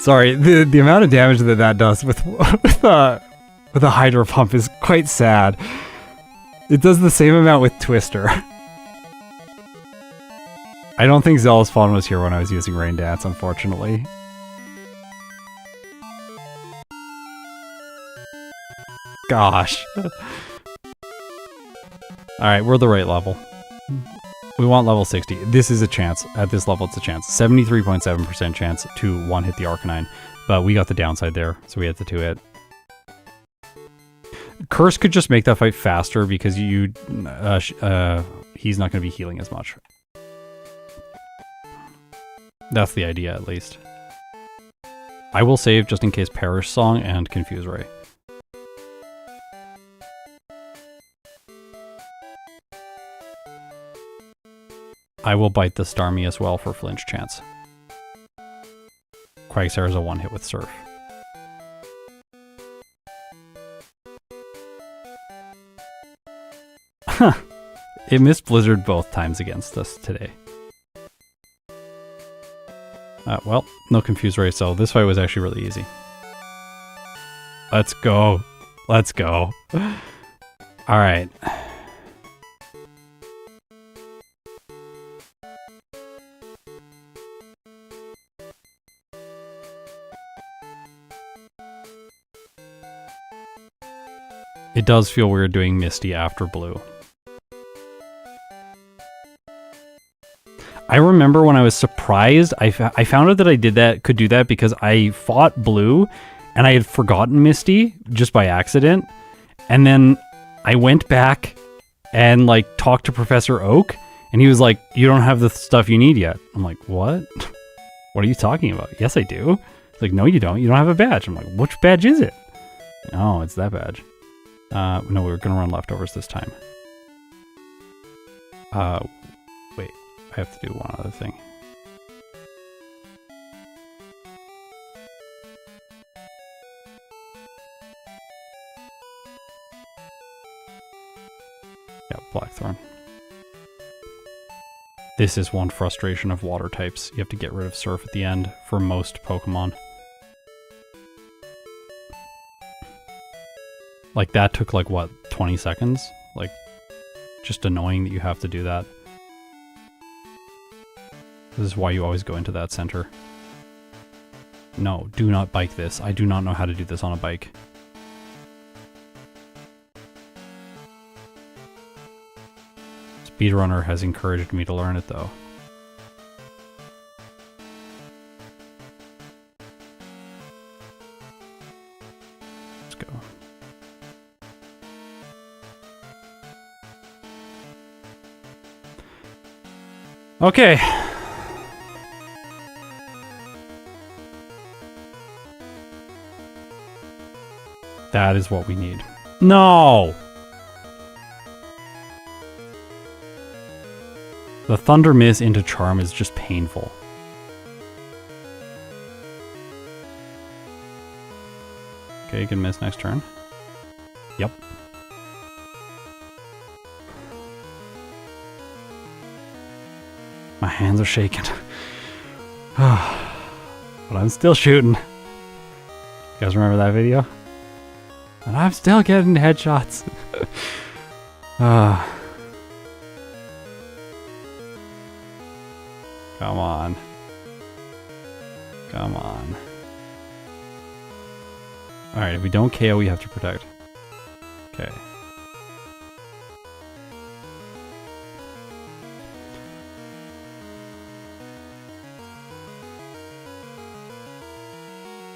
Speaker 1: Sorry, the amount of damage that does with a Hydro Pump is quite sad. It does the same amount with Twister. I don't think Zealous Fawn was here when I was using Rain Dance, unfortunately. Gosh. Alright, we're the right level. We want level 60. This is a chance. At this level, it's a chance. 73.7% chance to one-hit the Arcanine. But we got the downside there, so we had the 2-hit. Curse could just make that fight faster because he's not going to be healing as much. That's the idea, at least. I will save just in case Perish Song and Confuse Ray. I will bite the Starmie as well for flinch chance. Quagsire is a one-hit with Surf. Huh. It missed Blizzard both times against us today. Well, no Confuse Ray, so this fight was actually really easy. Let's go. Let's go. Alright. It does feel weird doing Misty after Blue. I remember when I was surprised, I found out that I could do that because I fought Blue and I had forgotten Misty just by accident. And then I went back and like talked to Professor Oak and he was like, you don't have the stuff you need yet. I'm like, what? What are you talking about? Yes, I do. It's like, no, you don't. You don't have a badge. I'm like, which badge is it? Oh, it's that badge. No, we were going to run leftovers this time. Wait. I have to do one other thing. Yeah, Blackthorn. This is one frustration of water types. You have to get rid of Surf at the end for most Pokemon. Like that took like what, 20 seconds? Like just annoying that you have to do that. This is why you always go into that center. No, do not bike this. I do not know how to do this on a bike. Speedrunner has encouraged me to learn it though. Let's go. Okay. That is what we need. No! The Thunder Miss into Charm is just painful. Okay, you can miss next turn. Yep. My hands are shaking. But I'm still shooting. You guys remember that video? And I'm still getting headshots. Come on. Come on. Alright, if we don't KO, we have to protect. Okay.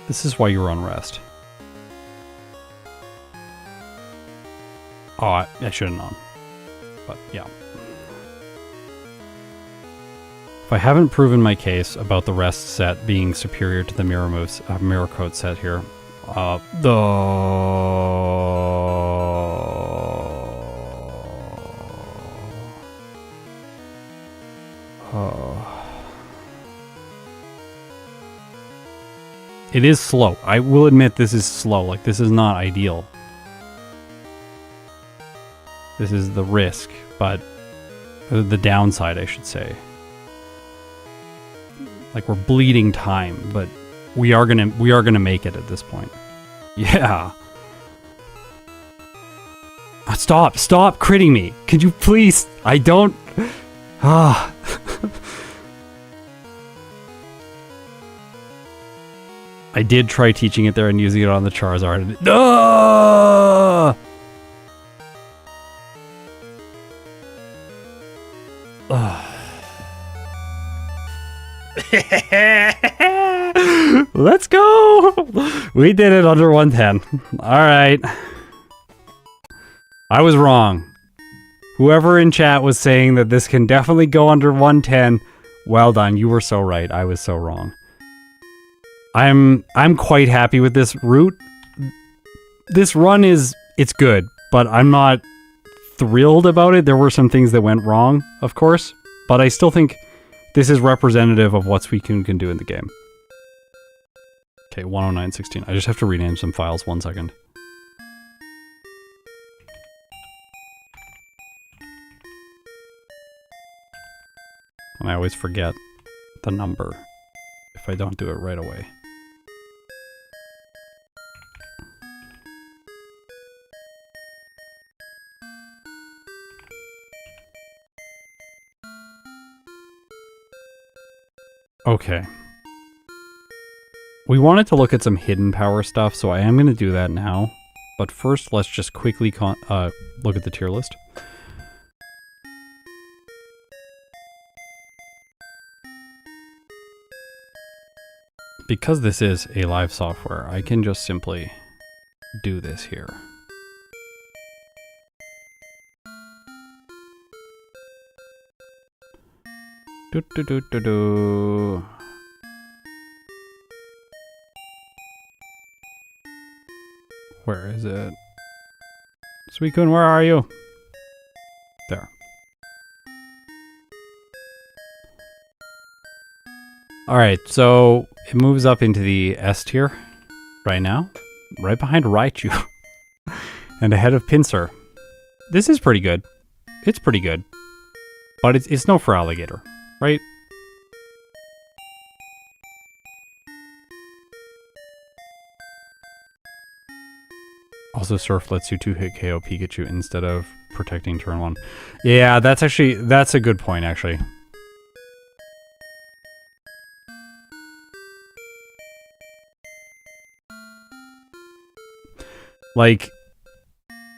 Speaker 1: This is why you were on rest. Oh, I should have known. But, yeah. If I haven't proven my case about the rest set being superior to the mirror coat set here, it is slow. I will admit this is slow. Like, this is not ideal. This is the risk, but the downside, I should say. Like, we're bleeding time, but we are gonna make it at this point. Yeah. Stop critting me. Could you please? I don't. Ah. I did try teaching it there and using it on the Charizard. No. Let's go! We did it under 110. Alright. I was wrong. Whoever in chat was saying that this can definitely go under 110, well done. You were so right. I was so wrong. I'm quite happy with this route. This run it's good, but I'm not thrilled about it. There were some things that went wrong, of course, but I still think this is representative of what Suicune can do in the game. Okay, 109.16. I just have to rename some files, 1 second. And I always forget the number if I don't do it right away. Okay. We wanted to look at some hidden power stuff, so I am going to do that now. But first, let's just quickly look at the tier list. Because this is a live software, I can just simply do this here. Do do do do do. Where is it? Suicune, where are you? There. Alright, so it moves up into the S tier right now, right behind Raichu and ahead of Pinsir. This is pretty good. It's pretty good. But it's no for Alligator, right? Also, Surf lets you 2-hit KO Pikachu instead of protecting turn 1. Yeah, that's a good point, actually. Like,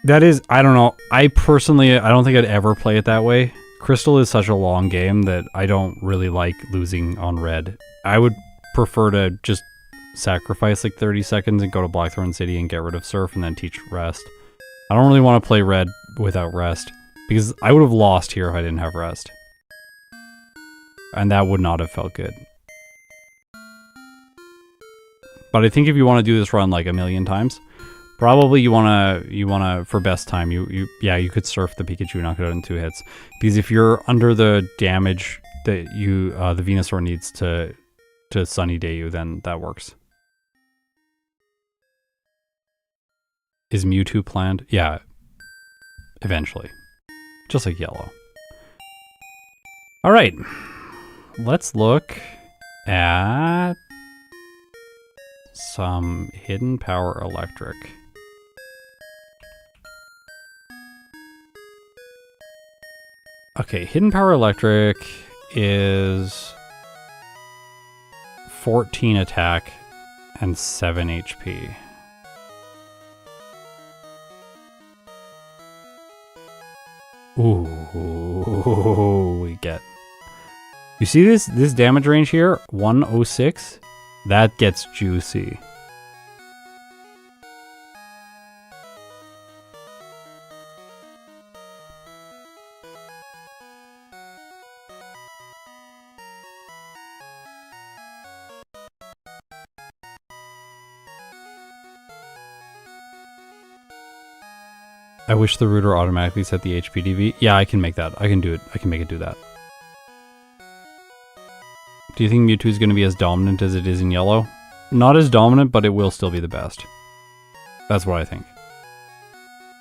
Speaker 1: that is, I don't know. I personally, I don't think I'd ever play it that way. Crystal is such a long game that I don't really like losing on red. I would prefer to just sacrifice like 30 seconds and go to Blackthorn City and get rid of Surf and then teach Rest. I don't really want to play red without Rest because I would have lost here if I didn't have Rest. And that would not have felt good. But I think if you want to do this run like a million times, probably you wanna for best time you could Surf the Pikachu, knock it out in 2 hits. Because if you're under the damage that the Venusaur needs to Sunny Day you, then that works. Is Mewtwo planned? Yeah, eventually. Just like Yellow. All right, let's look at some hidden power electric. Okay, hidden power electric is 14 attack and 7 HP. Ooh, we get. You see this damage range here? 106? That gets juicy. I wish the router automatically set the HPDV. Yeah, I can make that. I can do it. I can make it do that. Do you think Mewtwo is going to be as dominant as it is in Yellow? Not as dominant, but it will still be the best. That's what I think.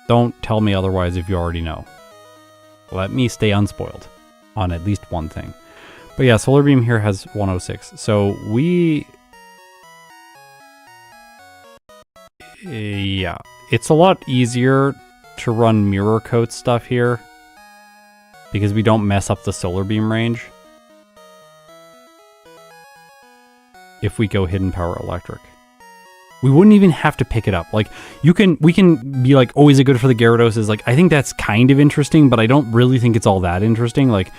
Speaker 1: Don't tell me otherwise if you already know. Let me stay unspoiled on at least one thing. But yeah, Solar Beam here has 106. So we... yeah, it's a lot easier to run Mirror Coat stuff here because we don't mess up the Solar Beam range if we go Hidden Power Electric. We wouldn't even have to pick it up. Like, we can be like, oh, is it good for the Gyarados? Like, I think that's kind of interesting, but I don't really think it's all that interesting. Like,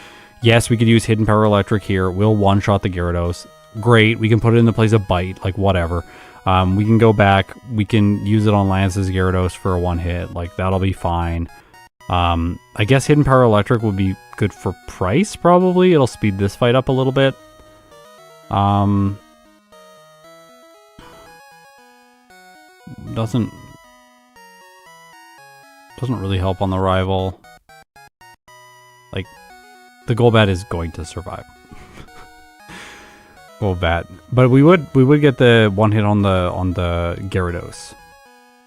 Speaker 1: yes, we could use Hidden Power Electric here. We'll one-shot the Gyarados. Great, we can put it in the place of Bite, like, whatever. We can go back, we can use it on Lance's Gyarados for a one-hit, like, that'll be fine. I guess Hidden Power Electric would be good for Pryce, probably. It'll speed this fight up a little bit. Doesn't really help on the rival. Like, the Golbat is going to survive. Well, bad. But we would get the one hit on the Gyarados.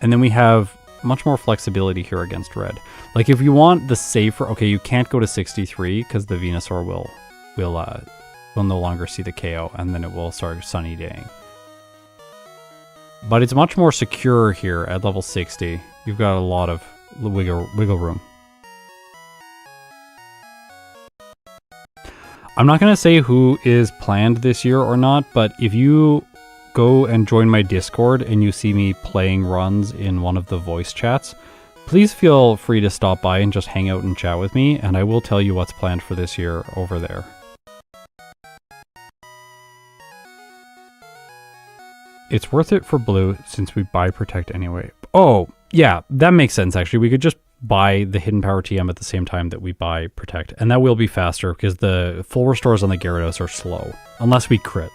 Speaker 1: And then we have much more flexibility here against red. Like if you want the safer, okay, you can't go to 63 because the Venusaur will no longer see the KO, and then it will start Sunny Daying. But it's much more secure here at level 60. You've got a lot of wiggle room. I'm not going to say who is planned this year or not, but if you go and join my Discord and you see me playing runs in one of the voice chats, please feel free to stop by and just hang out and chat with me, and I will tell you what's planned for this year over there. It's worth it for blue since we buy Protect anyway. Oh, yeah, that makes sense actually. We could just buy the Hidden Power TM at the same time that we buy Protect, and that will be faster because the full restores on the Gyarados are slow, unless we crit.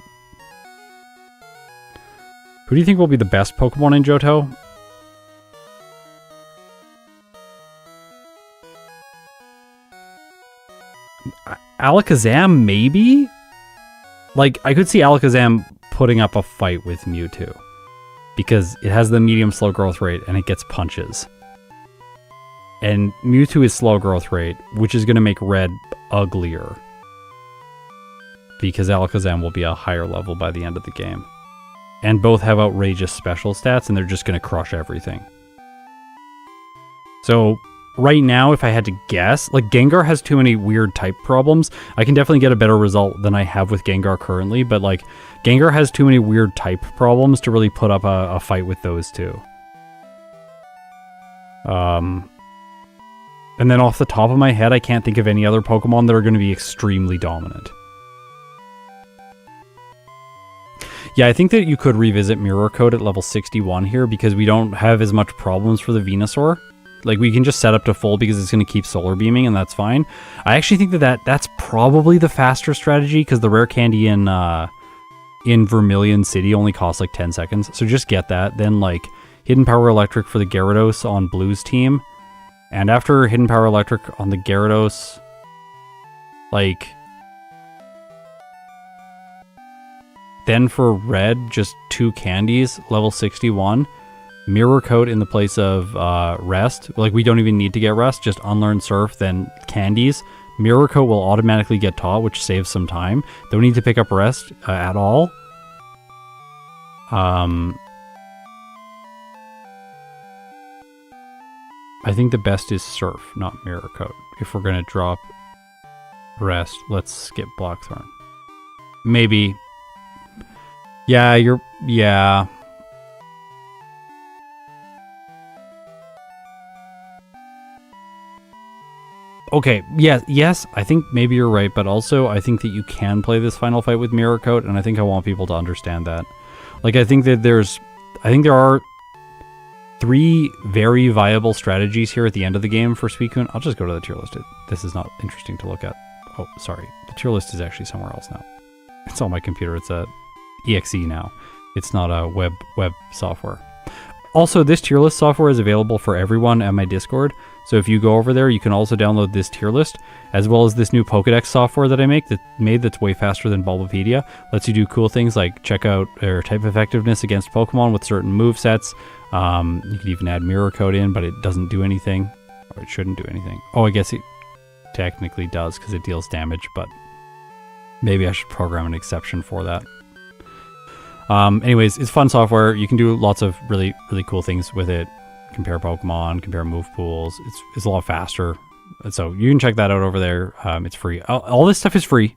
Speaker 1: Who do you think will be the best Pokemon in Johto? Alakazam, maybe? Like, I could see Alakazam putting up a fight with Mewtwo because it has the medium slow growth rate and it gets punches. And Mewtwo is slow growth rate, which is going to make red uglier because Alakazam will be a higher level by the end of the game. And both have outrageous special stats, and they're just going to crush everything. So, right now, if I had to guess, like, Gengar has too many weird type problems. I can definitely get a better result than I have with Gengar currently, but, like, Gengar has too many weird type problems to really put up a fight with those two. And then off the top of my head, I can't think of any other Pokemon that are going to be extremely dominant. Yeah, I think that you could revisit Mirror Coat at level 61 here because we don't have as much problems for the Venusaur. Like, we can just set up to full because it's going to keep Solar Beaming, and that's fine. I actually think that's probably the faster strategy because the rare candy in Vermilion City only costs like 10 seconds. So just get that. Then, like, Hidden Power Electric for the Gyarados on Blue's team. And after Hidden Power Electric on the Gyarados, like... Then for red, just 2 candies, level 61. Mirror Coat in the place of Rest. Like, we don't even need to get Rest, just Unlearn Surf, then candies. Mirror Coat will automatically get taught, which saves some time. Don't need to pick up Rest at all. I think the best is Surf, not Mirror Coat. If we're going to drop Rest, let's skip Blackthorn. Maybe... Yeah, yeah. Okay, yes, I think maybe you're right, but also I think that you can play this final fight with Mirror Coat, and I think I want people to understand that. Like, I think there are 3 very viable strategies here at the end of the game for Suicune. I'll just go to the tier list. This is not interesting to look at. Oh, sorry. The tier list is actually somewhere else now. It's on my computer. It's a EXE now. It's not a web software. Also, this tier list software is available for everyone at my Discord. So if you go over there, you can also download this tier list, as well as this new Pokedex software that I made that's way faster than Bulbapedia. Lets you do cool things like check out their type effectiveness against Pokemon with certain movesets. You could even add Mirror Coat in, but it doesn't do anything. Or it shouldn't do anything. Oh, I guess it technically does because it deals damage, but maybe I should program an exception for that. Anyways, it's fun software. You can do lots of really, really cool things with it. Compare Pokemon, compare move pools. It's a lot faster. So you can check that out over there. It's free. All this stuff is free.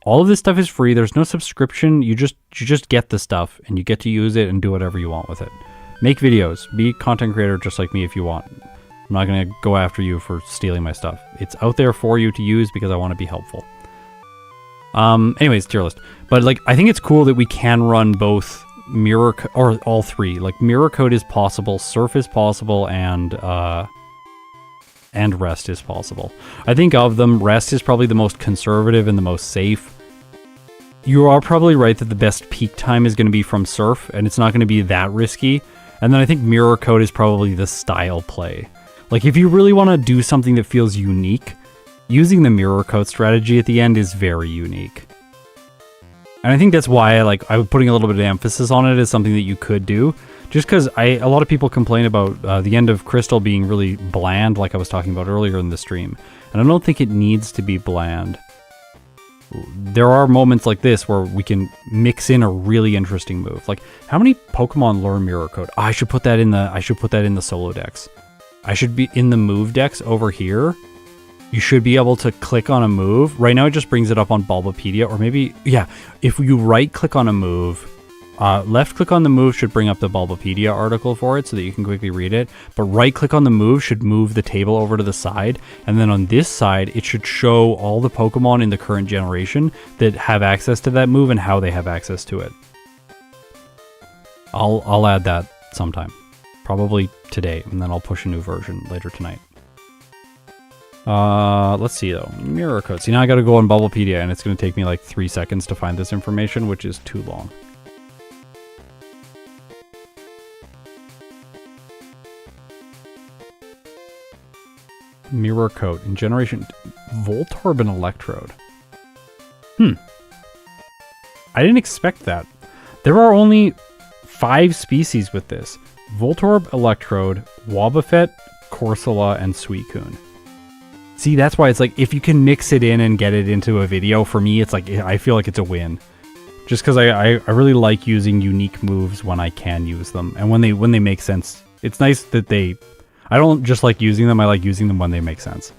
Speaker 1: All of this stuff is free. There's no subscription. You just get the stuff and you get to use it and do whatever you want with it. Make videos. Be a content creator just like me if you want. I'm not going to go after you for stealing my stuff. It's out there for you to use because I want to be helpful. Anyways, tier list. But, like, I think it's cool that we can run both Mirror or all 3. Like, Mirror Coat is possible, Surf is possible, and Rest is possible. I think of them, Rest is probably the most conservative and the most safe. You are probably right that the best peak time is going to be from Surf, and it's not going to be that risky. And then I think Mirror Coat is probably the style play. Like, if you really want to do something that feels unique, using the Mirror Coat strategy at the end is very unique. And I think that's why I was putting a little bit of emphasis on it as something that you could do. Just because a lot of people complain about the end of Crystal being really bland, like I was talking about earlier in the stream. And I don't think it needs to be bland. There are moments like this where we can mix in a really interesting move. Like, how many Pokemon learn Mirror Coat? Oh, I should put that in the solo decks. I should be in the move decks over here. You should be able to click on a move. Right now it just brings it up on Bulbapedia, or maybe, yeah, if you right click on a move, left click on the move should bring up the Bulbapedia article for it so that you can quickly read it, but right click on the move should move the table over to the side, and then on this side it should show all the Pokemon in the current generation that have access to that move and how they have access to it. I'll add that sometime, probably today, and then I'll push a new version later tonight. Let's see though. Mirror Coat. See, now I gotta go on Bulbapedia and it's gonna take me like 3 seconds to find this information, which is too long. Mirror Coat in Generation Voltorb and Electrode. I didn't expect that. There are only 5 species with this. Voltorb, Electrode, Wobbuffet, Corsola, and Suicune. See, that's why it's like, if you can mix it in and get it into a video, for me, it's like, I feel like it's a win. Just because I really like using unique moves when I can use them. And when they make sense. It's nice that I don't just like using them, I like using them when they make sense.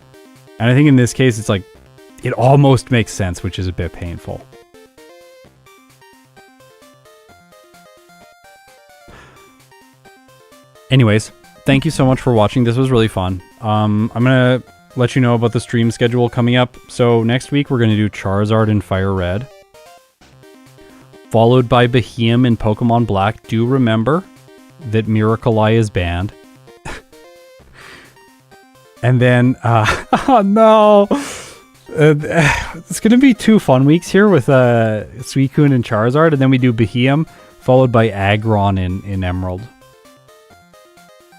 Speaker 1: And I think in this case, it's like, it almost makes sense, which is a bit painful. Anyways, thank you so much for watching. This was really fun. I'm going to let you know about the stream schedule coming up. So next week, we're going to do Charizard in Fire Red, followed by Beheeyem in Pokemon Black. Do remember that Miracle-Eye is banned. And then, oh no! It's going to be 2 fun weeks here with Suicune and Charizard, and then we do Beheeyem, followed by Aggron in Emerald.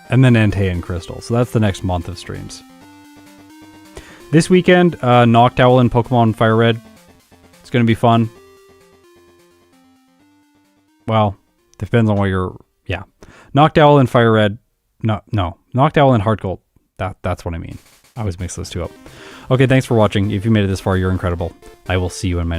Speaker 1: And then Entei and Crystal. So that's the next month of streams. This weekend, Noctowl in Pokemon Fire Red. It's going to be fun. Well, depends on what you're... Yeah. Noctowl in Fire Red. No. Noctowl in Heart Gold. That's what I mean. I always mix those two up. Okay, thanks for watching. If you made it this far, you're incredible. I will see you in my next